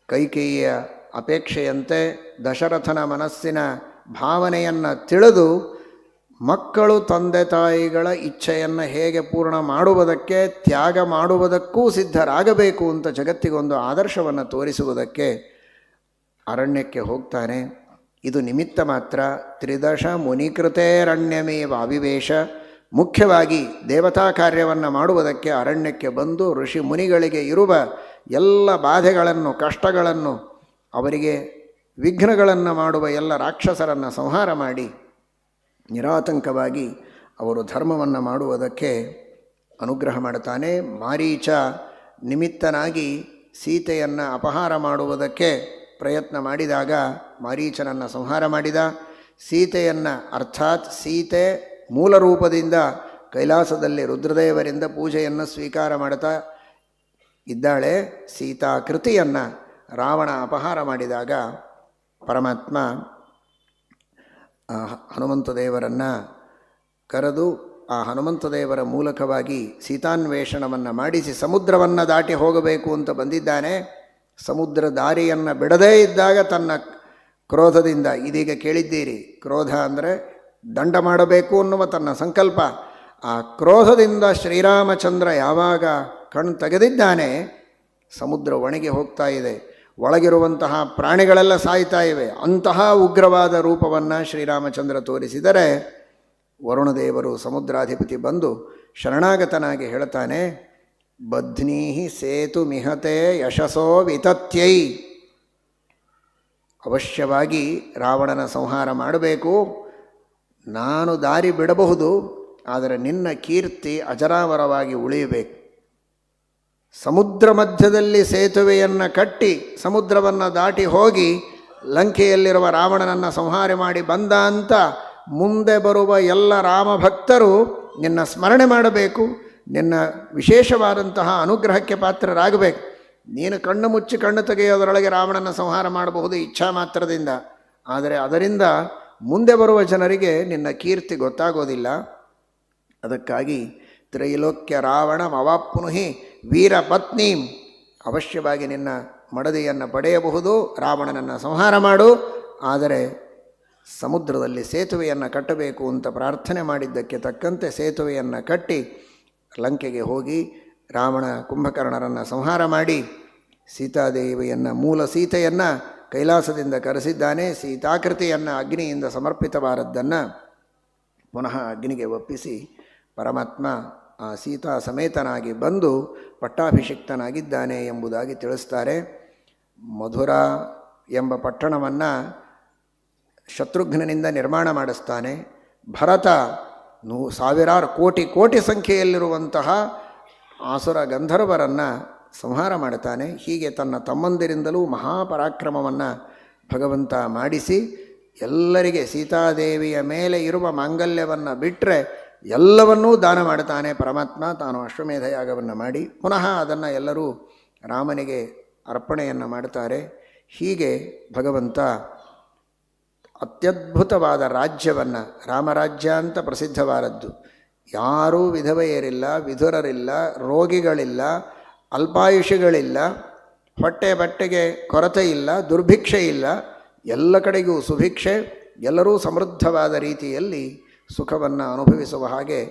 ಕೈಕೇಯಿಯ ಅಪೇಕ್ಷೆಯಂತೆ ದಶರಥನ ಮನಸ್ಸಿನ ಭಾವನೆಯನ್ನು ತಿಳಿದು ಮಕ್ಕಳು ತಂದೆ ತಾಯಿಗಳ ಇಚ್ಛೆಯನ್ನು ಹೇಗೆ ಪೂರ್ಣ ಮಾಡುವುದಕ್ಕೆ ತ್ಯಾಗ ಮಾಡುವುದಕ್ಕೂ ಸಿದ್ಧರಾಗಬೇಕು ಅಂತ ಜಗತ್ತಿಗೊಂದು ಆದರ್ಶವನ್ನು ತೋರಿಸುವುದಕ್ಕೆ ಅರಣ್ಯಕ್ಕೆ ಹೋಗ್ತಾನೆ. ಇದು ನಿಮಿತ್ತ ಮಾತ್ರ. ತ್ರಿದಶ ಮುನಿಕೃತೇರಣ್ಯಮೇವ ಅವಿವೇಶ. ಮುಖ್ಯವಾಗಿ ದೇವತಾ ಕಾರ್ಯವನ್ನು ಮಾಡುವುದಕ್ಕೆ ಅರಣ್ಯಕ್ಕೆ ಬಂದು ಋಷಿ ಮುನಿಗಳಿಗೆ ಇರುವ ಎಲ್ಲ ಬಾಧೆಗಳನ್ನು ಕಷ್ಟಗಳನ್ನು ಅವರಿಗೆ ವಿಘ್ನಗಳನ್ನು ಮಾಡುವ ಎಲ್ಲ ರಾಕ್ಷಸರನ್ನು ಸಂಹಾರ ಮಾಡಿ ನಿರಾತಂಕವಾಗಿ ಅವರು ಧರ್ಮವನ್ನು ಮಾಡುವುದಕ್ಕೆ ಅನುಗ್ರಹ ಮಾಡುತ್ತಾನೆ. ಮಾರೀಚ ನಿಮಿತ್ತನಾಗಿ ಸೀತೆಯನ್ನು ಅಪಹಾರ ಮಾಡುವುದಕ್ಕೆ ಪ್ರಯತ್ನ ಮಾಡಿದಾಗ ಮಾರೀಚನನ್ನು ಸಂಹಾರ ಮಾಡಿದ. ಸೀತೆಯನ್ನು ಅರ್ಥಾತ್ ಸೀತೆ ಮೂಲ ರೂಪದಿಂದ ಕೈಲಾಸದಲ್ಲಿ ರುದ್ರದೇವರಿಂದ ಪೂಜೆಯನ್ನು ಸ್ವೀಕಾರ ಮಾಡ್ತಾ ಇದ್ದಾಳೆ. ಸೀತಾಕೃತಿಯನ್ನು ರಾವಣ ಅಪಹಾರ ಮಾಡಿದಾಗ ಪರಮಾತ್ಮ ಹನುಮಂತ ದೇವರನ್ನು ಕರೆದು ಆ ಹನುಮಂತ ದೇವರ ಮೂಲಕವಾಗಿ ಸೀತಾನ್ವೇಷಣವನ್ನು ಮಾಡಿಸಿ ಸಮುದ್ರವನ್ನು ದಾಟಿ ಹೋಗಬೇಕು ಅಂತ ಬಂದಿದ್ದಾನೆ. ಸಮುದ್ರ ದಾರಿಯನ್ನು ಬಿಡದೇ ಇದ್ದಾಗ ತನ್ನ ಕ್ರೋಧದಿಂದ, ಇದೀಗ ಕೇಳಿದ್ದೀರಿ ಕ್ರೋಧ ಅಂದರೆ ದಂಡ ಮಾಡಬೇಕು ಅನ್ನುವ ತನ್ನ ಸಂಕಲ್ಪ, ಆ ಕ್ರೋಧದಿಂದ ಶ್ರೀರಾಮಚಂದ್ರ ಯಾವಾಗ ಕಣ್ಣು ತೆಗೆದಿದ್ದಾನೆ ಸಮುದ್ರ ಒಣಗಿ ಹೋಗ್ತಾ ಇದೆ, ಒಳಗಿರುವಂತಹ ಪ್ರಾಣಿಗಳೆಲ್ಲ ಸಾಯ್ತಾ ಇವೆ. ಅಂತಹ ಉಗ್ರವಾದ ರೂಪವನ್ನು ಶ್ರೀರಾಮಚಂದ್ರ ತೋರಿಸಿದರೆ ವರುಣದೇವರು ಸಮುದ್ರಾಧಿಪತಿ ಬಂದು ಶರಣಾಗತನಾಗಿ ಹೇಳ್ತಾನೆ, ಬಧ್ನೀಹಿ ಸೇತು ಮಿಹತೆ ಯಶಸೋ ವಿತತ್ಯೈ. ಅವಶ್ಯವಾಗಿ ರಾವಣನ ಸಂಹಾರ ಮಾಡಬೇಕು. ನಾನು ದಾರಿ ಬಿಡಬಹುದು, ಆದರೆ ನಿನ್ನ ಕೀರ್ತಿ ಅಜರಾಮರವಾಗಿ ಉಳಿಯಬೇಕು. ಸಮುದ್ರ ಮಧ್ಯದಲ್ಲಿ ಸೇತುವೆಯನ್ನು ಕಟ್ಟಿ ಸಮುದ್ರವನ್ನು ದಾಟಿ ಹೋಗಿ ಲಂಕೆಯಲ್ಲಿರುವ ರಾವಣನನ್ನು ಸಂಹಾರ ಮಾಡಿ ಬಂದ ಅಂತ ಮುಂದೆ ಬರುವ ಎಲ್ಲ ರಾಮಭಕ್ತರು ನಿನ್ನ ಸ್ಮರಣೆ ಮಾಡಬೇಕು, ನಿನ್ನ ವಿಶೇಷವಾದಂತಹ ಅನುಗ್ರಹಕ್ಕೆ ಪಾತ್ರರಾಗಬೇಕು. ನೀನು ಕಣ್ಣು ಮುಚ್ಚಿ ಕಣ್ಣು ತೆಗೆಯೋದರೊಳಗೆ ರಾವಣನ ಸಂಹಾರ ಮಾಡಬಹುದು ಇಚ್ಛಾ ಮಾತ್ರದಿಂದ, ಆದರೆ ಅದರಿಂದ ಮುಂದೆ ಬರುವ ಜನರಿಗೆ ನಿನ್ನ ಕೀರ್ತಿ ಗೊತ್ತಾಗೋದಿಲ್ಲ. ಅದಕ್ಕಾಗಿ ತ್ರೈಲೋಕ್ಯ ರಾವಣ ಅವಾಪ್ನುಹಿ ವೀರಪತ್ನೀಂ, ಅವಶ್ಯವಾಗಿ ನಿನ್ನ ಮಡದಿಯನ್ನು ಪಡೆಯಬಹುದು, ರಾವಣನನ್ನು ಸಂಹಾರ ಮಾಡು, ಆದರೆ ಸಮುದ್ರದಲ್ಲಿ ಸೇತುವೆಯನ್ನು ಕಟ್ಟಬೇಕು ಅಂತ ಪ್ರಾರ್ಥನೆ ಮಾಡಿದ್ದಕ್ಕೆ ತಕ್ಕಂತೆ ಸೇತುವೆಯನ್ನು ಕಟ್ಟಿ ಲಂಕೆಗೆ ಹೋಗಿ ರಾವಣ ಕುಂಭಕರ್ಣರನ್ನು ಸಂಹಾರ ಮಾಡಿ ಸೀತಾದೇವಿಯನ್ನು ಮೂಲ ಸೀತೆಯನ್ನು ಕೈಲಾಸದಿಂದ ಕರೆಸಿದ್ದಾನೆ. ಸೀತಾಕೃತಿಯನ್ನು ಅಗ್ನಿಯಿಂದ ಸಮರ್ಪಿತವಾದದ್ದನ್ನು ಪುನಃ ಅಗ್ನಿಗೆ ಒಪ್ಪಿಸಿ ಪರಮಾತ್ಮ ಆ ಸೀತಾ ಸಮೇತನಾಗಿ ಬಂದು ಪಟ್ಟಾಭಿಷಿಕ್ತನಾಗಿದ್ದಾನೆ ಎಂಬುದಾಗಿ ತಿಳಿಸ್ತಾರೆ. ಮಧುರ ಎಂಬ ಪಟ್ಟಣವನ್ನು ಶತ್ರುಘ್ನನಿಂದ ನಿರ್ಮಾಣ ಮಾಡಿಸ್ತಾನೆ. ಭರತ ಸಾವಿರಾರು ಕೋಟಿ ಸಂಖ್ಯೆಯಲ್ಲಿರುವಂತಹ ಆಸುರ ಗಂಧರ್ವರನ್ನು ಸಂಹಾರ ಮಾಡುತ್ತಾನೆ. ಹೀಗೆ ತನ್ನ ತಮ್ಮಂದಿರಿಂದಲೂ ಮಹಾಪರಾಕ್ರಮವನ್ನು ಭಗವಂತ ಮಾಡಿಸಿ ಎಲ್ಲರಿಗೆ ಸೀತಾದೇವಿಯ ಮೇಲೆ ಇರುವ ಮಾಂಗಲ್ಯವನ್ನು ಬಿಟ್ಟರೆ ಎಲ್ಲವನ್ನೂ ದಾನ ಮಾಡ್ತಾನೆ ಪರಮಾತ್ಮ. ತಾನು ಅಶ್ವಮೇಧ ಯಾಗವನ್ನು ಮಾಡಿ ಪುನಃ ಅದನ್ನು ಎಲ್ಲರೂ ರಾಮನಿಗೆ ಅರ್ಪಣೆಯನ್ನು ಮಾಡ್ತಾರೆ. ಹೀಗೆ ಭಗವಂತ ಅತ್ಯದ್ಭುತವಾದ ರಾಜ್ಯವನ್ನು, ರಾಮರಾಜ್ಯ ಅಂತ ಪ್ರಸಿದ್ಧವಾದದ್ದು, ಯಾರೂ ವಿಧವೆಯರಿಲ್ಲ, ವಿಧುರರಿಲ್ಲ, ರೋಗಿಗಳಿಲ್ಲ, ಅಲ್ಪಾಯುಷಿಗಳಿಲ್ಲ, ಹೊಟ್ಟೆ ಬಟ್ಟೆಗೆ ಕೊರತೆ ಇಲ್ಲ, ದುರ್ಭಿಕ್ಷೆ ಇಲ್ಲ, ಎಲ್ಲ ಕಡೆಗೂ ಸುಭಿಕ್ಷೆ, ಎಲ್ಲರೂ ಸಮೃದ್ಧವಾದ ರೀತಿಯಲ್ಲಿ ಸುಖವನ್ನು ಅನುಭವಿಸುವ ಹಾಗೆ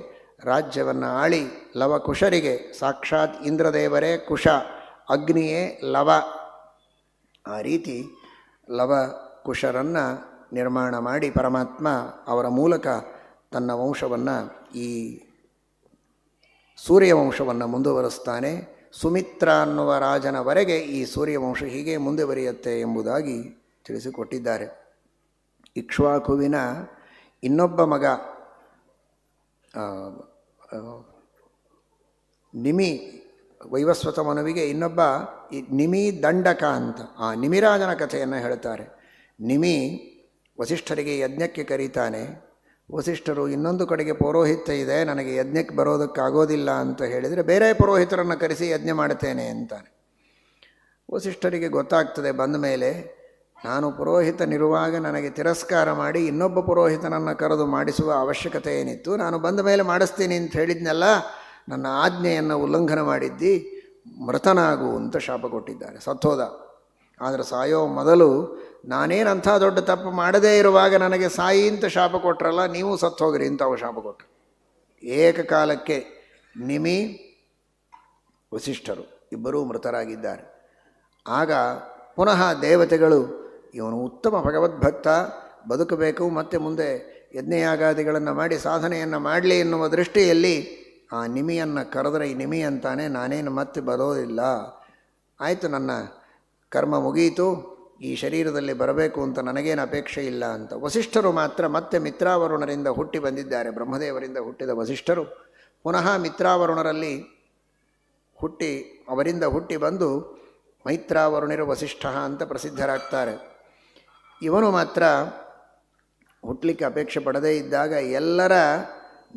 ರಾಜ್ಯವನ್ನು ಆಳಿ ಲವಕುಶರಿಗೆ, ಸಾಕ್ಷಾತ್ ಇಂದ್ರದೇವರೇ ಕುಶ, ಅಗ್ನಿಯೇ ಲವ, ಆ ರೀತಿ ಲವಕುಶರನ್ನು ನಿರ್ಮಾಣ ಮಾಡಿ ಪರಮಾತ್ಮ ಅವರ ಮೂಲಕ ತನ್ನ ವಂಶವನ್ನು, ಈ ಸೂರ್ಯವಂಶವನ್ನು ಮುಂದುವರಿಸ್ತಾನೆ. ಸುಮಿತ್ರ ಅನ್ನುವ ರಾಜನವರೆಗೆ ಈ ಸೂರ್ಯವಂಶ ಹೀಗೆ ಮುಂದುವರಿಯುತ್ತೆ ಎಂಬುದಾಗಿ ತಿಳಿಸಿಕೊಟ್ಟಿದ್ದಾರೆ. ಇಕ್ಷ್ವಾಕುವಿನ ಇನ್ನೊಬ್ಬ ಮಗ ನಿಮಿ, ವೈವಸ್ವತ ಮನುವಿಗೆ ಇನ್ನೊಬ್ಬ ನಿಮಿ ದಂಡಕ ಅಂತ, ಆ ನಿಮಿರಾಜನ ಕಥೆಯನ್ನು ಹೇಳ್ತಾರೆ. ನಿಮಿ ವಸಿಷ್ಠರಿಗೆ ಯಜ್ಞಕ್ಕೆ ಕರೀತಾನೆ. ವಸಿಷ್ಠರು ಇನ್ನೊಂದು ಕಡೆಗೆ ಪೌರೋಹಿತ್ಯ ಇದೆ, ನನಗೆ ಯಜ್ಞಕ್ಕೆ ಬರೋದಕ್ಕಾಗೋದಿಲ್ಲ ಅಂತ ಹೇಳಿದರೆ ಬೇರೆ ಪುರೋಹಿತರನ್ನು ಕರೆಸಿ ಯಜ್ಞ ಮಾಡ್ತೇನೆ ಅಂತಾನೆ. ವಸಿಷ್ಠರಿಗೆ ಗೊತ್ತಾಗ್ತದೆ ಬಂದ ಮೇಲೆ, ನಾನು ಪುರೋಹಿತನಿರುವಾಗ ನನಗೆ ತಿರಸ್ಕಾರ ಮಾಡಿ ಇನ್ನೊಬ್ಬ ಪುರೋಹಿತನನ್ನು ಕರೆದು ಮಾಡಿಸುವ ಅವಶ್ಯಕತೆ ಏನಿತ್ತು, ನಾನು ಬಂದ ಮೇಲೆ ಮಾಡಿಸ್ತೀನಿ ಅಂತ ಹೇಳಿದ್ನೆಲ್ಲ, ನನ್ನ ಆಜ್ಞೆಯನ್ನು ಉಲ್ಲಂಘನೆ ಮಾಡಿದ್ದಿ, ಮೃತನಾಗು ಅಂತ ಶಾಪ ಕೊಟ್ಟಿದ್ದಾರೆ. ಸತ್ತೋದ. ಆದರೆ ಸಾಯೋ ಮೊದಲು, ನಾನೇನಂಥ ದೊಡ್ಡ ತಪ್ಪು ಮಾಡದೇ ಇರುವಾಗ ನನಗೆ ಸಾಯಿ ಅಂತ ಶಾಪ ಕೊಟ್ರಲ್ಲ, ನೀವು ಸತ್ತೋಗ್ರಿ ಅಂತ ಅವು ಶಾಪ ಕೊಟ್ಟರು. ಏಕಕಾಲಕ್ಕೆ ನಿಮಿ ವಸಿಷ್ಠರು ಇಬ್ಬರೂ ಮೃತರಾಗಿದ್ದಾರೆ. ಆಗ ಪುನಃ ದೇವತೆಗಳು, ಇವನು ಉತ್ತಮ ಭಗವದ್ಭಕ್ತ, ಬದುಕಬೇಕು, ಮತ್ತೆ ಮುಂದೆ ಯಜ್ಞಯಾಗಾದಿಗಳನ್ನು ಮಾಡಿ ಸಾಧನೆಯನ್ನು ಮಾಡಲಿ ಎನ್ನುವ ದೃಷ್ಟಿಯಲ್ಲಿ ಆ ನಿಮಿಯನ್ನು ಕರೆದರೆ, ಈ ನಿಮಿ ಅಂತಾನೆ, ನಾನೇನು ಮತ್ತೆ ಬರೋದಿಲ್ಲ, ಆಯಿತು, ನನ್ನ ಕರ್ಮ ಮುಗಿಯಿತು, ಈ ಶರೀರದಲ್ಲಿ ಬರಬೇಕು ಅಂತ ನನಗೇನು ಅಪೇಕ್ಷೆ ಇಲ್ಲ ಅಂತ. ವಸಿಷ್ಠರು ಮಾತ್ರ ಮತ್ತೆ ಮಿತ್ರಾವರುಣರಿಂದ ಹುಟ್ಟಿ ಬಂದಿದ್ದಾರೆ. ಬ್ರಹ್ಮದೇವರಿಂದ ಹುಟ್ಟಿದ ವಸಿಷ್ಠರು ಪುನಃ ಮಿತ್ರಾವರುಣರಲ್ಲಿ ಹುಟ್ಟಿ, ಅವರಿಂದ ಹುಟ್ಟಿ ಬಂದು ಮೈತ್ರಾವರುಣಿರು ವಸಿಷ್ಠ ಅಂತ ಪ್ರಸಿದ್ಧರಾಗ್ತಾರೆ. ಇವನು ಮಾತ್ರ ಹುಟ್ಟಲಿಕ್ಕೆ ಅಪೇಕ್ಷೆ ಪಡದೇ ಇದ್ದಾಗ ಎಲ್ಲರ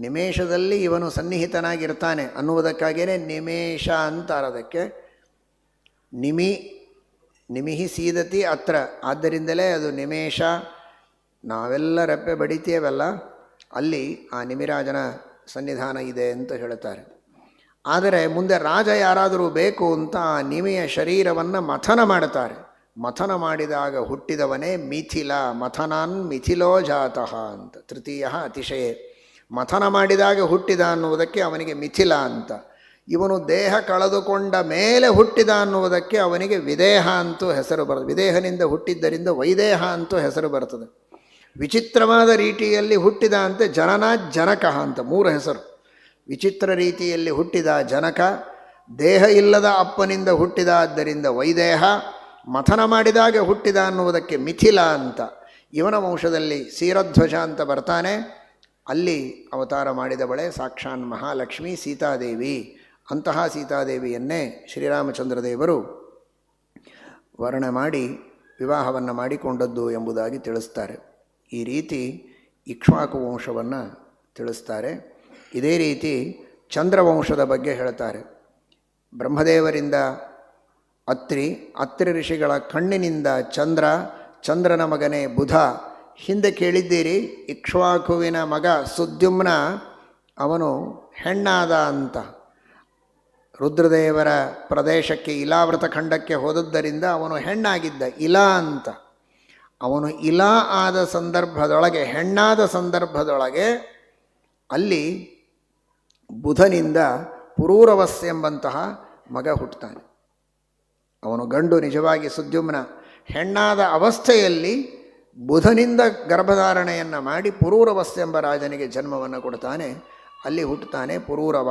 ನಿಮೇಷದಲ್ಲಿ ಇವನು ಸನ್ನಿಹಿತನಾಗಿರ್ತಾನೆ ಅನ್ನುವುದಕ್ಕಾಗಿಯೇ ನಿಮೇಷ ಅಂತಾರದಕ್ಕೆ. ನಿಮಿಹಿ ಸೀದತಿ ಅತ್ರ, ಆದ್ದರಿಂದಲೇ ಅದು ನಿಮೇಷ. ನಾವೆಲ್ಲ ರೆಪ್ಪೆ ಬಡಿತೇವಲ್ಲ, ಅಲ್ಲಿ ಆ ನಿಮಿರಾಜನ ಸನ್ನಿಧಾನ ಇದೆ ಅಂತ ಹೇಳ್ತಾರೆ. ಆದರೆ ಮುಂದೆ ರಾಜ ಯಾರಾದರೂ ಬೇಕು ಅಂತ ಆ ನಿಮಿಯ ಶರೀರವನ್ನು ಮಥನ ಮಾಡ್ತಾರೆ. ಮಥನ ಮಾಡಿದಾಗ ಹುಟ್ಟಿದವನೇ ಮಿಥಿಲ, ಮಥನಾನ್ ಮಿಥಿಲೋ ಜಾತಃ ಅಂತ, ತೃತೀಯ ಅತಿಶಯೇ. ಮಥನ ಮಾಡಿದಾಗ ಹುಟ್ಟಿದ ಅನ್ನುವುದಕ್ಕೆ ಅವನಿಗೆ ಮಿಥಿಲ ಅಂತ. ಇವನು ದೇಹ ಕಳೆದುಕೊಂಡ ಮೇಲೆ ಹುಟ್ಟಿದ ಅನ್ನುವುದಕ್ಕೆ ಅವನಿಗೆ ವಿದೇಹ ಅಂತೂ ಹೆಸರು ಬರ್ತದೆ. ವಿದೇಹನಿಂದ ಹುಟ್ಟಿದ್ದರಿಂದ ವೈದೇಹ ಅಂತೂ ಹೆಸರು ಬರ್ತದೆ. ವಿಚಿತ್ರವಾದ ರೀತಿಯಲ್ಲಿ ಹುಟ್ಟಿದ ಅಂತೆ ಜನನ ಜನಕ ಅಂತ 3 ಹೆಸರು. ವಿಚಿತ್ರ ರೀತಿಯಲ್ಲಿ ಹುಟ್ಟಿದ ಜನಕ, ದೇಹ ಇಲ್ಲದ ಅಪ್ಪನಿಂದ ಹುಟ್ಟಿದ ಆದ್ದರಿಂದ ವೈದೇಹ, ಮಥನ ಮಾಡಿದಾಗ ಹುಟ್ಟಿದ ಅನ್ನುವುದಕ್ಕೆ ಮಿಥಿಲ ಅಂತ. ಇವನ ವಂಶದಲ್ಲಿ ಕ್ಷೀರಧ್ವಜ ಅಂತ ಬರ್ತಾನೆ. ಅಲ್ಲಿ ಅವತಾರ ಮಾಡಿದವಳೆ ಸಾಕ್ಷಾನ್ ಮಹಾಲಕ್ಷ್ಮಿ ಸೀತಾದೇವಿ. ಅಂತಹ ಸೀತಾದೇವಿಯನ್ನೇ ಶ್ರೀರಾಮಚಂದ್ರ ದೇವರು ವರ್ಣನೆ ಮಾಡಿ ವಿವಾಹವನ್ನು ಮಾಡಿಕೊಂಡದ್ದು ಎಂಬುದಾಗಿ ತಿಳಿಸ್ತಾರೆ. ಈ ರೀತಿ ಇಕ್ಷ್ವಾಕು ವಂಶವನ್ನು ತಿಳಿಸ್ತಾರೆ. ಇದೇ ರೀತಿ ಚಂದ್ರವಂಶದ ಬಗ್ಗೆ ಹೇಳ್ತಾರೆ. ಬ್ರಹ್ಮದೇವರಿಂದ ಅತ್ರಿ ಋಷಿಗಳ ಕಣ್ಣಿನಿಂದ ಚಂದ್ರ, ಚಂದ್ರನ ಮಗನೇ ಬುಧ. ಹಿಂದೆ ಕೇಳಿದ್ದೀರಿ, ಇಕ್ಷ್ವಾಕುವಿನ ಮಗ ಸುದ್ಯುಮ್ನ ಅವನು ಹೆಣ್ಣಾದ ಅಂತ. ರುದ್ರದೇವರ ಪ್ರದೇಶಕ್ಕೆ ಇಲಾವೃತ ಖಂಡಕ್ಕೆ ಹೋದದ್ದರಿಂದ ಅವನು ಹೆಣ್ಣಾಗಿದ್ದ, ಇಲಾ ಅಂತ. ಅವನು ಇಲಾ ಆದ ಸಂದರ್ಭದೊಳಗೆ, ಹೆಣ್ಣಾದ ಸಂದರ್ಭದೊಳಗೆ ಅಲ್ಲಿ ಬುಧನಿಂದ ಪುರೂರವಸ್ ಎಂಬಂತಹ ಮಗ ಹುಟ್ಟುತ್ತಾನೆ. ಅವನು ಗಂಡು ನಿಜವಾಗಿ ಸುದ್ಯುಮ್ನ. ಹೆಣ್ಣಾದ ಅವಸ್ಥೆಯಲ್ಲಿ ಬುಧನಿಂದ ಗರ್ಭಧಾರಣೆಯನ್ನು ಮಾಡಿ ಪುರೂರವಸ್ ಎಂಬ ರಾಜನಿಗೆ ಜನ್ಮವನ್ನು ಕೊಡ್ತಾನೆ. ಅಲ್ಲಿ ಹುಟ್ಟುತ್ತಾನೆ ಪುರೂರವ.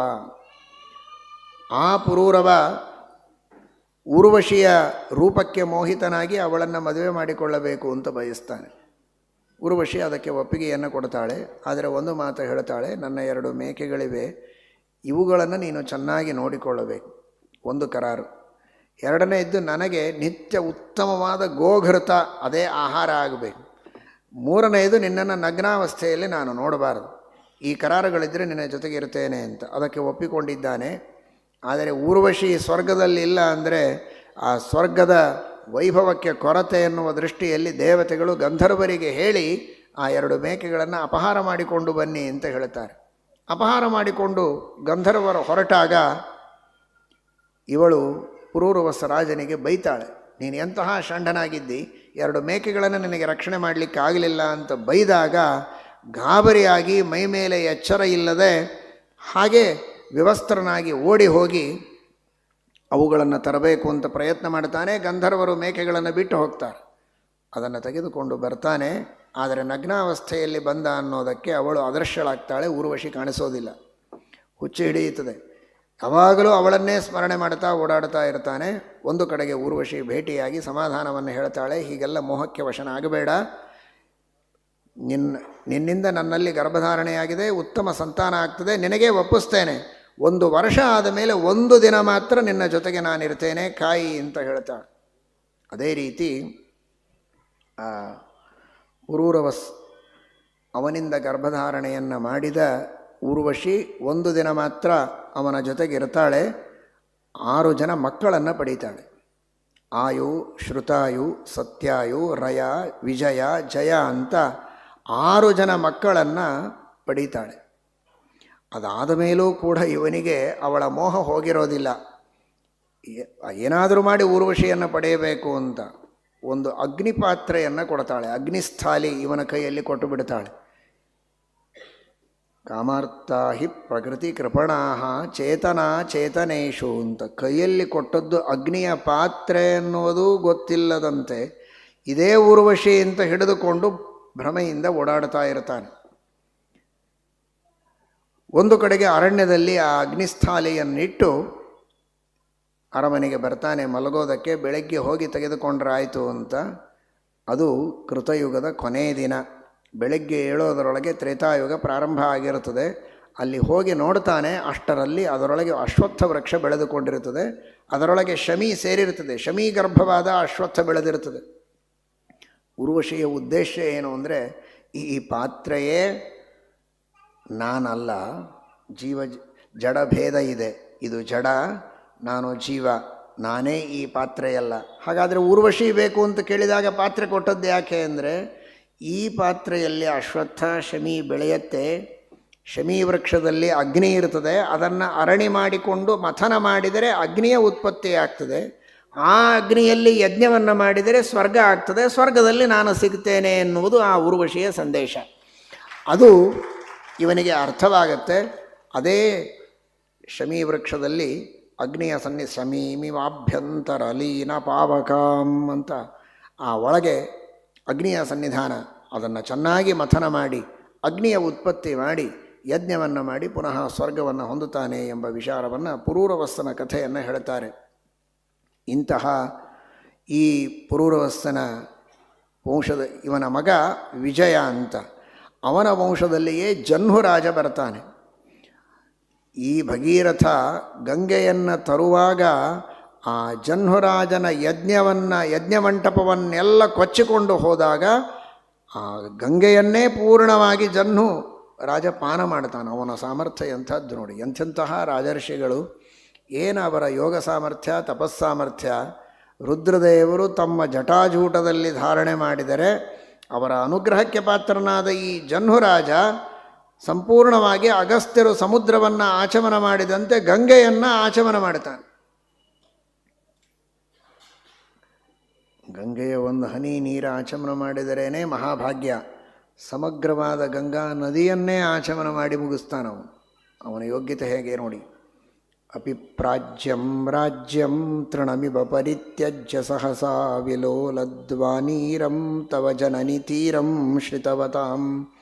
ಆ ಪುರೂರವ ಊರ್ವಶಿಯ ರೂಪಕ್ಕೆ ಮೋಹಿತನಾಗಿ ಅವಳನ್ನು ಮದುವೆ ಮಾಡಿಕೊಳ್ಳಬೇಕು ಅಂತ ಬಯಸ್ತಾನೆ. ಊರ್ವಶಿ ಅದಕ್ಕೆ ಒಪ್ಪಿಗೆಯನ್ನು ಕೊಡ್ತಾಳೆ. ಆದರೆ ಒಂದು ಮಾತು ಹೇಳ್ತಾಳೆ, ನನ್ನ 2 ಮೇಕೆಗಳಿವೆ, ಇವುಗಳನ್ನು ನೀನು ಚೆನ್ನಾಗಿ ನೋಡಿಕೊಳ್ಳಬೇಕು, ಒಂದು ಕರಾರು. ಎರಡನೆಯದ್ದು, ನನಗೆ ನಿತ್ಯ ಉತ್ತಮವಾದ ಗೋಘೃತ, ಅದೇ ಆಹಾರ ಆಗಬೇಕು. ಮೂರನೆಯದು, ನಿನ್ನನ್ನು ನಗ್ನಾವಸ್ಥೆಯಲ್ಲಿ ನಾನು ನೋಡಬಾರದು. ಈ ಕರಾರುಗಳಿದ್ದರೆ ನಿನ್ನ ಜೊತೆಗೆ ಇರ್ತೇನೆ ಅಂತ. ಅದಕ್ಕೆ ಒಪ್ಪಿಕೊಂಡಿದ್ದಾನೆ. ಆದರೆ ಊರ್ವಶಿ ಸ್ವರ್ಗದಲ್ಲಿ ಇಲ್ಲ ಅಂದರೆ ಆ ಸ್ವರ್ಗದ ವೈಭವಕ್ಕೆ ಕೊರತೆ ಎನ್ನುವ ದೃಷ್ಟಿಯಲ್ಲಿ ದೇವತೆಗಳು ಗಂಧರ್ವರಿಗೆ ಹೇಳಿ ಆ 2 ಮೇಕೆಗಳನ್ನು ಅಪಹಾರ ಮಾಡಿಕೊಂಡು ಬನ್ನಿ ಅಂತ ಹೇಳುತ್ತಾರೆ. ಅಪಹಾರ ಮಾಡಿಕೊಂಡು ಗಂಧರ್ವರು ಹೊರಟಾಗ ಇವಳು ಪುರೂರವಸ್ಸ ರಾಜನಿಗೆ ಬೈತಾಳೆ, ನೀನು ಎಂತಹ ಷಂಡನಾಗಿದ್ದಿ, 2 ಮೇಕೆಗಳನ್ನು ನಿನಗೆ ರಕ್ಷಣೆ ಮಾಡಲಿಕ್ಕೆ ಆಗಲಿಲ್ಲ ಅಂತ ಬೈದಾಗ ಗಾಬರಿಯಾಗಿ ಮೈ ಮೇಲೆ ಎಚ್ಚರ ಇಲ್ಲದೆ ಹಾಗೆ ವಿವಸ್ತ್ರನಾಗಿ ಓಡಿ ಹೋಗಿ ಅವುಗಳನ್ನು ತರಬೇಕು ಅಂತ ಪ್ರಯತ್ನ ಮಾಡ್ತಾನೆ. ಗಂಧರ್ವರು ಮೇಕೆಗಳನ್ನು ಬಿಟ್ಟು ಹೋಗ್ತಾರೆ. ಅದನ್ನು ತೆಗೆದುಕೊಂಡು ಬರ್ತಾನೆ. ಆದರೆ ನಗ್ನಾವಸ್ಥೆಯಲ್ಲಿ ಬಂದ ಅನ್ನೋದಕ್ಕೆ ಅವಳು ಅದೃಶ್ಯಳಾಗ್ತಾಳೆ. ಊರ್ವಶಿ ಕಾಣಿಸೋದಿಲ್ಲ. ಹುಚ್ಚು ಹಿಡಿಯುತ್ತದೆ. ಯಾವಾಗಲೂ ಅವಳನ್ನೇ ಸ್ಮರಣೆ ಮಾಡ್ತಾ ಓಡಾಡ್ತಾ ಇರ್ತಾನೆ. ಒಂದು ಕಡೆಗೆ ಊರ್ವಶಿ ಭೇಟಿಯಾಗಿ ಸಮಾಧಾನವನ್ನು ಹೇಳ್ತಾಳೆ, ಹೀಗೆಲ್ಲ ಮೋಹಕ್ಕೆ ವಶನ ಆಗಬೇಡ, ನಿನ್ನಿಂದ ನನ್ನಲ್ಲಿ ಗರ್ಭಧಾರಣೆಯಾಗಿದೆ, ಉತ್ತಮ ಸಂತಾನ ಆಗ್ತದೆ, ನಿನಗೇ ಒಪ್ಪಿಸ್ತೇನೆ, 1 ವರ್ಷ ಆದ ಮೇಲೆ 1 ದಿನ ಮಾತ್ರ ನಿನ್ನ ಜೊತೆಗೆ ನಾನಿರ್ತೇನೆ, ಕಾಯಿ ಅಂತ ಹೇಳ್ತಾಳೆ. ಅದೇ ರೀತಿ ಪುರೂರವಸ್ ಅವನಿಂದ ಗರ್ಭಧಾರಣೆಯನ್ನು ಮಾಡಿದ ಊರ್ವಶಿ 1 ದಿನ ಮಾತ್ರ ಅವನ ಜೊತೆಗಿರ್ತಾಳೆ. 6 ಜನ ಮಕ್ಕಳನ್ನು ಪಡೀತಾಳೆ. ಆಯು, ಶ್ರುತಾಯು, ಸತ್ಯಾಯು, ರಯ, ವಿಜಯ, ಜಯ ಅಂತ 6 ಜನ ಮಕ್ಕಳನ್ನು ಪಡೀತಾಳೆ. ಅದಾದ ಮೇಲೂ ಕೂಡ ಇವನಿಗೆ ಅವಳ ಮೋಹ ಹೋಗಿರೋದಿಲ್ಲ. ಏನಾದರೂ ಮಾಡಿ ಊರ್ವಶಿಯನ್ನು ಪಡೆಯಬೇಕು ಅಂತ ಒಂದು ಅಗ್ನಿಪಾತ್ರೆಯನ್ನು ಕೊಡ್ತಾಳೆ. ಅಗ್ನಿಸ್ಥಾಲಿ ಇವನ ಕೈಯಲ್ಲಿ ಕೊಟ್ಟು ಬಿಡ್ತಾಳೆ. ಕಾಮಾರ್ತಾ ಹಿ ಪ್ರಕೃತಿ ಕೃಪಣಾಹ ಚೇತನಾ ಚೇತನೇಶು ಅಂತ ಕೈಯಲ್ಲಿ ಕೊಟ್ಟದ್ದು ಅಗ್ನಿಯ ಪಾತ್ರೆ ಎನ್ನುವುದು ಗೊತ್ತಿಲ್ಲದಂತೆ ಇದೇ ಊರ್ವಶಿ ಅಂತ ಹಿಡಿದುಕೊಂಡು ಭ್ರಮೆಯಿಂದ ಓಡಾಡ್ತಾ ಇರ್ತಾನೆ. ಒಂದು ಕಡೆಗೆ ಅರಣ್ಯದಲ್ಲಿ ಆ ಅಗ್ನಿಸ್ಥಾಲಿಯನ್ನಿಟ್ಟು ಅರಮನೆಗೆ ಬರ್ತಾನೆ ಮಲಗೋದಕ್ಕೆ. ಬೆಳಗ್ಗೆ ಹೋಗಿ ತೆಗೆದುಕೊಂಡ್ರಾಯಿತು ಅಂತ. ಅದು ಕೃತಯುಗದ ಕೊನೆಯ ದಿನ. ಬೆಳಗ್ಗೆ ಏಳೋದರೊಳಗೆ ತ್ರೇತಾಯುಗ ಪ್ರಾರಂಭ ಆಗಿರುತ್ತದೆ. ಅಲ್ಲಿ ಹೋಗಿ ನೋಡ್ತಾನೆ. ಅಷ್ಟರಲ್ಲಿ ಅದರೊಳಗೆ ಅಶ್ವತ್ಥ ವೃಕ್ಷ ಬೆಳೆದುಕೊಂಡಿರುತ್ತದೆ. ಅದರೊಳಗೆ ಶಮಿ ಸೇರಿರುತ್ತದೆ. ಶಮಿ ಗರ್ಭವಾದ ಅಶ್ವತ್ಥ ಬೆಳೆದಿರುತ್ತದೆ. ಊರ್ವಶಿಯ ಉದ್ದೇಶ ಏನು ಅಂದರೆ, ಈ ಪಾತ್ರೆಯೇ ನಾನಲ್ಲ, ಜಡಭೇದ ಇದೆ, ಇದು ಜಡ, ನಾನು ಜೀವ, ನಾನೇ ಈ ಪಾತ್ರೆಯಲ್ಲ. ಹಾಗಾದರೆ ಊರ್ವಶಿ ಬೇಕು ಅಂತ ಕೇಳಿದಾಗ ಪಾತ್ರೆ ಕೊಟ್ಟದ್ದು ಯಾಕೆ ಅಂದರೆ, ಈ ಪಾತ್ರೆಯಲ್ಲಿ ಅಶ್ವತ್ಥ ಶಮಿ ಬೆಳೆಯುತ್ತೆ. ಶಮಿ ವೃಕ್ಷದಲ್ಲಿ ಅಗ್ನಿ ಇರ್ತದೆ. ಅದನ್ನು ಅರಣಿ ಮಾಡಿಕೊಂಡು ಮಥನ ಮಾಡಿದರೆ ಅಗ್ನಿಯ ಉತ್ಪತ್ತಿ ಆಗ್ತದೆ. ಆ ಅಗ್ನಿಯಲ್ಲಿ ಯಜ್ಞವನ್ನು ಮಾಡಿದರೆ ಸ್ವರ್ಗ ಆಗ್ತದೆ. ಸ್ವರ್ಗದಲ್ಲಿ ನಾನು ಸಿಗ್ತೇನೆ ಎನ್ನುವುದು ಆ ಊರ್ವಶಿಯ ಸಂದೇಶ. ಅದು ಇವನಿಗೆ ಅರ್ಥವಾಗತ್ತೆ. ಅದೇ ಶಮಿ ವೃಕ್ಷದಲ್ಲಿ ಅಗ್ನಿಯ ಶಮೀಮಿವಾಭ್ಯಂತರ ಲೀನ ಪಾವಕಾಂ ಅಂತ ಆ ಒಳಗೆ ಅಗ್ನಿಯ ಸನ್ನಿಧಾನ. ಅದನ್ನು ಚೆನ್ನಾಗಿ ಮಥನ ಮಾಡಿ ಅಗ್ನಿಯ ಉತ್ಪತ್ತಿ ಮಾಡಿ ಯಜ್ಞವನ್ನು ಮಾಡಿ ಪುನಃ ಸ್ವರ್ಗವನ್ನು ಹೊಂದುತ್ತಾನೆ ಎಂಬ ವಿಚಾರವನ್ನು ಪುರೂರವಸ್ಸನ ಕಥೆಯನ್ನು ಹೇಳ್ತಾರೆ. ಇಂತಹ ಈ ಪುರೂರವಸ್ಸನ ವಂಶದ ಇವನ ಮಗ ವಿಜಯ ಅಂತ, ಅವನ ವಂಶದಲ್ಲಿಯೇ ಜಹ್ನುರಾಜ ಬರ್ತಾನೆ. ಈ ಭಗೀರಥ ಗಂಗೆಯನ್ನು ತರುವಾಗ ಆ ಜಹ್ನುರಾಜನ ಯಜ್ಞಮಂಟಪವನ್ನೆಲ್ಲ ಕೊಚ್ಚಿಕೊಂಡು ಹೋದಾಗ ಆ ಗಂಗೆಯನ್ನೇ ಪೂರ್ಣವಾಗಿ ಜಹ್ನು ರಾಜ ಪಾನ ಮಾಡ್ತಾನೆ. ಅವನ ಸಾಮರ್ಥ್ಯ ಎಂಥದ್ದು ನೋಡಿ. ಎಂಥೆಂತಹ ರಾಜರ್ಷಿಗಳು, ಏನು ಅವರ ಯೋಗ ಸಾಮರ್ಥ್ಯ, ತಪಸ್ಸಾಮರ್ಥ್ಯ. ರುದ್ರದೇವರು ತಮ್ಮ ಜಟಾಜೂಟದಲ್ಲಿ ಧಾರಣೆ ಮಾಡಿದರೆ ಅವರ ಅನುಗ್ರಹಕ್ಕೆ ಪಾತ್ರನಾದ ಈ ಜಹ್ನುರಾಜ ಸಂಪೂರ್ಣವಾಗಿ ಅಗಸ್ತ್ಯರು ಸಮುದ್ರವನ್ನು ಆಚಮನ ಮಾಡಿದಂತೆ ಗಂಗೆಯನ್ನು ಆಚಮನ ಮಾಡ್ತಾನೆ. ಗಂಗೆಯ ಒಂದು ಹನಿ ನೀರು ಆಚಮನ ಮಾಡಿದರೇನೆ ಮಹಾಭಾಗ್ಯ. ಸಮಗ್ರವಾದ ಗಂಗಾ ನದಿಯನ್ನೇ ಆಚಮನ ಮಾಡಿ ಮುಗಿಸ್ತಾನವನು. ಅವನ ಯೋಗ್ಯತೆ ಹೇಗೆ ನೋಡಿ. ಅಪಿಪ್ರಾಜ್ಯಂ ರಾಜ್ಯಂ ತೃಣಮಿವ ಪರಿತ್ಯಜ್ಯ ಸಹಸಾ ವಿಲೋಲದ್ವಾನೀರಂ ತವ ಜನನಿ ತೀರಂ ಶ್ರಿತವತಾಂ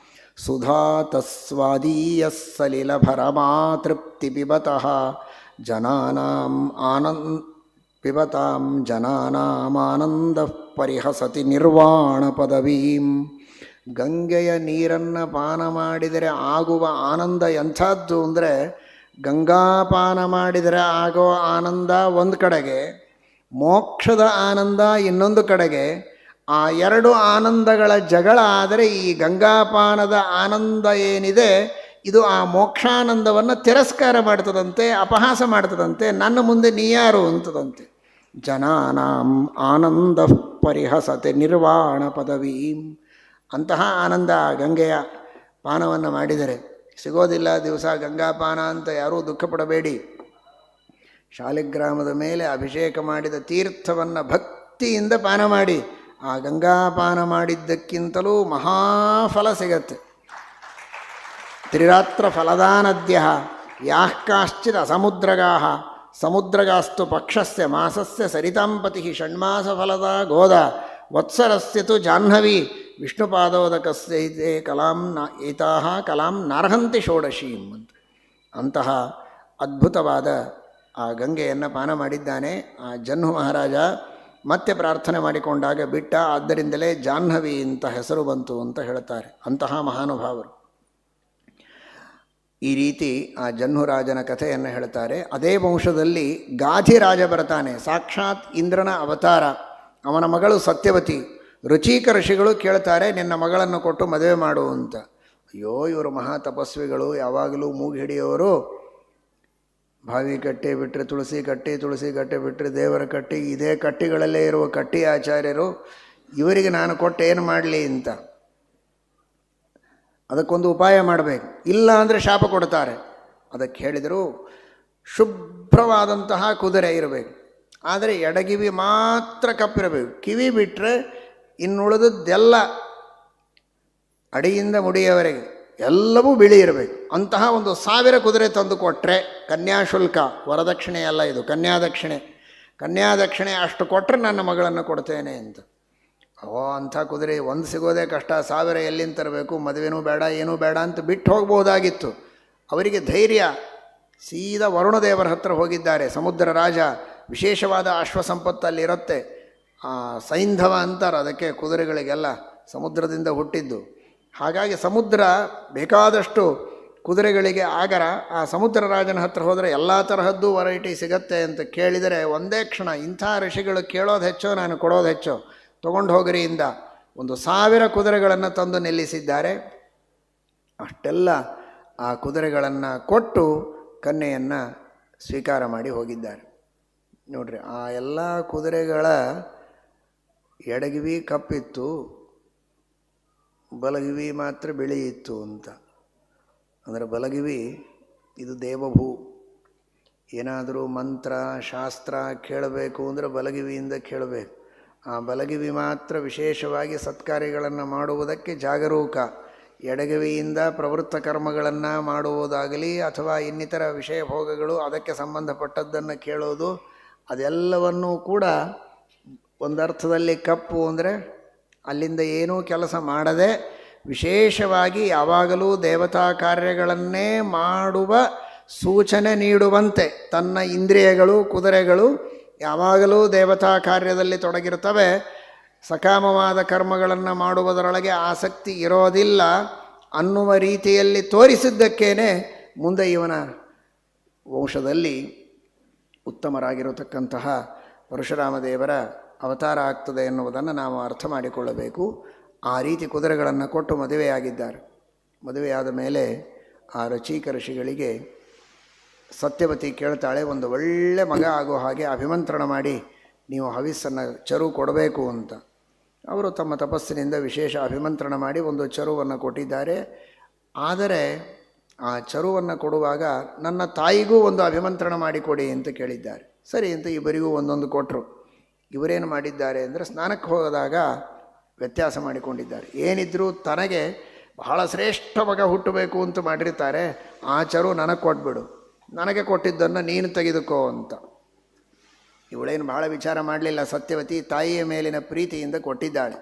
ಸುಧಾ ತಸ್ವಾದೀಯಃ ಸಲಿಲಭರಮಾತೃಪ್ತಿ ಪಿಬತಃ ಜನಾನಾಮಾನಂದಃ ಪರಿಹಸತಿ ನಿರ್ವಾಣ ಪದವೀಂ. ಗಂಗೆಯ ನೀರನ್ನು ಪಾನ ಮಾಡಿದರೆ ಆಗುವ ಆನಂದ ಎಂಥದ್ದು ಅಂದರೆ, ಗಂಗಾಪಾನ ಮಾಡಿದರೆ ಆಗೋ ಆನಂದ ಒಂದು ಕಡೆಗೆ, ಮೋಕ್ಷದ ಆನಂದ ಇನ್ನೊಂದು ಕಡೆಗೆ. ಆ ಎರಡು ಆನಂದಗಳ ಜಗಳ ಆದರೆ ಈ ಗಂಗಾಪಾನದ ಆನಂದ ಏನಿದೆ ಇದು ಆ ಮೋಕ್ಷಾನಂದವನ್ನು ತಿರಸ್ಕಾರ ಮಾಡ್ತದಂತೆ, ಅಪಹಾಸ ಮಾಡ್ತದಂತೆ, ನನ್ನ ಮುಂದೆ ನೀಯಾರು ಅಂತದಂತೆ. ಜನಾನಾಂ ಆನಂದ ಪರಿಹಸತೆ ನಿರ್ವಾಣ ಪದವೀಂ. ಅಂತಹ ಆನಂದ ಗಂಗೆಯ ಪಾನವನ್ನು ಮಾಡಿದರೆ ಸಿಗೋದಿಲ್ಲ. ದಿವಸ ಗಂಗಾಪಾನ ಅಂತ ಯಾರೂ ದುಃಖಪಡಬೇಡಿ. ಶಾಲಿಗ್ರಾಮದ ಮೇಲೆ ಅಭಿಷೇಕ ಮಾಡಿದ ತೀರ್ಥವನ್ನು ಭಕ್ತಿಯಿಂದ ಪಾನ ಮಾಡಿ. ಆ ಗಂಗಾಪಾನ ಮಾಡಿದ್ದಕ್ಕಿಂತಲೂ ಮಹಾಫಲ ಸಿಗತ್ತೆ. ತ್ರಿರಾತ್ರ ಫಲದಾನದ್ಯ ಯಾಃ ಕಾಶ್ಚಿತ್ ಅಸಮುದ್ರಗಾಃ ಸಮುದ್ರಗಾಸ್ತು ಪಕ್ಷಸ್ಯ ಮಾಸಸ್ಯ ಸರಿತಾಂಪತಿ ಷಣ್ಮಾಸ ಫಲದ ಗೋದ ವತ್ಸರಸ್ಯ ತು ಜಾಹ್ನವಿ ವಿಷ್ಣುಪಾದೋದಕಸ್ಯ ಇತೇ ಕಲಾಂ ಏತಾಃ ಕಲಾಂ ನಾರ್ಹಂತಿ ಷೋಡಶೀಂ ಅಂತ. ಅಂತಹ ಅದ್ಭುತವಾದ ಆ ಗಂಗೆಯನ್ನು ಪಾನ ಮಾಡಿದ್ದಾನೆ ಆ ಜಹ್ನು ಮಹಾರಾಜ. ಮತ್ತೆ ಪ್ರಾರ್ಥನೆ ಮಾಡಿಕೊಂಡಾಗ ಬಿಟ್ಟ. ಆದ್ದರಿಂದಲೇ ಜಾಹ್ನವಿ ಅಂತ ಹೆಸರು ಬಂತು ಅಂತ ಹೇಳ್ತಾರೆ ಅಂತಹ ಮಹಾನುಭಾವರು. ಈ ರೀತಿ ಆ ಜಹ್ನುರಾಜನ ಕಥೆಯನ್ನು ಹೇಳ್ತಾರೆ. ಅದೇ ವಂಶದಲ್ಲಿ ಗಾಧಿರಾಜ ಬರ್ತಾನೆ, ಸಾಕ್ಷಾತ್ ಇಂದ್ರನ ಅವತಾರ. ಅವನ ಮಗಳು ಸತ್ಯವತಿ. ರುಚಿಕ ಋಷಿಗಳು ಕೇಳ್ತಾರೆ, ನಿನ್ನ ಮಗಳನ್ನು ಕೊಟ್ಟು ಮದುವೆ ಮಾಡು ಅಂತ. ಅಯ್ಯೋ, ಇವರು ಮಹಾ ತಪಸ್ವಿಗಳು, ಯಾವಾಗಲೂ ಮೂಗು ಹಿಡಿಯೋರು. ಬಾವಿ ಕಟ್ಟಿ ಬಿಟ್ಟರೆ ತುಳಸಿ ಕಟ್ಟಿ, ತುಳಸಿ ಕಟ್ಟಿ ಬಿಟ್ಟರೆ ದೇವರ ಕಟ್ಟಿ, ಇದೇ ಕಟ್ಟಿಗಳಲ್ಲೇ ಇರುವ ಕಟ್ಟಿ ಆಚಾರ್ಯರು. ಇವರಿಗೆ ನಾನು ಕೊಟ್ಟು ಏನು ಮಾಡಲಿ ಅಂತ. ಅದಕ್ಕೊಂದು ಉಪಾಯ ಮಾಡಬೇಕು, ಇಲ್ಲ ಅಂದರೆ ಶಾಪ ಕೊಡ್ತಾರೆ. ಅದಕ್ಕೆ ಹೇಳಿದರು, ಶುಭ್ರವಾದಂತಹ ಕುದುರೆ ಇರಬೇಕು, ಆದರೆ ಎಡಗಿವಿ ಮಾತ್ರ ಕಪ್ಪಿರಬೇಕು. ಕಿವಿ ಬಿಟ್ಟರೆ ಇನ್ನುಳಿದದ್ದೆಲ್ಲ ಅಡಿಯಿಂದ ಮುಡಿಯವರೆಗೆ ಎಲ್ಲವೂ ಬಿಳಿ ಇರಬೇಕು. ಅಂತಹ ಒಂದು 1000 ಕುದುರೆ ತಂದು ಕೊಟ್ಟರೆ, ಕನ್ಯಾಶುಲ್ಕ, ವರದಕ್ಷಿಣೆ ಅಲ್ಲ ಇದು, ಕನ್ಯಾದಕ್ಷಿಣೆ. ಕನ್ಯಾದಕ್ಷಿಣೆ ಅಷ್ಟು ಕೊಟ್ಟರೆ ನನ್ನ ಮಗಳನ್ನು ಕೊಡ್ತೇನೆ ಅಂತ. ಅಂಥ ಕುದುರೆ ಒಂದು ಸಿಗೋದೇ ಕಷ್ಟ. 1000 ಎಲ್ಲಿಂದ ತರಬೇಕು? ಮದುವೆನೂ ಬೇಡ, ಏನೂ ಬೇಡ ಅಂತ ಬಿಟ್ಟು ಹೋಗ್ಬೋದಾಗಿತ್ತು. ಅವರಿಗೆ ಧೈರ್ಯ. ಸೀದಾ ವರುಣದೇವರ ಹತ್ರ ಹೋಗಿದ್ದಾರೆ. ಸಮುದ್ರ ರಾಜ, ವಿಶೇಷವಾದ ಅಶ್ವಸಂಪತ್ತು ಅಲ್ಲಿರುತ್ತೆ. ಸೈಂಧವ ಅಂತಾರೆ ಅದಕ್ಕೆ, ಕುದುರೆಗಳಿಗೆಲ್ಲ ಸಮುದ್ರದಿಂದ ಹುಟ್ಟಿದ್ದು. ಹಾಗಾಗಿ ಸಮುದ್ರ ಬೇಕಾದಷ್ಟು ಕುದುರೆಗಳಿಗೆ ಆಗರ. ಆ ಸಮುದ್ರ ರಾಜನ ಹತ್ರ ಹೋದರೆ ಎಲ್ಲ ತರಹದ್ದು ವೆರೈಟಿ ಸಿಗತ್ತೆ ಅಂತ ಕೇಳಿದರೆ ಒಂದೇ ಕ್ಷಣ, ಇಂಥ ಋಷಿಗಳು ಕೇಳೋದು ಹೆಚ್ಚೋ ನಾನು ಕೊಡೋದು ಹೆಚ್ಚೋ, ತೊಗೊಂಡು ಹೋಗ್ರಿ ಇಂದ 1000 ಕುದುರೆಗಳನ್ನು ತಂದು ನಿಲ್ಲಿಸಿದ್ದಾರೆ. ಅಷ್ಟೆಲ್ಲ ಆ ಕುದುರೆಗಳನ್ನು ಕೊಟ್ಟು ಕನ್ಯೆಯನ್ನು ಸ್ವೀಕಾರ ಮಾಡಿ ಹೋಗಿದ್ದಾರೆ. ನೋಡ್ರಿ, ಆ ಎಲ್ಲ ಕುದುರೆಗಳ ಎಡಗಿವಿ ಕಪ್ಪಿತ್ತು, ಬಲಗಿವಿ ಮಾತ್ರ ಬಿಳಿ ಇತ್ತು ಅಂತ. ಅಂದರೆ ಬಲಗಿವಿ ಇದು ದೇವಭೂ. ಏನಾದರೂ ಮಂತ್ರ ಶಾಸ್ತ್ರ ಕೇಳಬೇಕು ಅಂದರೆ ಬಲಗಿವಿಯಿಂದ ಕೇಳಬೇಕು. ಆ ಬಲಗಿವಿ ಮಾತ್ರ ವಿಶೇಷವಾಗಿ ಸತ್ಕಾರ್ಯಗಳನ್ನು ಮಾಡುವುದಕ್ಕೆ ಜಾಗರೂಕ. ಎಡಗವಿಯಿಂದ ಪ್ರವೃತ್ತ ಕರ್ಮಗಳನ್ನು ಮಾಡುವುದಾಗಲಿ ಅಥವಾ ಇನ್ನಿತರ ವಿಷಯ ಭೋಗಗಳು ಅದಕ್ಕೆ ಸಂಬಂಧಪಟ್ಟದ್ದನ್ನು ಕೇಳೋದು, ಅದೆಲ್ಲವನ್ನೂ ಕೂಡ ಒಂದರ್ಥದಲ್ಲಿ ಕಪ್ಪು ಅಂದರೆ ಅಲ್ಲಿಂದ ಏನೂ ಕೆಲಸ ಮಾಡದೆ ವಿಶೇಷವಾಗಿ ಯಾವಾಗಲೂ ದೇವತಾ ಕಾರ್ಯಗಳನ್ನೇ ಮಾಡುವ ಸೂಚನೆ ನೀಡುವಂತೆ ತನ್ನ ಇಂದ್ರಿಯಗಳು, ಕುದುರೆಗಳು ಯಾವಾಗಲೂ ದೇವತಾ ಕಾರ್ಯದಲ್ಲಿ ತೊಡಗಿರ್ತವೆ. ಸಕಾಮವಾದ ಕರ್ಮಗಳನ್ನು ಮಾಡುವುದರೊಳಗೆ ಆಸಕ್ತಿ ಇರೋದಿಲ್ಲ ಅನ್ನುವ ರೀತಿಯಲ್ಲಿ ತೋರಿಸಿದ್ದಕ್ಕೇನೆ ಮುಂದೆ ಇವನ ವಂಶದಲ್ಲಿ ಉತ್ತಮರಾಗಿರತಕ್ಕಂತಹ ಪರಶುರಾಮ ದೇವರ ಅವತಾರ ಆಗ್ತದೆ ಎನ್ನುವುದನ್ನು ನಾವು ಅರ್ಥ ಮಾಡಿಕೊಳ್ಳಬೇಕು. ಆ ರೀತಿ ಕುದುರೆಗಳನ್ನು ಕೊಟ್ಟು ಮದುವೆಯಾಗಿದ್ದಾರೆ. ಮದುವೆಯಾದ ಮೇಲೆ ಆ ರುಚಿಕ ಋಷಿಗಳಿಗೆ ಸತ್ಯವತಿ ಕೇಳ್ತಾಳೆ, ಒಂದು ಒಳ್ಳೆ ಮಗ ಆಗೋ ಹಾಗೆ ಅಭಿಮಂತ್ರಣ ಮಾಡಿ ನೀವು ಹವಿಸ್ಸನ್ನು ಚರು ಕೊಡಬೇಕು ಅಂತ. ಅವರು ತಮ್ಮ ತಪಸ್ಸಿನಿಂದ ವಿಶೇಷ ಅಭಿಮಂತ್ರಣ ಮಾಡಿ ಒಂದು ಚರುವನ್ನು ಕೊಟ್ಟಿದ್ದಾರೆ. ಆದರೆ ಆ ಚರುವನ್ನು ಕೊಡುವಾಗ ನನ್ನ ತಾಯಿಗೂ ಒಂದು ಅಭಿಮಂತ್ರಣ ಮಾಡಿಕೊಡಿ ಅಂತ ಕೇಳಿದ್ದಾರೆ. ಸರಿ ಅಂತ ಇಬ್ಬರಿಗೂ ಒಂದೊಂದು ಕೊಟ್ಟರು. ಇವರೇನು ಮಾಡಿದ್ದಾರೆ ಅಂದರೆ ಸ್ನಾನಕ್ಕೆ ಹೋದಾಗ ವ್ಯತ್ಯಾಸ ಮಾಡಿಕೊಂಡಿದ್ದಾರೆ. ಏನಿದ್ರೂ ತನಗೆ ಬಹಳ ಶ್ರೇಷ್ಠ ಮಗ ಹುಟ್ಟಬೇಕು ಅಂತ ಮಾಡಿರ್ತಾರೆ. ಆ ಚರು ನನಗೆ ಕೊಟ್ಬಿಡು, ನನಗೆ ಕೊಟ್ಟಿದ್ದನ್ನು ನೀನು ತೆಗೆದುಕೋ ಅಂತ. ಇವಳೇನು ಬಹಳ ವಿಚಾರ ಮಾಡಲಿಲ್ಲ. ಸತ್ಯವತಿ ತಾಯಿಯ ಮೇಲಿನ ಪ್ರೀತಿಯಿಂದ ಕೊಟ್ಟಿದ್ದಾಳೆ.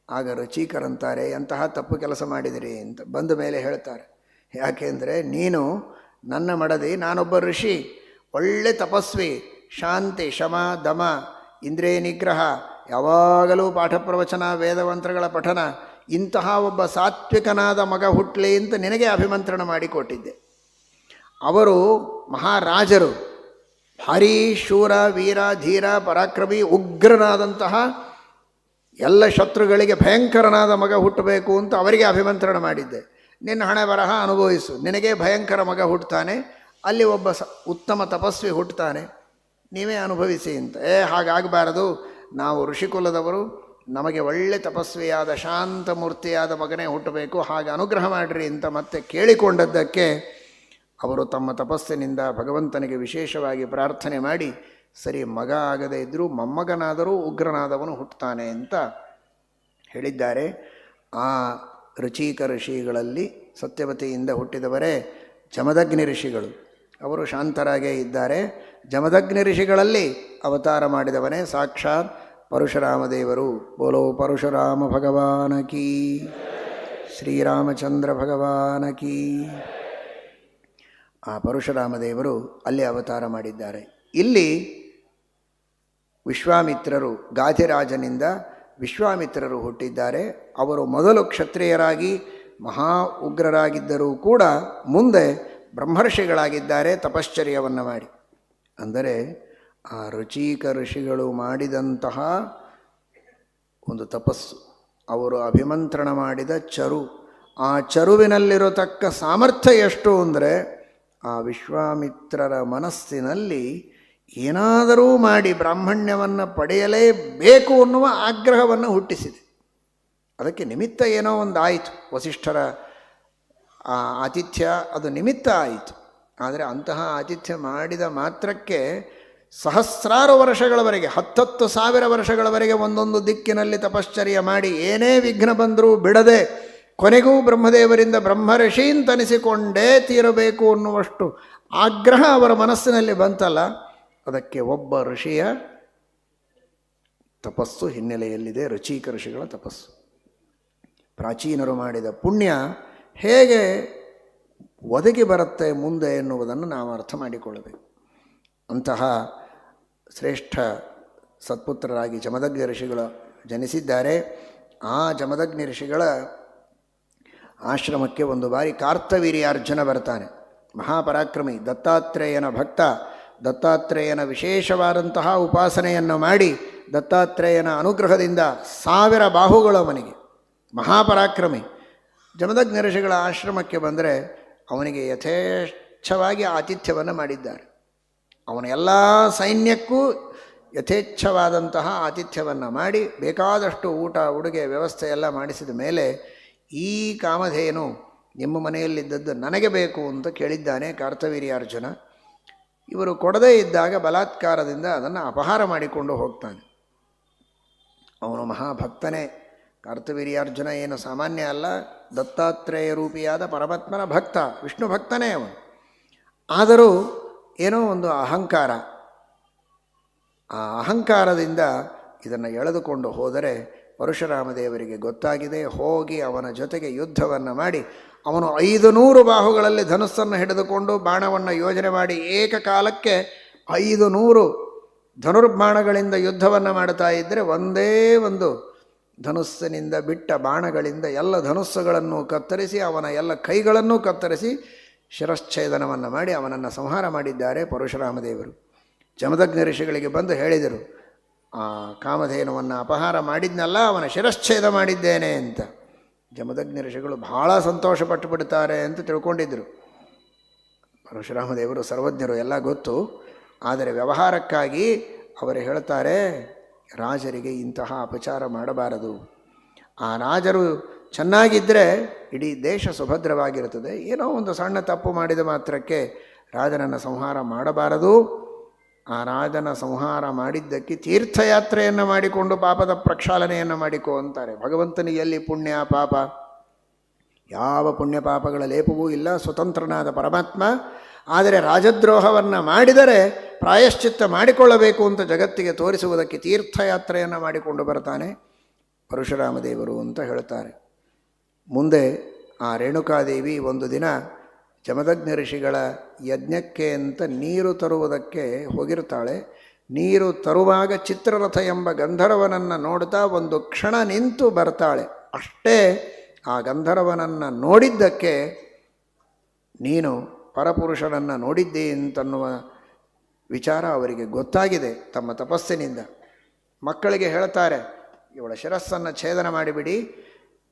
ಆಗ ರುಚಿಕರಂತಾರೆ, ಎಂತಹ ತಪ್ಪು ಕೆಲಸ ಮಾಡಿದಿರಿ ಅಂತ ಬಂದ ಮೇಲೆ ಹೇಳ್ತಾರೆ. ಯಾಕೆಂದರೆ ನೀನು ನನ್ನ ಮಡದಿ, ನಾನೊಬ್ಬ ಋಷಿ, ಒಳ್ಳೆ ತಪಸ್ವಿ, ಶಾಂತಿ ಶಮ ದಮ ಇಂದ್ರಿಯ ನಿಗ್ರಹ, ಯಾವಾಗಲೂ ಪಾಠ ಪ್ರವಚನ ವೇದಮಂತ್ರಗಳ ಪಠನ, ಇಂತಹ ಒಬ್ಬ ಸಾತ್ವಿಕನಾದ ಮಗ ಹುಟ್ಟಲಿ ಅಂತ ನಿನಗೆ ಅಭಿಮಂತ್ರಣ ಮಾಡಿಕೊಟ್ಟಿದ್ದೆ. ಅವರು ಮಹಾರಾಜರು, ಭಾರೀ ಶೂರ ವೀರ ಧೀರ ಪರಾಕ್ರಮಿ ಉಗ್ರನಾದಂತಹ ಎಲ್ಲ ಶತ್ರುಗಳಿಗೆ ಭಯಂಕರನಾದ ಮಗ ಹುಟ್ಟಬೇಕು ಅಂತ ಅವರಿಗೆ ಅಭಿಮಂತ್ರಣ ಮಾಡಿದ್ದೆ. ನಿನ್ನ ಹಣೆ ಬರಹ ಅನುಭವಿಸು, ನಿನಗೇ ಭಯಂಕರ ಮಗ ಹುಟ್ಟುತ್ತಾನೆ, ಅಲ್ಲಿ ಒಬ್ಬ ಉತ್ತಮ ತಪಸ್ವಿ ಹುಟ್ಟುತ್ತಾನೆ, ನೀವೇ ಅನುಭವಿಸಿ ಅಂತ. ಹಾಗಾಗಬಾರದು, ನಾವು ಋಷಿಕುಲದವರು, ನಮಗೆ ಒಳ್ಳೆ ತಪಸ್ವಿಯಾದ ಶಾಂತ ಮೂರ್ತಿಯಾದ ಮಗನೇ ಹುಟ್ಟಬೇಕು, ಹಾಗೆ ಅನುಗ್ರಹ ಮಾಡಿರಿ ಅಂತ ಮತ್ತೆ ಕೇಳಿಕೊಂಡದ್ದಕ್ಕೆ ಅವರು ತಮ್ಮ ತಪಸ್ಸಿನಿಂದ ಭಗವಂತನಿಗೆ ವಿಶೇಷವಾಗಿ ಪ್ರಾರ್ಥನೆ ಮಾಡಿ, ಸರಿ ಮಗ ಆಗದೇ ಇದ್ದರೂ ಮೊಮ್ಮಗನಾದರೂ ಉಗ್ರನಾದವನು ಹುಟ್ಟುತ್ತಾನೆ ಅಂತ ಹೇಳಿದ್ದಾರೆ. ಆ ಋಚೀಕ ಋಷಿಗಳಲ್ಲಿ ಸತ್ಯವತಿಯಿಂದ ಹುಟ್ಟಿದವರೇ ಜಮದಗ್ನಿ ಋಷಿಗಳು. ಅವರು ಶಾಂತರಾಗೇ ಇದ್ದಾರೆ. ಜಮದಗ್ನಿ ಋಷಿಗಳಲ್ಲಿ ಅವತಾರ ಮಾಡಿದವನೇ ಸಾಕ್ಷಾತ್ ಪರಶುರಾಮ ದೇವರು. ಬೋಲೋ ಪರಶುರಾಮ ಭಗವಾನ ಕೀ, ಶ್ರೀರಾಮಚಂದ್ರ ಭಗವಾನ ಕೀ. ಆ ಪರಶುರಾಮ ದೇವರು ಅಲ್ಲಿ ಅವತಾರ ಮಾಡಿದ್ದಾರೆ. ಇಲ್ಲಿ ವಿಶ್ವಾಮಿತ್ರರು, ಗಾಧಿರಾಜನಿಂದ ವಿಶ್ವಾಮಿತ್ರರು ಹುಟ್ಟಿದ್ದಾರೆ. ಅವರು ಮೊದಲು ಕ್ಷತ್ರಿಯರಾಗಿ ಮಹಾ ಉಗ್ರರಾಗಿದ್ದರೂ ಕೂಡ ಮುಂದೆ ಬ್ರಹ್ಮರ್ಷಿಗಳಾಗಿದ್ದಾರೆ ತಪಶ್ಚರ್ಯವನ್ನು ಮಾಡಿ. ಅಂದರೆ ಆ ಋಚೀಕ ಋಷಿಗಳು ಮಾಡಿದಂತಹ ಒಂದು ತಪಸ್ಸು, ಅವರು ಅಭಿಮಂತ್ರಣ ಮಾಡಿದ ಚರು, ಆ ಚರುವಿನಲ್ಲಿರತಕ್ಕ ಸಾಮರ್ಥ್ಯ ಎಷ್ಟು ಅಂದರೆ ಆ ವಿಶ್ವಾಮಿತ್ರರ ಮನಸ್ಸಿನಲ್ಲಿ ಏನಾದರೂ ಮಾಡಿ ಬ್ರಾಹ್ಮಣ್ಯವನ್ನು ಪಡೆಯಲೇಬೇಕು ಅನ್ನುವ ಆಗ್ರಹವನ್ನು ಹುಟ್ಟಿಸಿದೆ. ಅದಕ್ಕೆ ನಿಮಿತ್ತ ಏನೋ ಒಂದು ಆಯಿತು, ವಸಿಷ್ಠರ ಆತಿಥ್ಯ ಅದು ನಿಮಿತ್ತ ಆಯಿತು. ಆದರೆ ಅಂತಹ ಆತಿಥ್ಯ ಮಾಡಿದ ಮಾತ್ರಕ್ಕೆ ಸಹಸ್ರಾರು ವರ್ಷಗಳವರೆಗೆ, 10,000 ವರ್ಷಗಳವರೆಗೆ ಒಂದೊಂದು ದಿಕ್ಕಿನಲ್ಲಿ ತಪಶ್ಚರ್ಯ ಮಾಡಿ ಏನೇ ವಿಘ್ನ ಬಂದರೂ ಬಿಡದೆ ಕೊನೆಗೂ ಬ್ರಹ್ಮದೇವರಿಂದ ಬ್ರಹ್ಮರ್ಷಿ ಅಂತನಿಸಿಕೊಂಡೇ ತೀರಬೇಕು ಅನ್ನುವಷ್ಟು ಆಗ್ರಹ ಅವರ ಮನಸ್ಸಿನಲ್ಲಿ ಬಂತಲ್ಲ, ಅದಕ್ಕೆ ಒಬ್ಬ ಋಷಿಯ ತಪಸ್ಸು ಹಿನ್ನೆಲೆಯಲ್ಲಿದೆ, ಋಚೀಕ ಋಷಿಗಳ ತಪಸ್ಸು. ಪ್ರಾಚೀನರು ಮಾಡಿದ ಪುಣ್ಯ ಹೇಗೆ ಒದಗಿ ಬರುತ್ತೆ ಮುಂದೆ ಎನ್ನುವುದನ್ನು ನಾವು ಅರ್ಥ ಮಾಡಿಕೊಳ್ಳಬೇಕು. ಅಂತಹ ಶ್ರೇಷ್ಠ ಸತ್ಪುತ್ರರಾಗಿ ಜಮದಗ್ನಿ ಋಷಿಗಳು ಜನಿಸಿದ್ದಾರೆ. ಆ ಜಮದಗ್ನಿ ಋಷಿಗಳ ಆಶ್ರಮಕ್ಕೆ ಒಂದು ಬಾರಿ ಕಾರ್ತವೀರ್ಯಾರ್ಜುನ ಬರ್ತಾನೆ. ಮಹಾಪರಾಕ್ರಮಿ, ದತ್ತಾತ್ರೇಯನ ಭಕ್ತ. ದತ್ತಾತ್ರೇಯನ ವಿಶೇಷವಾದಂತಹ ಉಪಾಸನೆಯನ್ನು ಮಾಡಿ ದತ್ತಾತ್ರೇಯನ ಅನುಗ್ರಹದಿಂದ 1000 ಬಾಹುಗಳು ಅವನಿಗೆ, ಮಹಾಪರಾಕ್ರಮಿ. ಜಮದಗ್ನಿ ಋಷಿಗಳ ಆಶ್ರಮಕ್ಕೆ ಬಂದರೆ ಅವನಿಗೆ ಯಥೇಚ್ಛವಾಗಿ ಆತಿಥ್ಯವನ್ನು ಮಾಡಿದ್ದಾರೆ. ಅವನ ಎಲ್ಲ ಸೈನ್ಯಕ್ಕೂ ಯಥೇಚ್ಛವಾದಂತಹ ಆತಿಥ್ಯವನ್ನು ಮಾಡಿ ಬೇಕಾದಷ್ಟು ಊಟ ಉಡುಗೆ ವ್ಯವಸ್ಥೆ ಎಲ್ಲ ಮಾಡಿಸಿದ ಮೇಲೆ ಈ ಕಾಮಧೇನು ನಿಮ್ಮ ಮನೆಯಲ್ಲಿದ್ದದ್ದು ನನಗೆ ಬೇಕು ಅಂತ ಕೇಳಿದ್ದಾನೆ ಕಾರ್ತವೀರ್ಯಾರ್ಜುನ. ಇವರು ಕೊಡದೇ ಇದ್ದಾಗ ಬಲಾತ್ಕಾರದಿಂದ ಅದನ್ನು ಅಪಹಾರ ಮಾಡಿಕೊಂಡು ಹೋಗ್ತಾನೆ. ಅವನು ಮಹಾಭಕ್ತನೇ. ಕಾರ್ತವೀರ್ಯಾರ್ಜುನ ಏನು ಸಾಮಾನ್ಯ ಅಲ್ಲ, ದತ್ತಾತ್ರೇಯ ರೂಪಿಯಾದ ಪರಮಾತ್ಮನ ಭಕ್ತ, ವಿಷ್ಣು ಭಕ್ತನೇ ಅವನು. ಆದರೂ ಏನೋ ಒಂದು ಅಹಂಕಾರ, ಆ ಅಹಂಕಾರದಿಂದ ಇದನ್ನು ಎಳೆದುಕೊಂಡು ಹೋದರೆ ಪರಶುರಾಮ ದೇವರಿಗೆ ಗೊತ್ತಾಗಿದೆ. ಹೋಗಿ ಅವನ ಜೊತೆಗೆ ಯುದ್ಧವನ್ನು ಮಾಡಿ ಅವನು 500 ಬಾಹುಗಳಲ್ಲಿ ಧನುಸ್ಸನ್ನು ಹಿಡಿದುಕೊಂಡು ಬಾಣವನ್ನು ಯೋಜನೆ ಮಾಡಿ ಏಕಕಾಲಕ್ಕೆ 500 ಧನುರ್ಬಾಣಗಳಿಂದ ಯುದ್ಧವನ್ನು ಮಾಡ್ತಾ ಇದ್ದರೆ ಒಂದೇ ಒಂದು ಧನುಸ್ಸಿನಿಂದ ಬಿಟ್ಟ ಬಾಣಗಳಿಂದ ಎಲ್ಲ ಧನುಸ್ಸುಗಳನ್ನು ಕತ್ತರಿಸಿ ಅವನ ಎಲ್ಲ ಕೈಗಳನ್ನೂ ಕತ್ತರಿಸಿ ಶಿರಶ್ಛೇದನವನ್ನು ಮಾಡಿ ಅವನನ್ನು ಸಂಹಾರ ಮಾಡಿದ್ದಾರೆ ಪರಶುರಾಮ ದೇವರು. ಜಮದಗ್ನಿ ಋಷಿಗಳಿಗೆ ಬಂದು ಹೇಳಿದರು, ಆ ಕಾಮಧೇನುವನ್ನು ಅಪಹಾರ ಮಾಡಿದ್ನಲ್ಲ ಅವನ ಶಿರಶ್ಛೇದ ಮಾಡಿದ್ದೇನೆ ಅಂತ. ಜಮದಗ್ನಿ ಋಷಿಗಳು ಬಹಳ ಸಂತೋಷಪಟ್ಟು ಬಿಡ್ತಾರೆ ಅಂತ ತಿಳ್ಕೊಂಡಿದ್ದರು. ಪರಶುರಾಮ ದೇವರು ಸರ್ವಜ್ಞರು, ಎಲ್ಲ ಗೊತ್ತು. ಆದರೆ ವ್ಯವಹಾರಕ್ಕಾಗಿ ಅವರು ಹೇಳ್ತಾರೆ, ರಾಜರಿಗೆ ಇಂತಹ ಅಪಚಾರ ಮಾಡಬಾರದು. ಆ ರಾಜರು ಚೆನ್ನಾಗಿದ್ದರೆ ಇಡೀ ದೇಶ ಸುಭದ್ರವಾಗಿರುತ್ತದೆ. ಏನೋ ಒಂದು ಸಣ್ಣ ತಪ್ಪು ಮಾಡಿದ ಮಾತ್ರಕ್ಕೆ ರಾಜನನ್ನು ಸಂಹಾರ ಮಾಡಬಾರದು. ಆ ರಾಜನ ಸಂಹಾರ ಮಾಡಿದ್ದಕ್ಕೆ ತೀರ್ಥಯಾತ್ರೆಯನ್ನು ಮಾಡಿಕೊಂಡು ಪಾಪದ ಪ್ರಕ್ಷಾಳನೆಯನ್ನು ಮಾಡಿಕೋ ಅಂತಾರೆ. ಭಗವಂತನಿಗೆ ಎಲ್ಲಿ ಪುಣ್ಯ ಪಾಪ, ಯಾವ ಪುಣ್ಯ ಪಾಪಗಳ ಲೇಪವೂ ಇಲ್ಲ, ಸ್ವತಂತ್ರನಾದ ಪರಮಾತ್ಮ. ಆದರೆ ರಾಜದ್ರೋಹವನ್ನು ಮಾಡಿದರೆ ಪ್ರಾಯಶ್ಚಿತ್ತ ಮಾಡಿಕೊಳ್ಳಬೇಕು ಅಂತ ಜಗತ್ತಿಗೆ ತೋರಿಸುವುದಕ್ಕೆ ತೀರ್ಥಯಾತ್ರೆಯನ್ನು ಮಾಡಿಕೊಂಡು ಬರ್ತಾನೆ ಪರಶುರಾಮ ದೇವರು ಅಂತ ಹೇಳ್ತಾರೆ. ಮುಂದೆ ಆ ರೇಣುಕಾದೇವಿ ಒಂದು ದಿನ ಜಮದಗ್ನಿ ಋಷಿಗಳ ಯಜ್ಞಕ್ಕೆ ಅಂತ ನೀರು ತರುವುದಕ್ಕೆ ಹೋಗಿರ್ತಾಳೆ. ನೀರು ತರುವಾಗ ಚಿತ್ರರಥ ಎಂಬ ಗಂಧರ್ವನನ್ನು ನೋಡ್ತಾ ಒಂದು ಕ್ಷಣ ನಿಂತು ಬರ್ತಾಳೆ. ಅಷ್ಟೇ ಆ ಗಂಧರ್ವನನ್ನು ನೋಡಿದ್ದಕ್ಕೆ ನೀನು ಪರಪುರುಷನನ್ನು ನೋಡಿದ್ದೆ ಅಂತನ್ನುವ ವಿಚಾರ ಅವರಿಗೆ ಗೊತ್ತಾಗಿದೆ ತಮ್ಮ ತಪಸ್ಸಿನಿಂದ. ಮಕ್ಕಳಿಗೆ ಹೇಳ್ತಾರೆ, ಇವಳ ಶಿರಸ್ಸನ್ನು ಛೇದನ ಮಾಡಿಬಿಡಿ,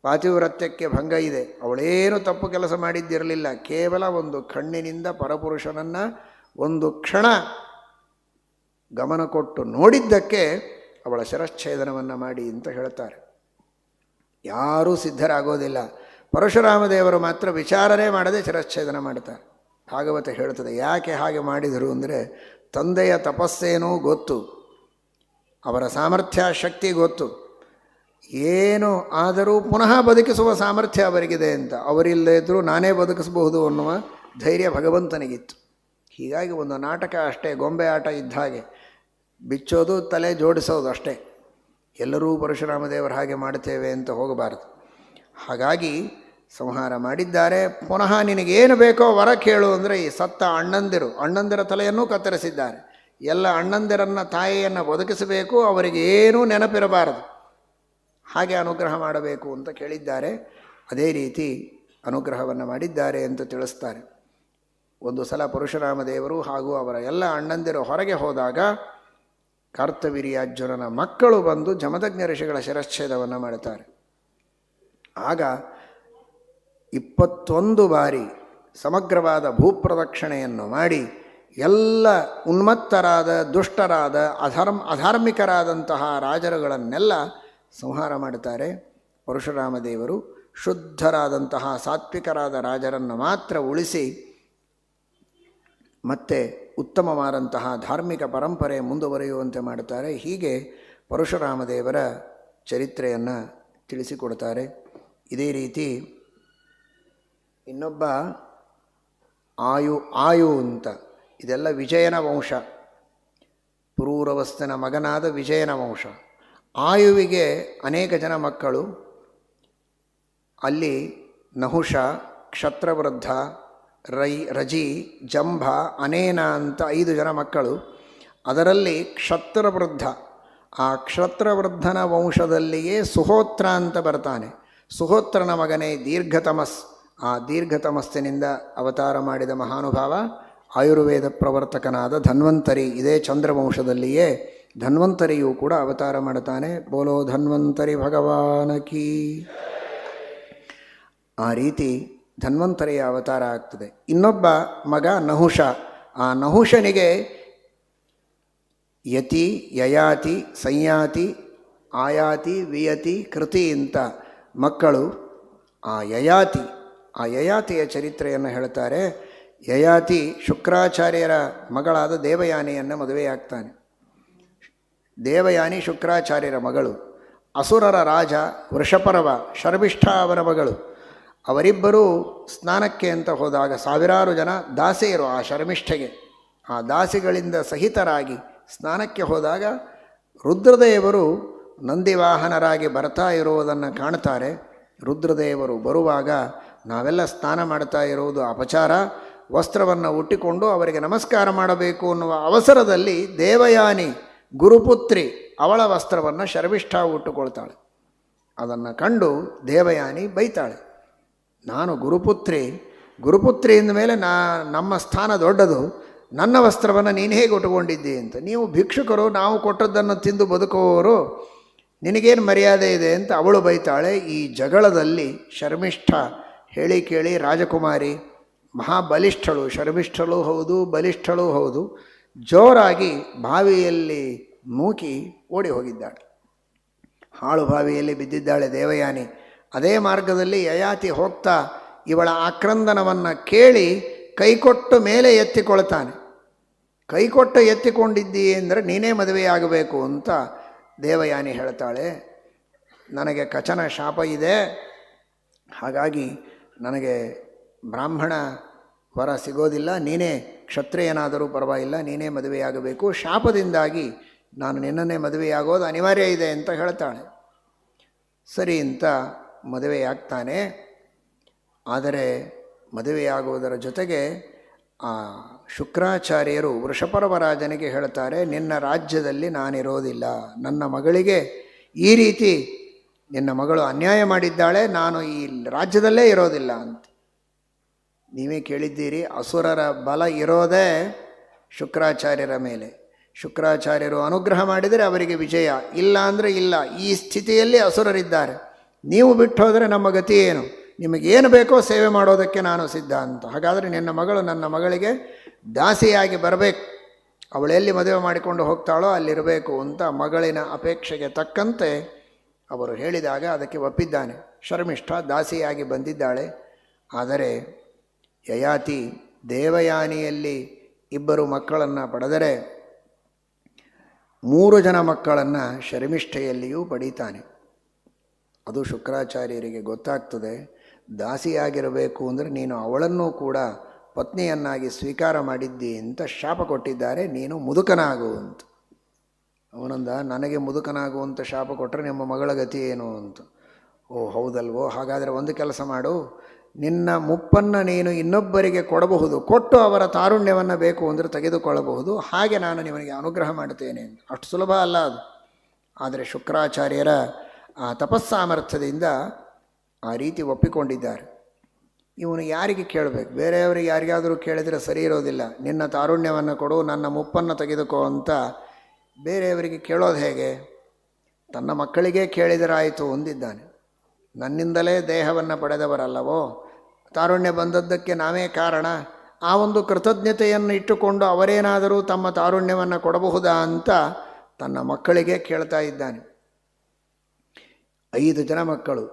ಪಾತಿವ್ರತ್ಯಕ್ಕೆ ಭಂಗ ಇದೆ. ಅವಳೇನು ತಪ್ಪು ಕೆಲಸ ಮಾಡಿದ್ದಿರಲಿಲ್ಲ. ಕೇವಲ ಒಂದು ಕಣ್ಣಿನಿಂದ ಪರಪುರುಷನನ್ನು ಒಂದು ಕ್ಷಣ ಗಮನ ಕೊಟ್ಟು ನೋಡಿದ್ದಕ್ಕೆ ಅವಳ ಶಿರಚ್ಛೇದನವನ್ನು ಮಾಡಿ ಅಂತ ಹೇಳ್ತಾರೆ. ಯಾರೂ ಸಿದ್ಧರಾಗೋದಿಲ್ಲ. ಪರಶುರಾಮ ದೇವರು ಮಾತ್ರ ವಿಚಾರನೇ ಮಾಡದೆ ಶಿರಚ್ಛೇದನ ಮಾಡ್ತಾರೆ. ಭಾಗವತ ಹೇಳ್ತದೆ ಯಾಕೆ ಹಾಗೆ ಮಾಡಿದರು ಅಂದರೆ, ತಂದೆಯ ತಪಸ್ಸೇನೂ ಗೊತ್ತು, ಅವರ ಸಾಮರ್ಥ್ಯ ಶಕ್ತಿ ಗೊತ್ತು, ಏನು ಆದರೂ ಪುನಃ ಬದುಕಿಸುವ ಸಾಮರ್ಥ್ಯ ಅವರಿಗಿದೆ ಅಂತ. ಅವರಿಲ್ಲದೇ ಇದ್ದರೂ ನಾನೇ ಬದುಕಿಸಬಹುದು ಅನ್ನುವ ಧೈರ್ಯ ಭಗವಂತನಿಗಿತ್ತು. ಹೀಗಾಗಿ ಒಂದು ನಾಟಕ ಅಷ್ಟೇ, ಗೊಂಬೆ ಆಟ ಇದ್ದ ಹಾಗೆ, ಬಿಚ್ಚೋದು ತಲೆ ಜೋಡಿಸೋದು ಅಷ್ಟೇ. ಎಲ್ಲರೂ ಪರಶುರಾಮ ದೇವರು ಹಾಗೆ ಮಾಡ್ತೇವೆ ಅಂತ ಹೋಗಬಾರದು. ಹಾಗಾಗಿ ಸಂಹಾರ ಮಾಡಿದ್ದಾರೆ. ಪುನಃ ನಿನಗೇನು ಬೇಕೋ ವರ ಕೇಳು ಅಂದರೆ, ಈ ಸತ್ತ ಅಣ್ಣಂದಿರ ತಲೆಯನ್ನೂ ಕತ್ತರಿಸಿದ್ದಾರೆ. ಎಲ್ಲ ಅಣ್ಣಂದಿರನ್ನು ತಾಯಿಯನ್ನು ಬದುಕಿಸಬೇಕು, ಅವರಿಗೆ ಏನೂ ನೆನಪಿರಬಾರದು, ಹಾಗೆ ಅನುಗ್ರಹ ಮಾಡಬೇಕು ಅಂತ ಕೇಳಿದ್ದಾರೆ. ಅದೇ ರೀತಿ ಅನುಗ್ರಹವನ್ನು ಮಾಡಿದ್ದಾರೆ ಅಂತ ತಿಳಿಸ್ತಾರೆ. ಒಂದು ಸಲ ಪರಶುರಾಮ ದೇವರು ಹಾಗೂ ಅವರ ಎಲ್ಲ ಅಣ್ಣಂದಿರು ಹೊರಗೆ ಹೋದಾಗ ಕಾರ್ತವೀರ್ಯಾರ್ಜುನನ ಮಕ್ಕಳು ಬಂದು ಜಮದಗ್ನಿ ಋಷಿಗಳ ಶಿರಚ್ಛೇದವನ್ನು ಮಾಡುತ್ತಾರೆ. ಆಗ 21 ಬಾರಿ ಸಮಗ್ರವಾದ ಭೂಪ್ರದಕ್ಷಿಣೆಯನ್ನು ಮಾಡಿ ಎಲ್ಲ ಉನ್ಮತ್ತರಾದ ದುಷ್ಟರಾದ ಅಧಾರ್ಮಿಕರಾದಂತಹ ರಾಜರುಗಳನ್ನೆಲ್ಲ ಸಂಹಾರ ಮಾಡುತ್ತಾರೆ. ಪರಶುರಾಮ ದೇವರು ಶುದ್ಧರಾದಂತಹ ಸಾತ್ವಿಕರಾದ ರಾಜರನ್ನು ಮಾತ್ರ ಉಳಿಸಿ ಮತ್ತೆ ಉತ್ತಮವಾದಂತಹ ಧಾರ್ಮಿಕ ಪರಂಪರೆ ಮುಂದುವರಿಯುವಂತೆ ಮಾಡುತ್ತಾರೆ. ಹೀಗೆ ಪರಶುರಾಮ ದೇವರ ಚರಿತ್ರೆಯನ್ನು ತಿಳಿಸಿಕೊಡ್ತಾರೆ. ಇದೇ ರೀತಿ ಇನ್ನೊಬ್ಬ ಆಯು ಅಂತ, ಇದೆಲ್ಲ ವಿಜಯನ ವಂಶ, ಪುರೂರವಸ್ಥನ ಮಗನಾದ ವಿಜಯನ ವಂಶ. ಆಯುವಿಗೆ ಅನೇಕ ಜನ ಮಕ್ಕಳು. ಅಲ್ಲಿ ನಹುಷ, ಕ್ಷತ್ರವೃದ್ಧ, ರಜಿ, ಜಂಭ, ಅನೇನ ಅಂತ 5 ಜನ ಮಕ್ಕಳು. ಅದರಲ್ಲಿ ಕ್ಷತ್ರವೃದ್ಧ, ಆ ಕ್ಷತ್ರವೃದ್ಧನ ವಂಶದಲ್ಲಿಯೇ ಸುಹೋತ್ರ ಅಂತ ಬರ್ತಾನೆ. ಸುಹೋತ್ರನ ಮಗನೇ ದೀರ್ಘತಮಸ್. ಆ ದೀರ್ಘತಮಸ್ಸಿನಿಂದ ಅವತಾರ ಮಾಡಿದ ಮಹಾನುಭಾವ ಆಯುರ್ವೇದ ಪ್ರವರ್ತಕನಾದ ಧನ್ವಂತರಿ. ಇದೇ ಚಂದ್ರವಂಶದಲ್ಲಿಯೇ ಧನ್ವಂತರಿಯೂ ಕೂಡ ಅವತಾರ ಮಾಡುತ್ತಾನೆ. ಬೋಲೋ ಧನ್ವಂತರಿ ಭಗವಾನ ಕೀ. ಆ ರೀತಿ ಧನ್ವಂತರಿಯ ಅವತಾರ ಆಗ್ತದೆ. ಇನ್ನೊಬ್ಬ ಮಗ ನಹುಷ. ಆ ನಹುಷನಿಗೆ ಯತಿ, ಯಯಾತಿ, ಸಂಯಾತಿ, ಆಯಾತಿ, ವಿಯತಿ, ಕೃತಿ ಅಂತ ಮಕ್ಕಳು. ಆ ಯಯಾತಿಯ ಚರಿತ್ರೆಯನ್ನು ಹೇಳ್ತಾರೆ. ಯಯಾತಿ ಶುಕ್ರಾಚಾರ್ಯರ ಮಗಳಾದ ದೇವಯಾನಿಯನ್ನು ಮದುವೆಯಾಗ್ತಾನೆ. ದೇವಯಾನಿ ಶುಕ್ರಾಚಾರ್ಯರ ಮಗಳು. ಅಸುರರ ರಾಜ ವೃಷಪರ್ವ ಶರ್ಮಿಷ್ಠ ಅವರ ಮಗಳು. ಅವರಿಬ್ಬರೂ ಸ್ನಾನಕ್ಕೆ ಅಂತ ಹೋದಾಗ ಸಾವಿರಾರು ಜನ ದಾಸಿಯರು ಆ ಶರ್ಮಿಷ್ಠೆಗೆ. ಆ ದಾಸಿಗಳಿಂದ ಸಹಿತರಾಗಿ ಸ್ನಾನಕ್ಕೆ ಹೋದಾಗ ರುದ್ರದೇವರು ನಂದಿವಾಹನರಾಗಿ ಬರ್ತಾ ಇರುವುದನ್ನು ಕಾಣ್ತಾರೆ. ರುದ್ರದೇವರು ಬರುವಾಗ ನಾವೆಲ್ಲ ಸ್ನಾನ ಮಾಡ್ತಾ ಇರುವುದು ಅಪಚಾರ, ವಸ್ತ್ರವನ್ನು ಉಟ್ಟಿಕೊಂಡು ಅವರಿಗೆ ನಮಸ್ಕಾರ ಮಾಡಬೇಕು ಅನ್ನುವ ಅವಸರದಲ್ಲಿ ದೇವಯಾನಿ ಗುರುಪುತ್ರಿ ಅವಳ ವಸ್ತ್ರವನ್ನು ಶರ್ಮಿಷ್ಠ ಉಟ್ಟುಕೊಳ್ತಾಳೆ. ಅದನ್ನು ಕಂಡು ದೇವಯಾನಿ ಬೈತಾಳೆ, ನಾನು ಗುರುಪುತ್ರಿ ಮೇಲೆ ನಮ್ಮ ಸ್ಥಾನ ದೊಡ್ಡದು, ನನ್ನ ವಸ್ತ್ರವನ್ನು ನೀನು ಹೇಗೆ ಉಟ್ಟುಕೊಂಡಿದ್ದಿ ಅಂತ. ನೀವು ಭಿಕ್ಷುಕರು, ನಾವು ಕೊಟ್ಟದ್ದನ್ನು ತಿಂದು ಬದುಕುವವರು, ನಿನಗೇನು ಮರ್ಯಾದೆ ಇದೆ ಅಂತ ಅವಳು ಬೈತಾಳೆ. ಈ ಜಗಳದಲ್ಲಿ ಶರ್ಮಿಷ್ಠ ಹೇಳಿ ಕೇಳಿ ರಾಜಕುಮಾರಿ ಮಹಾಬಲಿಷ್ಠಳು, ಶರ್ಮಿಷ್ಠಳು ಹೌದು ಬಲಿಷ್ಠಳು ಹೌದು, ಜೋರಾಗಿ ಬಾವಿಯಲ್ಲಿ ನೂಕಿ ಓಡಿ ಹೋಗಿದ್ದಾಳೆ. ಹಾಳು ಬಾವಿಯಲ್ಲಿ ಬಿದ್ದಿದ್ದಾಳೆ ದೇವಯಾನಿ. ಅದೇ ಮಾರ್ಗದಲ್ಲಿ ಯಯಾತಿ ಹೋಗ್ತಾ ಇವಳ ಆಕ್ರಂದನವನ್ನು ಕೇಳಿ ಕೈಕೊಟ್ಟು ಮೇಲೆ ಎತ್ತಿಕೊಳ್ತಾನೆ. ಕೈಕೊಟ್ಟು ಎತ್ತಿಕೊಂಡಿದ್ದೀ ಅಂದರೆ ನೀನೇ ಮದುವೆಯಾಗಬೇಕು ಅಂತ ದೇವಯಾನಿ ಹೇಳ್ತಾಳೆ. ನನಗೆ ಕಚನ ಶಾಪ ಇದೆ, ಹಾಗಾಗಿ ನನಗೆ ಬ್ರಾಹ್ಮಣ ವರ ಸಿಗೋದಿಲ್ಲ, ನೀನೇ ಕ್ಷತ್ರಿಯನಾದರೂ ಪರವಾಗಿಲ್ಲ, ನೀನೇ ಮದುವೆಯಾಗಬೇಕು, ಶಾಪದಿಂದಾಗಿ ನಾನು ನಿನ್ನನ್ನೇ ಮದುವೆಯಾಗೋದು ಅನಿವಾರ್ಯ ಇದೆ ಅಂತ ಹೇಳ್ತಾಳೆ. ಸರಿ ಅಂತ ಮದುವೆಯಾಗ್ತಾನೆ. ಆದರೆ ಮದುವೆಯಾಗುವುದರ ಜೊತೆಗೆ ಆ ಶುಕ್ರಾಚಾರ್ಯರು ವೃಷಪರ್ವರಾಜನಿಗೆ ಹೇಳ್ತಾರೆ, ನಿನ್ನ ರಾಜ್ಯದಲ್ಲಿ ನಾನಿರೋದಿಲ್ಲ, ನನ್ನ ಮಗಳಿಗೆ ಈ ರೀತಿ ನಿನ್ನ ಮಗಳು ಅನ್ಯಾಯ ಮಾಡಿದ್ದಾಳೆ, ನಾನು ಈ ರಾಜ್ಯದಲ್ಲೇ ಇರೋದಿಲ್ಲ ಅಂತ. ನೀವೇ ಕೇಳಿದ್ದೀರಿ, ಅಸುರರ ಬಲ ಇರೋದೇ ಶುಕ್ರಾಚಾರ್ಯರ ಮೇಲೆ. ಶುಕ್ರಾಚಾರ್ಯರು ಅನುಗ್ರಹ ಮಾಡಿದರೆ ಅವರಿಗೆ ವಿಜಯ, ಇಲ್ಲ ಅಂದರೆ ಇಲ್ಲ. ಈ ಸ್ಥಿತಿಯಲ್ಲಿ ಅಸುರರಿದ್ದಾರೆ. ನೀವು ಬಿಟ್ಟು ಹೋದರೆ ನಮ್ಮ ಗತಿ ಏನು? ನಿಮಗೇನು ಬೇಕೋ ಸೇವೆ ಮಾಡೋದಕ್ಕೆ ನಾನು ಸಿದ್ಧ ಅಂತ. ಹಾಗಾದರೆ ನಿನ್ನ ಮಗಳು ನನ್ನ ಮಗಳಿಗೆ ದಾಸಿಯಾಗಿ ಬರಬೇಕು, ಅವಳೆಲ್ಲಿ ಮದುವೆ ಮಾಡಿಕೊಂಡು ಹೋಗ್ತಾಳೋ ಅಲ್ಲಿರಬೇಕು ಅಂತ ಮಗಳಿನ ಅಪೇಕ್ಷೆಗೆ ತಕ್ಕಂತೆ ಅವರು ಹೇಳಿದಾಗ ಅದಕ್ಕೆ ಒಪ್ಪಿದ್ದಾನೆ. ಶರ್ಮಿಷ್ಠ ದಾಸಿಯಾಗಿ ಬಂದಿದ್ದಾಳೆ. ಆದರೆ ಯಯಾತಿ ದೇವಯಾನಿಯಲ್ಲಿ 2 ಮಕ್ಕಳನ್ನು ಪಡೆದರೆ 3 ಜನ ಮಕ್ಕಳನ್ನು ಶರ್ಮಿಷ್ಠೆಯಲ್ಲಿಯೂ ಪಡೀತಾನೆ. ಅದು ಶುಕ್ರಾಚಾರ್ಯರಿಗೆ ಗೊತ್ತಾಗ್ತದೆ. ದಾಸಿಯಾಗಿರಬೇಕು ಅಂದರೆ ನೀನು ಅವಳನ್ನೂ ಕೂಡ ಪತ್ನಿಯನ್ನಾಗಿ ಸ್ವೀಕಾರ ಮಾಡಿದ್ದಿ ಅಂತ ಶಾಪ ಕೊಟ್ಟಿದ್ದಾರೆ, ನೀನು ಮುದುಕನಾಗುವಂತ. ಅವನಂದ, ನನಗೆ ಮುದುಕನಾಗುವಂಥ ಶಾಪ ಕೊಟ್ಟರೆ ನಿಮ್ಮ ಮಗಳ ಗತಿ ಏನು ಅಂತ. ಓ ಹೌದಲ್ವೋ, ಹಾಗಾದರೆ ಒಂದು ಕೆಲಸ ಮಾಡು, ನಿನ್ನ ಮುಪ್ಪನ್ನು ನೀನು ಇನ್ನೊಬ್ಬರಿಗೆ ಕೊಡಬಹುದು, ಕೊಟ್ಟು ಅವರ ತಾರುಣ್ಯವನ್ನು ಬೇಕು ಅಂದರೆ ತೆಗೆದುಕೊಳ್ಳಬಹುದು, ಹಾಗೆ ನಾನು ನಿಮಗೆ ಅನುಗ್ರಹ ಮಾಡುತ್ತೇನೆ ಅಂತ. ಅಷ್ಟು ಸುಲಭ ಅಲ್ಲ ಅದು. ಆದರೆ ಶುಕ್ರಾಚಾರ್ಯರ ಆ ತಪಸ್ಸಾಮರ್ಥ್ಯದಿಂದ ಆ ರೀತಿ ಒಪ್ಪಿಕೊಂಡಿದ್ದಾರೆ. ಇವನು ಯಾರಿಗೆ ಕೇಳಬೇಕು? ಬೇರೆಯವರಿಗೆ ಯಾರಿಗಾದರೂ ಕೇಳಿದರೆ ಸರಿ ಇರೋದಿಲ್ಲ. ನಿನ್ನ ತಾರುಣ್ಯವನ್ನು ಕೊಡು, ನನ್ನ ಮುಪ್ಪನ್ನು ತೆಗೆದುಕೋ ಅಂತ ಬೇರೆಯವರಿಗೆ ಕೇಳೋದು ಹೇಗೆ? ತನ್ನ ಮಕ್ಕಳಿಗೇ ಕೇಳಿದರಾಯಿತು ಹೊಂದಿದ್ದಾನೆ. ನನ್ನಿಂದಲೇ ದೇಹವನ್ನು ಪಡೆದವರಲ್ಲವೋ, ತಾರುಣ್ಯ ಬಂದದ್ದಕ್ಕೆ ನಾವೇ ಕಾರಣ. ಆ ಒಂದು ಕೃತಜ್ಞತೆಯನ್ನು ಇಟ್ಟುಕೊಂಡು ಅವರೇನಾದರೂ ತಮ್ಮ ತಾರುಣ್ಯವನ್ನು ಕೊಡಬಹುದಾ ಅಂತ ತನ್ನ ಮಕ್ಕಳಿಗೆ ಕೇಳ್ತಾ ಇದ್ದಾನೆ. 5 ಜನ ಮಕ್ಕಳು.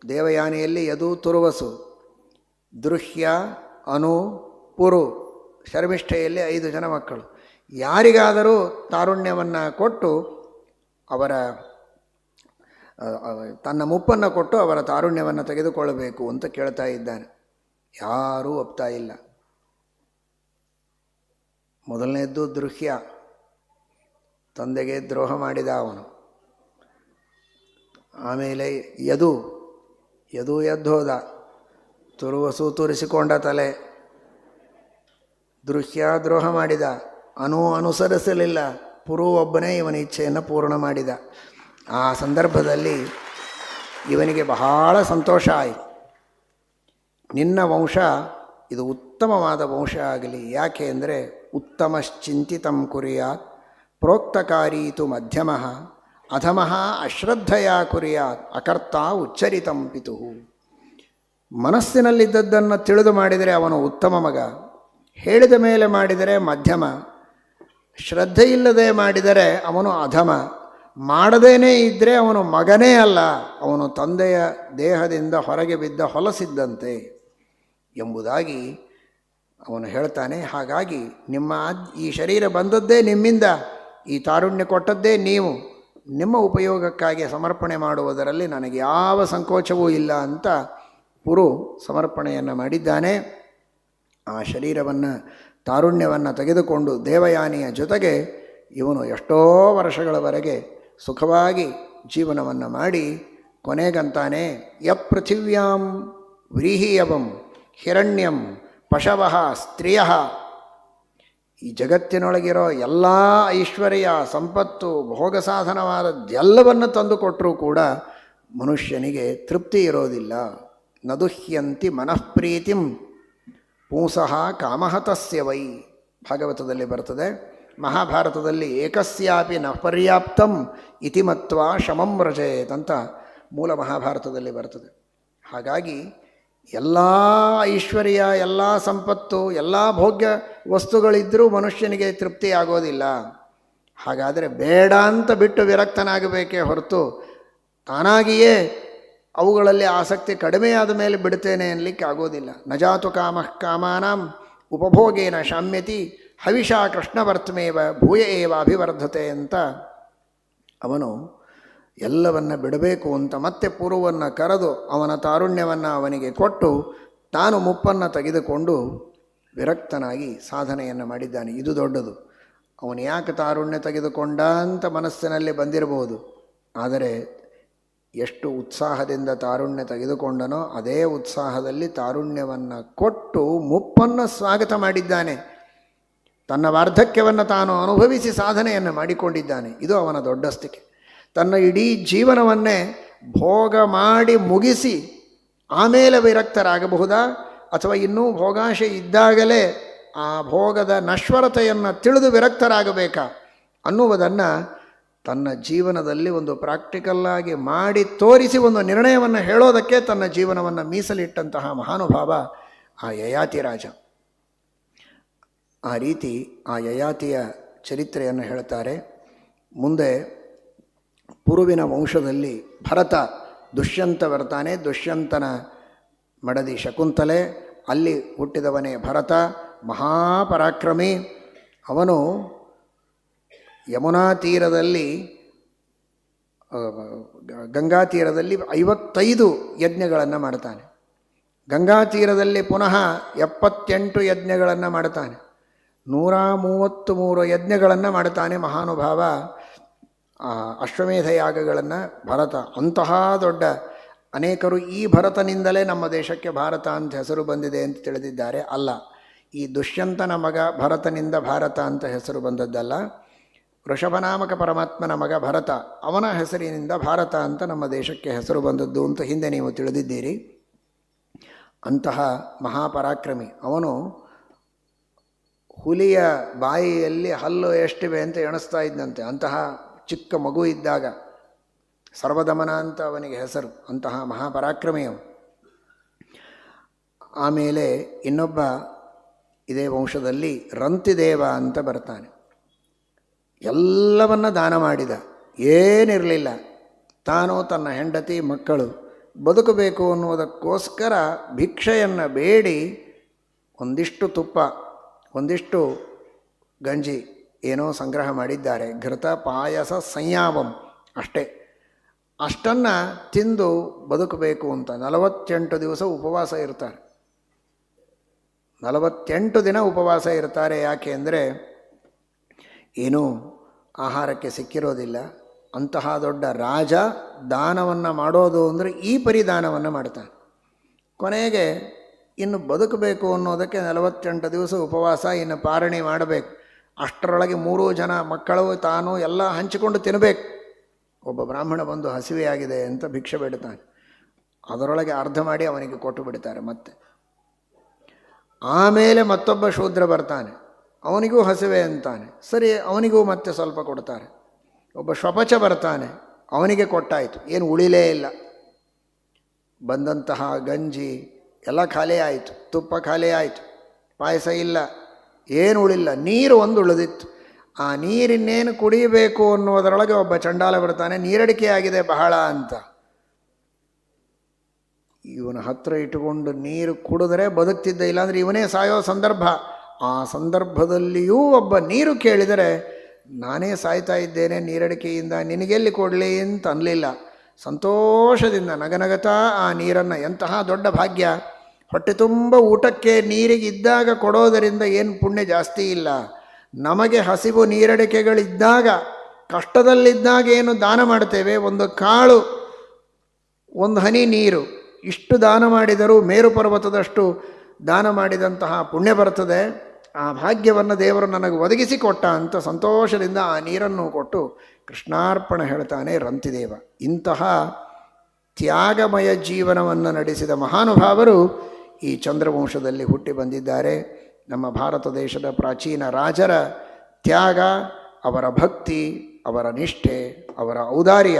ದೇವಯಾನಿಯಲ್ಲಿ ಯದು, ತುರ್ವಸು, ದೃಹ್ಯ, ಅನು, ಪುರು. ಶರ್ಮಿಷ್ಠೆಯಲ್ಲಿ 5 ಜನ ಮಕ್ಕಳು. ಯಾರಿಗಾದರೂ ತಾರುಣ್ಯವನ್ನು ಕೊಟ್ಟು ಅವರ ತನ್ನ ಮುಪ್ಪನ್ನು ಕೊಟ್ಟು ಅವರ ತಾರುಣ್ಯವನ್ನು ತೆಗೆದುಕೊಳ್ಳಬೇಕು ಅಂತ ಕೇಳ್ತಾ ಇದ್ದಾನೆ. ಯಾರೂ ಒಪ್ತಾ ಇಲ್ಲ. ಮೊದಲನೇದ್ದು ದೃಹ್ಯ, ತಂದೆಗೆ ದ್ರೋಹ ಮಾಡಿದ ಅವನು. ಆಮೇಲೆ ಯದು ಎದ್ದೋದ, ತುರುವಸು ತುರಿಸಿಕೊಂಡ ತಲೆ. ದೃಹ್ಯ ದ್ರೋಹ ಮಾಡಿದ, ಅನುಸರಿಸಲಿಲ್ಲ. ಪುರು ಒಬ್ಬನೇ ಇವನ ಇಚ್ಛೆಯನ್ನು ಪೂರ್ಣ ಮಾಡಿದ. ಆ ಸಂದರ್ಭದಲ್ಲಿ ಇವನಿಗೆ ಬಹಳ ಸಂತೋಷ ಆಯಿತು. ನಿನ್ನ ವಂಶ ಇದು ಉತ್ತಮವಾದ ವಂಶ ಆಗಲಿ. ಯಾಕೆ ಅಂದರೆ ಉತ್ತಮಶ್ಚಿಂತಿತಂ ಕುರ್ಯಾತ್ ಪ್ರೋಕ್ತಕಾರೀತು ಮಧ್ಯಮಃ ಅಧಮಃ ಅಶ್ರದ್ಧೆಯ ಕುರ್ಯಾತ್ ಅಕರ್ತ ಉಚ್ಚರಿತಂ ಪಿತುಃ. ಮನಸ್ಸಿನಲ್ಲಿದ್ದದ್ದನ್ನು ತಿಳಿದು ಮಾಡಿದರೆ ಅವನು ಉತ್ತಮ ಮಗ, ಹೇಳಿದ ಮೇಲೆ ಮಾಡಿದರೆ ಮಧ್ಯಮ, ಶ್ರದ್ಧೆಯಿಲ್ಲದೆ ಮಾಡಿದರೆ ಅವನು ಅಧಮ, ಮಾಡದೇನೇ ಇದ್ದರೆ ಅವನು ಮಗನೇ ಅಲ್ಲ, ಅವನು ತಂದೆಯ ದೇಹದಿಂದ ಹೊರಗೆ ಬಿದ್ದ ಹೊಲಸಿದ್ದಂತೆ ಎಂಬುದಾಗಿ ಅವನು ಹೇಳ್ತಾನೆ. ಹಾಗಾಗಿ ಈ ಶರೀರ ಬಂದದ್ದೇ ನಿಮ್ಮಿಂದ, ಈ ತಾರುಣ್ಯ ಕೊಟ್ಟದ್ದೇ ನೀವು, ನಿಮ್ಮ ಉಪಯೋಗಕ್ಕಾಗಿ ಸಮರ್ಪಣೆ ಮಾಡುವುದರಲ್ಲಿ ನನಗೆ ಯಾವ ಸಂಕೋಚವೂ ಇಲ್ಲ ಅಂತ ಪುರು ಸಮರ್ಪಣೆಯನ್ನು ಮಾಡಿದ್ದಾನೆ. ಆ ಶರೀರವನ್ನು, ತಾರುಣ್ಯವನ್ನು ತೆಗೆದುಕೊಂಡು ದೇವಯಾನಿಯ ಜೊತೆಗೆ ಇವನು ಎಷ್ಟೋ ವರ್ಷಗಳವರೆಗೆ ಸುಖವಾಗಿ ಜೀವನವನ್ನು ಮಾಡಿ ಕೊನೆಗಂತಾನೆ ಯಪೃಥಿವ್ಯಾಂ ವ್ರೀಹಿಯವಂ ಹಿರಣ್ಯಂ ಪಶವಃ ಸ್ತ್ರೀಯ. ಈ ಜಗತ್ತಿನೊಳಗಿರೋ ಎಲ್ಲ ಐಶ್ವರ್ಯ ಸಂಪತ್ತು ಭೋಗ ಸಾಧನವಾದದ್ದೆಲ್ಲವನ್ನು ತಂದುಕೊಟ್ಟರೂ ಕೂಡ ಮನುಷ್ಯನಿಗೆ ತೃಪ್ತಿ ಇರೋದಿಲ್ಲ. ನದುಹ್ಯಂತಿ ಮನಃಪ್ರೀತಿಂ ಪುಂಸಃ ಕಾಮಹತಸ್ಯ ವೈ. ಭಾಗವತದಲ್ಲಿ ಬರ್ತದೆ. ಮಹಾಭಾರತದಲ್ಲಿ ಏಕಸ್ಯಾಪಿ ನ ಪರ್ಯಾಪ್ತಂ ಇತಿ ಮತ್ವಾ ಶಮಂ ವ್ರಜೇತ್ ಅಂತ ಮೂಲ ಮಹಾಭಾರತದಲ್ಲಿ ಬರ್ತದೆ. ಹಾಗಾಗಿ ಎಲ್ಲ ಐಶ್ವರ್ಯ, ಎಲ್ಲ ಸಂಪತ್ತು, ಎಲ್ಲ ಭೋಗ್ಯ ವಸ್ತುಗಳಿದ್ದರೂ ಮನುಷ್ಯನಿಗೆ ತೃಪ್ತಿ ಆಗೋದಿಲ್ಲ. ಹಾಗಾದರೆ ಬೇಡ ಅಂತ ಬಿಟ್ಟು ವಿರಕ್ತನಾಗಬೇಕೇ ಹೊರತು ತಾನಾಗಿಯೇ ಅವುಗಳಲ್ಲಿ ಆಸಕ್ತಿ ಕಡಿಮೆಯಾದ ಮೇಲೆ ಬಿಡ್ತೇನೆ ಅನ್ನಲಿಕ್ಕೆ ಆಗೋದಿಲ್ಲ. ನಜಾತು ಕಾಮಃ ಕಾಮಾನಾಂ ಉಪಭೋಗೇನ ಶಾಮ್ಯತಿ ಹವಿಷಾ ಕೃಷ್ಣವರ್ತಮೇವ ಭೂಯ ಏವ ಅಭಿವರ್ಧತೆ ಅಂತ ಅವನು ಎಲ್ಲವನ್ನ ಬಿಡಬೇಕು ಅಂತ ಮತ್ತೆ ಪುರುವನ್ನು ಕರೆದು ಅವನ ತಾರುಣ್ಯವನ್ನು ಅವನಿಗೆ ಕೊಟ್ಟು ತಾನು ಮುಪ್ಪನ್ನು ತೆಗೆದುಕೊಂಡು ವಿರಕ್ತನಾಗಿ ಸಾಧನೆಯನ್ನು ಮಾಡಿದ್ದಾನೆ. ಇದು ದೊಡ್ಡದು. ಅವನು ಯಾಕೆ ತಾರುಣ್ಯ ತೆಗೆದುಕೊಂಡ ಅಂತ ಮನಸ್ಸಿನಲ್ಲಿ ಬಂದಿರಬಹುದು, ಆದರೆ ಎಷ್ಟು ಉತ್ಸಾಹದಿಂದ ತಾರುಣ್ಯ ತೆಗೆದುಕೊಂಡನೋ ಅದೇ ಉತ್ಸಾಹದಲ್ಲಿ ತಾರುಣ್ಯವನ್ನು ಕೊಟ್ಟು ಮುಪ್ಪನ್ನು ಸ್ವಾಗತ ಮಾಡಿದ್ದಾನೆ. ತನ್ನ ವಾರ್ಧಕ್ಯವನ್ನು ತಾನು ಅನುಭವಿಸಿ ಸಾಧನೆಯನ್ನು ಮಾಡಿಕೊಂಡಿದ್ದಾನೆ. ಇದು ಅವನ ದೊಡ್ಡಸ್ತಿಕೆ. ತನ್ನ ಇಡೀ ಜೀವನವನ್ನೇ ಭೋಗ ಮಾಡಿ ಮುಗಿಸಿ ಆಮೇಲೆ ವಿರಕ್ತರಾಗಬಹುದಾ, ಅಥವಾ ಇನ್ನೂ ಭೋಗಾಶೆ ಇದ್ದಾಗಲೇ ಆ ಭೋಗದ ನಶ್ವರತೆಯನ್ನು ತಿಳಿದು ವಿರಕ್ತರಾಗಬೇಕಾ ಅನ್ನುವುದನ್ನು ತನ್ನ ಜೀವನದಲ್ಲಿ ಒಂದು ಪ್ರಾಕ್ಟಿಕಲ್ಲಾಗಿ ಮಾಡಿ ತೋರಿಸಿ ಒಂದು ನಿರ್ಣಯವನ್ನು ಹೇಳೋದಕ್ಕೆ ತನ್ನ ಜೀವನವನ್ನು ಮೀಸಲಿಟ್ಟಂತಹ ಮಹಾನುಭಾವ ಆ ಯಯಾತಿ ರಾಜ. ಆ ರೀತಿ ಆ ಯಯಾತಿಯ ಚರಿತ್ರೆಯನ್ನು ಹೇಳ್ತಾರೆ. ಮುಂದೆ ಪುರುವಿನ ವಂಶದಲ್ಲಿ ಭರತ ದುಷ್ಯಂತ ಬರ್ತಾನೆ. ದುಷ್ಯಂತನ ಮಡದಿ ಶಕುಂತಲೆ, ಅಲ್ಲಿ ಹುಟ್ಟಿದವನೇ ಭರತ, ಮಹಾಪರಾಕ್ರಮಿ. ಅವನು ಯಮುನಾ ತೀರದಲ್ಲಿ, ಗಂಗಾ ತೀರದಲ್ಲಿ 55 ಯಜ್ಞಗಳನ್ನು ಮಾಡ್ತಾನೆ. ಗಂಗಾ ತೀರದಲ್ಲಿ ಪುನಃ 78 ಯಜ್ಞಗಳನ್ನು ಮಾಡ್ತಾನೆ. 133 ಯಜ್ಞಗಳನ್ನು ಮಾಡ್ತಾನೆ ಮಹಾನುಭಾವ. ಅಶ್ವಮೇಧ ಯಾಗಗಳನ್ನು ಭರತ. ಅಂತಹ ದೊಡ್ಡ ಅನೇಕರು ಈ ಭರತನಿಂದಲೇ ನಮ್ಮ ದೇಶಕ್ಕೆ ಭಾರತ ಅಂತ ಹೆಸರು ಬಂದಿದೆ ಅಂತ ತಿಳಿದಿದ್ದಾರೆ. ಅಲ್ಲ, ಈ ದುಷ್ಯಂತನ ಮಗ ಭರತನಿಂದ ಭಾರತ ಅಂತ ಹೆಸರು ಬಂದದ್ದಲ್ಲ. ವೃಷಭನಾಮಕ ಪರಮಾತ್ಮನ ಮಗ ಭರತ, ಅವನ ಹೆಸರಿನಿಂದ ಭಾರತ ಅಂತ ನಮ್ಮ ದೇಶಕ್ಕೆ ಹೆಸರು ಬಂದದ್ದು ಅಂತ ಹಿಂದೆ ನೀವು ತಿಳಿದಿದ್ದೀರಿ. ಅಂತಹ ಮಹಾಪರಾಕ್ರಮಿ ಅವನು. ಹುಲಿಯ ಬಾಯಿಯಲ್ಲಿ ಹಲ್ಲು ಎಷ್ಟಿವೆ ಅಂತ ಎಣಿಸ್ತಾ ಇದ್ದಂತೆ. ಅಂತಹ ಚಿಕ್ಕ ಮಗು ಇದ್ದಾಗ ಸರ್ವದಮನ ಅಂತ ಅವನಿಗೆ ಹೆಸರು. ಅಂತಹ ಮಹಾಪರಾಕ್ರಮಿಯವು. ಆಮೇಲೆ ಇನ್ನೊಬ್ಬ ಇದೇ ವಂಶದಲ್ಲಿ ರಂತಿದೇವ ಅಂತ ಬರ್ತಾನೆ. ಎಲ್ಲವನ್ನ ದಾನ ಮಾಡಿದ, ಏನಿರಲಿಲ್ಲ. ತಾನು ತನ್ನ ಹೆಂಡತಿ ಮಕ್ಕಳು ಬದುಕಬೇಕು ಅನ್ನುವುದಕ್ಕೋಸ್ಕರ ಭಿಕ್ಷೆಯನ್ನು ಬೇಡಿ ಒಂದಿಷ್ಟು ತುಪ್ಪ, ಒಂದಿಷ್ಟು ಗಂಜಿ ಏನೋ ಸಂಗ್ರಹ ಮಾಡಿದ್ದಾರೆ. ಘೃತ ಪಾಯಸ ಸಂಯಾಮಂ, ಅಷ್ಟನ್ನು ತಿಂದು ಬದುಕಬೇಕು ಅಂತ 48 ದಿವಸ ಉಪವಾಸ ಇರ್ತಾರೆ. 48 ದಿನ ಉಪವಾಸ ಇರ್ತಾರೆ. ಯಾಕೆ ಅಂದರೆ ಏನೂ ಆಹಾರಕ್ಕೆ ಸಿಕ್ಕಿರೋದಿಲ್ಲ. ಅಂತಹ ದೊಡ್ಡ ರಾಜ ದಾನವನ್ನು ಮಾಡೋದು ಅಂದರೆ ಈ ಪರಿದಾನವನ್ನು ಮಾಡ್ತಾನೆ. ಕೊನೆಗೆ ಇನ್ನು ಬದುಕಬೇಕು ಅನ್ನೋದಕ್ಕೆ 48 ದಿವಸ ಉಪವಾಸ, ಇನ್ನು ಪಾರಣಿ ಮಾಡಬೇಕು. ಅಷ್ಟರೊಳಗೆ 3 ಜನ ಮಕ್ಕಳು ತಾನು ಎಲ್ಲ ಹಂಚಿಕೊಂಡು ತಿನ್ನಬೇಕು. ಒಬ್ಬ ಬ್ರಾಹ್ಮಣ ಬಂದು ಹಸಿವೆಯಾಗಿದೆ ಅಂತ ಭಿಕ್ಷೆ ಬೇಡ್ತಾನೆ. ಅದರೊಳಗೆ ಅರ್ಧ ಮಾಡಿ ಅವನಿಗೆ ಕೊಟ್ಟು ಬಿಡ್ತಾರೆ. ಮತ್ತೆ ಆಮೇಲೆ ಮತ್ತೊಬ್ಬ ಶೂದ್ರ ಬರ್ತಾನೆ, ಅವನಿಗೂ ಹಸಿವೆ ಅಂತಾನೆ. ಸರಿ, ಅವನಿಗೂ ಮತ್ತೆ ಸ್ವಲ್ಪ ಕೊಡ್ತಾರೆ. ಒಬ್ಬ ಶ್ವಪಚ ಬರ್ತಾನೆ, ಅವನಿಗೆ ಕೊಟ್ಟಾಯಿತು, ಏನು ಉಳಿಲೇ ಇಲ್ಲ. ಬಂದಂತಹ ಗಂಜಿ ಎಲ್ಲ ಖಾಲಿ ಆಯಿತು, ತುಪ್ಪ ಖಾಲಿ ಆಯಿತು, ಪಾಯಸ ಇಲ್ಲ, ಏನು ಉಳಿಲ್ಲ. ನೀರು ಒಂದು ಉಳಿದಿತ್ತು. ಆ ನೀರಿನ್ನೇನು ಕುಡಿಯಬೇಕು ಅನ್ನೋದರೊಳಗೆ ಒಬ್ಬ ಚಂಡಾಲ ಬರ್ತಾನೆ, ನೀರಡಿಕೆ ಆಗಿದೆ ಬಹಳ ಅಂತ. ಇವನ ಹತ್ರ ಇಟ್ಟುಕೊಂಡು ನೀರು ಕುಡಿದ್ರೆ ಬದುಕ್ತಿದ್ದ, ಇಲ್ಲಾಂದರೆ ಇವನೇ ಸಾಯೋ ಸಂದರ್ಭ. ಆ ಸಂದರ್ಭದಲ್ಲಿಯೂ ಒಬ್ಬ ನೀರು ಕೇಳಿದರೆ ನಾನೇ ಸಾಯ್ತಾ ಇದ್ದೇನೆ ನೀರಡಿಕೆಯಿಂದ, ನಿನಗೆಲ್ಲಿ ಕೊಡಲಿ ಅಂತ ಅನ್ನಲಿಲ್ಲ. ಸಂತೋಷದಿಂದ ನಗನಗತಾ ಆ ನೀರನ್ನು, ಎಂತಹ ದೊಡ್ಡ ಭಾಗ್ಯ. ಹೊಟ್ಟೆ ತುಂಬ ಊಟಕ್ಕೆ ನೀರಿಗಿದ್ದಾಗ ಕೊಡೋದರಿಂದ ಏನು ಪುಣ್ಯ ಜಾಸ್ತಿ ಇಲ್ಲ. ನಮಗೆ ಹಸಿವು ನೀರಡಿಕೆಗಳಿದ್ದಾಗ, ಕಷ್ಟದಲ್ಲಿದ್ದಾಗ ಏನು ದಾನ ಮಾಡ್ತೇವೆ, ಒಂದು ಕಾಳು, ಒಂದು ಹನಿ ನೀರು, ಇಷ್ಟು ದಾನ ಮಾಡಿದರೂ ಮೇರು ಪರ್ವತದಷ್ಟು ದಾನ ಮಾಡಿದಂತಹ ಪುಣ್ಯ ಬರ್ತದೆ. ಆ ಭಾಗ್ಯವನ್ನು ದೇವರು ನನಗೆ ಒದಗಿಸಿಕೊಟ್ಟ ಅಂತ ಸಂತೋಷದಿಂದ ಆ ನೀರನ್ನು ಕೊಟ್ಟು ಕೃಷ್ಣಾರ್ಪಣ ಹೇಳ್ತಾನೆ ರಂತಿದೇವ. ಇಂತಹ ತ್ಯಾಗಮಯ ಜೀವನವನ್ನು ನಡೆಸಿದ ಮಹಾನುಭಾವರು ಈ ಚಂದ್ರವಂಶದಲ್ಲಿ ಹುಟ್ಟಿ ಬಂದಿದ್ದಾರೆ. ನಮ್ಮ ಭಾರತ ದೇಶದ ಪ್ರಾಚೀನ ರಾಜರ ತ್ಯಾಗ, ಅವರ ಭಕ್ತಿ, ಅವರ ನಿಷ್ಠೆ, ಅವರ ಔದಾರ್ಯ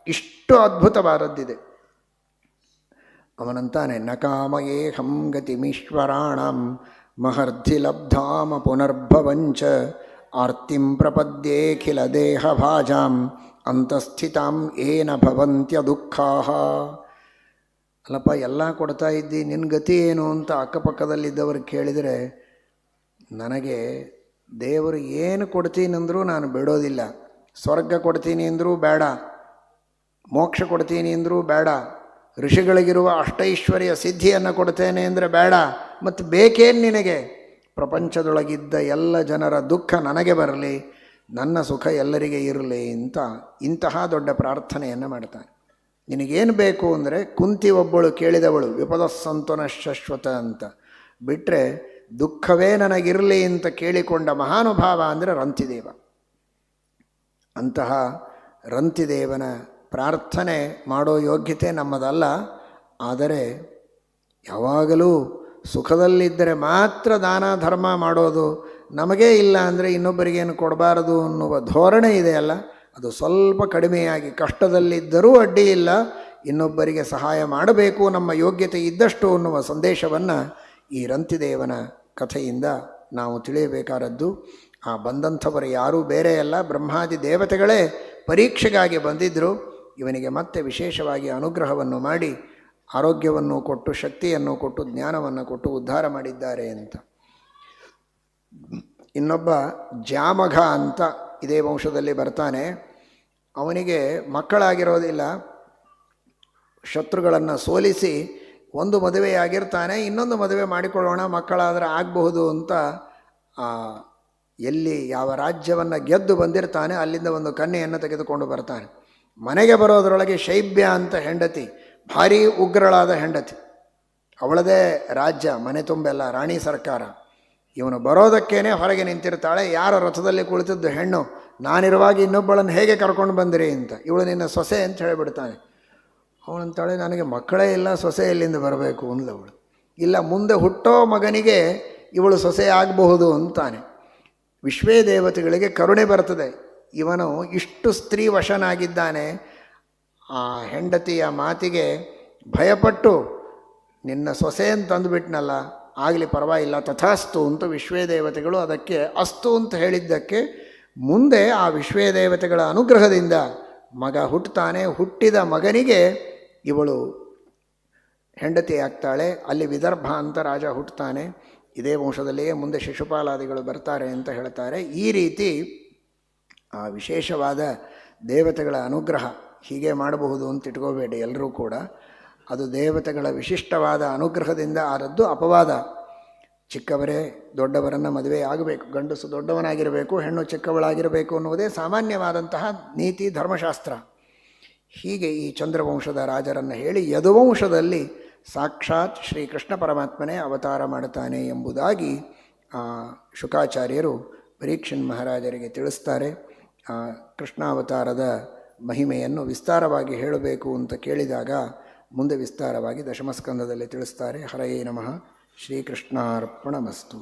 ಇಷ್ಟು ಅದ್ಭುತವಾದದ್ದಿದೆ. ಅವನಂತಾನೆ, ನಕಾಮಯೇಹಂ ಗತಿಮೀಶ್ವರಾಣಂ ಮಹರ್ಧಿ ಲಬ್ಧಾಮ ಪುನರ್ಭವಂಚ ಆರ್ತಿಂ ಪ್ರಪದ್ಯೇಖಿಲ ದೇಹ ಭಾಜಾಂ ಅಂತಸ್ಥಿತಾಂ ಏನ ಭವಂತ್ಯ ದುಃಖಾಃ. ಅಲ್ಲಪ್ಪ, ಎಲ್ಲ ಕೊಡ್ತಾ ಇದ್ದಿ, ನಿನ್ನ ಗತಿ ಏನು ಅಂತ ಅಕ್ಕಪಕ್ಕದಲ್ಲಿದ್ದವರು ಕೇಳಿದರೆ, ನನಗೆ ದೇವರು ಏನು ಕೊಡ್ತೀನಂದರೂ ನಾನು ಬಿಡೋದಿಲ್ಲ. ಸ್ವರ್ಗ ಕೊಡ್ತೀನಿ ಅಂದರೂ ಬೇಡ, ಮೋಕ್ಷ ಕೊಡ್ತೀನಿ ಅಂದರೂ ಬೇಡ, ಋಷಿಗಳಿಗಿರುವ ಅಷ್ಟೈಶ್ವರ್ಯ ಸಿದ್ಧಿಯನ್ನು ಕೊಡ್ತೇನೆ ಅಂದರೆ ಬೇಡ, ಮತ್ತು ಬೇಕೇನು ನಿನಗೆ? ಪ್ರಪಂಚದೊಳಗಿದ್ದ ಎಲ್ಲ ಜನರ ದುಃಖ ನನಗೆ ಬರಲಿ, ನನ್ನ ಸುಖ ಎಲ್ಲರಿಗೆ ಇರಲಿ ಅಂತ ಇಂತಹ ದೊಡ್ಡ ಪ್ರಾರ್ಥನೆಯನ್ನು ಮಾಡ್ತಾನೆ. ನಿನಗೇನು ಬೇಕು ಅಂದರೆ, ಕುಂತಿ ಒಬ್ಬಳು ಕೇಳಿದವಳು ವಿಪದಸ್ಸಂತನ ಶಾಶ್ವತ ಅಂತ, ಬಿಟ್ಟರೆ ದುಃಖವೇ ನನಗಿರಲಿ ಅಂತ ಕೇಳಿಕೊಂಡ ಮಹಾನುಭಾವ ಅಂದರೆ ರಂತಿದೇವ. ಅಂತಹ ರಂತಿದೇವನ ಪ್ರಾರ್ಥನೆ ಮಾಡೋ ಯೋಗ್ಯತೆ ನಮ್ಮದಲ್ಲ. ಆದರೆ ಯಾವಾಗಲೂ ಸುಖದಲ್ಲಿದ್ದರೆ ಮಾತ್ರ ದಾನ ಧರ್ಮ ಮಾಡೋದು, ನಮಗೇ ಇಲ್ಲ ಅಂದರೆ ಇನ್ನೊಬ್ಬರಿಗೇನು ಕೊಡಬಾರದು ಅನ್ನುವ ಧೋರಣೆ ಇದೆಯಲ್ಲ, ಅದು ಸ್ವಲ್ಪ ಕಡಿಮೆಯಾಗಿ ಕಷ್ಟದಲ್ಲಿದ್ದರೂ ಅಡ್ಡಿ ಇಲ್ಲ, ಇನ್ನೊಬ್ಬರಿಗೆ ಸಹಾಯ ಮಾಡಬೇಕು ನಮ್ಮ ಯೋಗ್ಯತೆ ಇದ್ದಷ್ಟು ಅನ್ನುವ ಸಂದೇಶವನ್ನು ಈ ರಂತಿದೇವನ ಕಥೆಯಿಂದ ನಾವು ತಿಳಿಯಬೇಕಾದದ್ದು. ಆ ಬಂದಂಥವರು ಯಾರೂ ಬೇರೆ ಅಲ್ಲ, ಬ್ರಹ್ಮಾದಿ ದೇವತೆಗಳೇ ಪರೀಕ್ಷೆಗಾಗಿ ಬಂದಿದ್ದರು. ಇವನಿಗೆ ಮತ್ತೆ ವಿಶೇಷವಾಗಿ ಅನುಗ್ರಹವನ್ನು ಮಾಡಿ ಆರೋಗ್ಯವನ್ನು ಕೊಟ್ಟು, ಶಕ್ತಿಯನ್ನು ಕೊಟ್ಟು, ಜ್ಞಾನವನ್ನು ಕೊಟ್ಟು ಉದ್ಧಾರ ಮಾಡಿದ್ದಾರೆ ಅಂತ. ಇನ್ನೊಬ್ಬ ಜಾಮಘ ಅಂತ ಇದೇ ವಂಶದಲ್ಲಿ ಬರ್ತಾನೆ. ಅವನಿಗೆ ಮಕ್ಕಳಾಗಿರೋದಿಲ್ಲ. ಶತ್ರುಗಳನ್ನು ಸೋಲಿಸಿ ಒಂದು ಮದುವೆಯಾಗಿರ್ತಾನೆ, ಇನ್ನೊಂದು ಮದುವೆ ಮಾಡಿಕೊಳ್ಳೋಣ ಮಕ್ಕಳಾದರೆ ಆಗಬಹುದು ಅಂತ ಎಲ್ಲಿ ಯಾವ ರಾಜ್ಯವನ್ನು ಗೆದ್ದು ಬಂದಿರ್ತಾನೆ ಅಲ್ಲಿಂದ ಒಂದು ಕನ್ಯೆಯನ್ನು ತೆಗೆದುಕೊಂಡು ಬರ್ತಾನೆ. ಮನೆಗೆ ಬರೋದರೊಳಗೆ ಶೈಬ್ಯ ಅಂತ ಹೆಂಡತಿ, ಭಾರೀ ಉಗ್ರಳಾದ ಹೆಂಡತಿ, ಅವಳದೇ ರಾಜ್ಯ, ಮನೆ ತುಂಬೆಲ್ಲ ರಾಣಿ ಸರ್ಕಾರ. ಇವನು ಬರೋದಕ್ಕೇನೆ ಹೊರಗೆ ನಿಂತಿರ್ತಾಳೆ. ಯಾರ ರಥದಲ್ಲಿ ಕುಳಿತಿದ್ದು ಹೆಣ್ಣು, ನಾನಿರುವಾಗ ಇನ್ನೊಬ್ಬಳನ್ನು ಹೇಗೆ ಕರ್ಕೊಂಡು ಬಂದಿರಿ ಅಂತ. ಇವಳು ನಿನ್ನ ಸೊಸೆ ಅಂತ ಹೇಳಿಬಿಡ್ತಾನೆ. ಅವಳಂತಾಳೆ, ನನಗೆ ಮಕ್ಕಳೇ ಇಲ್ಲ, ಸೊಸೆ ಎಲ್ಲಿಂದ ಬರಬೇಕು ಅಂದ್ಲವಳು. ಇಲ್ಲ, ಮುಂದೆ ಹುಟ್ಟೋ ಮಗನಿಗೆ ಇವಳು ಸೊಸೆ ಆಗಬಹುದು ಅಂತಾನೆ. ವಿಶ್ವೇ ದೇವತೆಗಳಿಗೆ ಕರುಣೆ ಬರ್ತದೆ. ಇವನು ಇಷ್ಟು ಸ್ತ್ರೀ ವಶನಾಗಿದ್ದಾನೆ. ಆ ಹೆಂಡತಿಯ ಮಾತಿಗೆ ಭಯಪಟ್ಟು ನಿನ್ನ ಸೊಸೆ ಅಂತಂದುಬಿಟ್ನಲ್ಲ, ಆಗಲಿ ಪರವಾಗಿಲ್ಲ, ತಥಾಸ್ತು ಅಂತ ವಿಶ್ವೇ ದೇವತೆಗಳು ಅದಕ್ಕೆ ಅಸ್ತು ಅಂತ ಹೇಳಿದ್ದಕ್ಕೆ ಮುಂದೆ ಆ ವಿಶ್ವೇ ದೇವತೆಗಳ ಅನುಗ್ರಹದಿಂದ ಮಗ ಹುಟ್ಟುತ್ತಾನೆ. ಹುಟ್ಟಿದ ಮಗನಿಗೆ ಇವಳು ಹೆಂಡತಿ ಆಗ್ತಾಳೆ. ಅಲ್ಲಿ ವಿದರ್ಭ ಅಂತ ರಾಜ ಹುಟ್ಟುತ್ತಾನೆ. ಇದೇ ವಂಶದಲ್ಲಿಯೇ ಮುಂದೆ ಶಿಶುಪಾಲಾದಿಗಳು ಬರ್ತಾರೆ ಅಂತ ಹೇಳ್ತಾರೆ. ಈ ರೀತಿ ಆ ವಿಶೇಷವಾದ ದೇವತೆಗಳ ಅನುಗ್ರಹ ಹೀಗೆ ಮಾಡಬಹುದು ಅಂತ ಇಟ್ಕೋಬೇಡಿ ಎಲ್ಲರೂ ಕೂಡ. ಅದು ದೇವತೆಗಳ ವಿಶಿಷ್ಟವಾದ ಅನುಗ್ರಹದಿಂದ ಆದದ್ದು ಅಪವಾದ. ಚಿಕ್ಕವರೇ ದೊಡ್ಡವರನ್ನು ಮದುವೆ ಆಗಬೇಕು, ಗಂಡಸು ದೊಡ್ಡವನಾಗಿರಬೇಕು, ಹೆಣ್ಣು ಚಿಕ್ಕವಳಾಗಿರಬೇಕು ಅನ್ನುವುದೇ ಸಾಮಾನ್ಯವಾದಂತಹ ನೀತಿ ಧರ್ಮಶಾಸ್ತ್ರ. ಹೀಗೆ ಈ ಚಂದ್ರವಂಶದ ರಾಜರನ್ನು ಹೇಳಿ ಯದುವಂಶದಲ್ಲಿ ಸಾಕ್ಷಾತ್ ಶ್ರೀಕೃಷ್ಣ ಪರಮಾತ್ಮನೇ ಅವತಾರ ಮಾಡುತ್ತಾನೆ ಎಂಬುದಾಗಿ ಶುಕಾಚಾರ್ಯರು ಪರೀಕ್ಷನ್ ಮಹಾರಾಜರಿಗೆ ತಿಳಿಸ್ತಾರೆ. ಕೃಷ್ಣಾವತಾರದ ಮಹಿಮೆಯನ್ನು ವಿಸ್ತಾರವಾಗಿ ಹೇಳಬೇಕು ಅಂತ ಕೇಳಿದಾಗ ಮುಂದೆ ವಿಸ್ತಾರವಾಗಿ ದಶಮಸ್ಕಂದದಲ್ಲಿ ತಿಳಿಸ್ತಾರೆ. ಹರಯೇ ನಮಃ. ಶ್ರೀಕೃಷ್ಣಾರ್ಪಣಮಸ್ತು.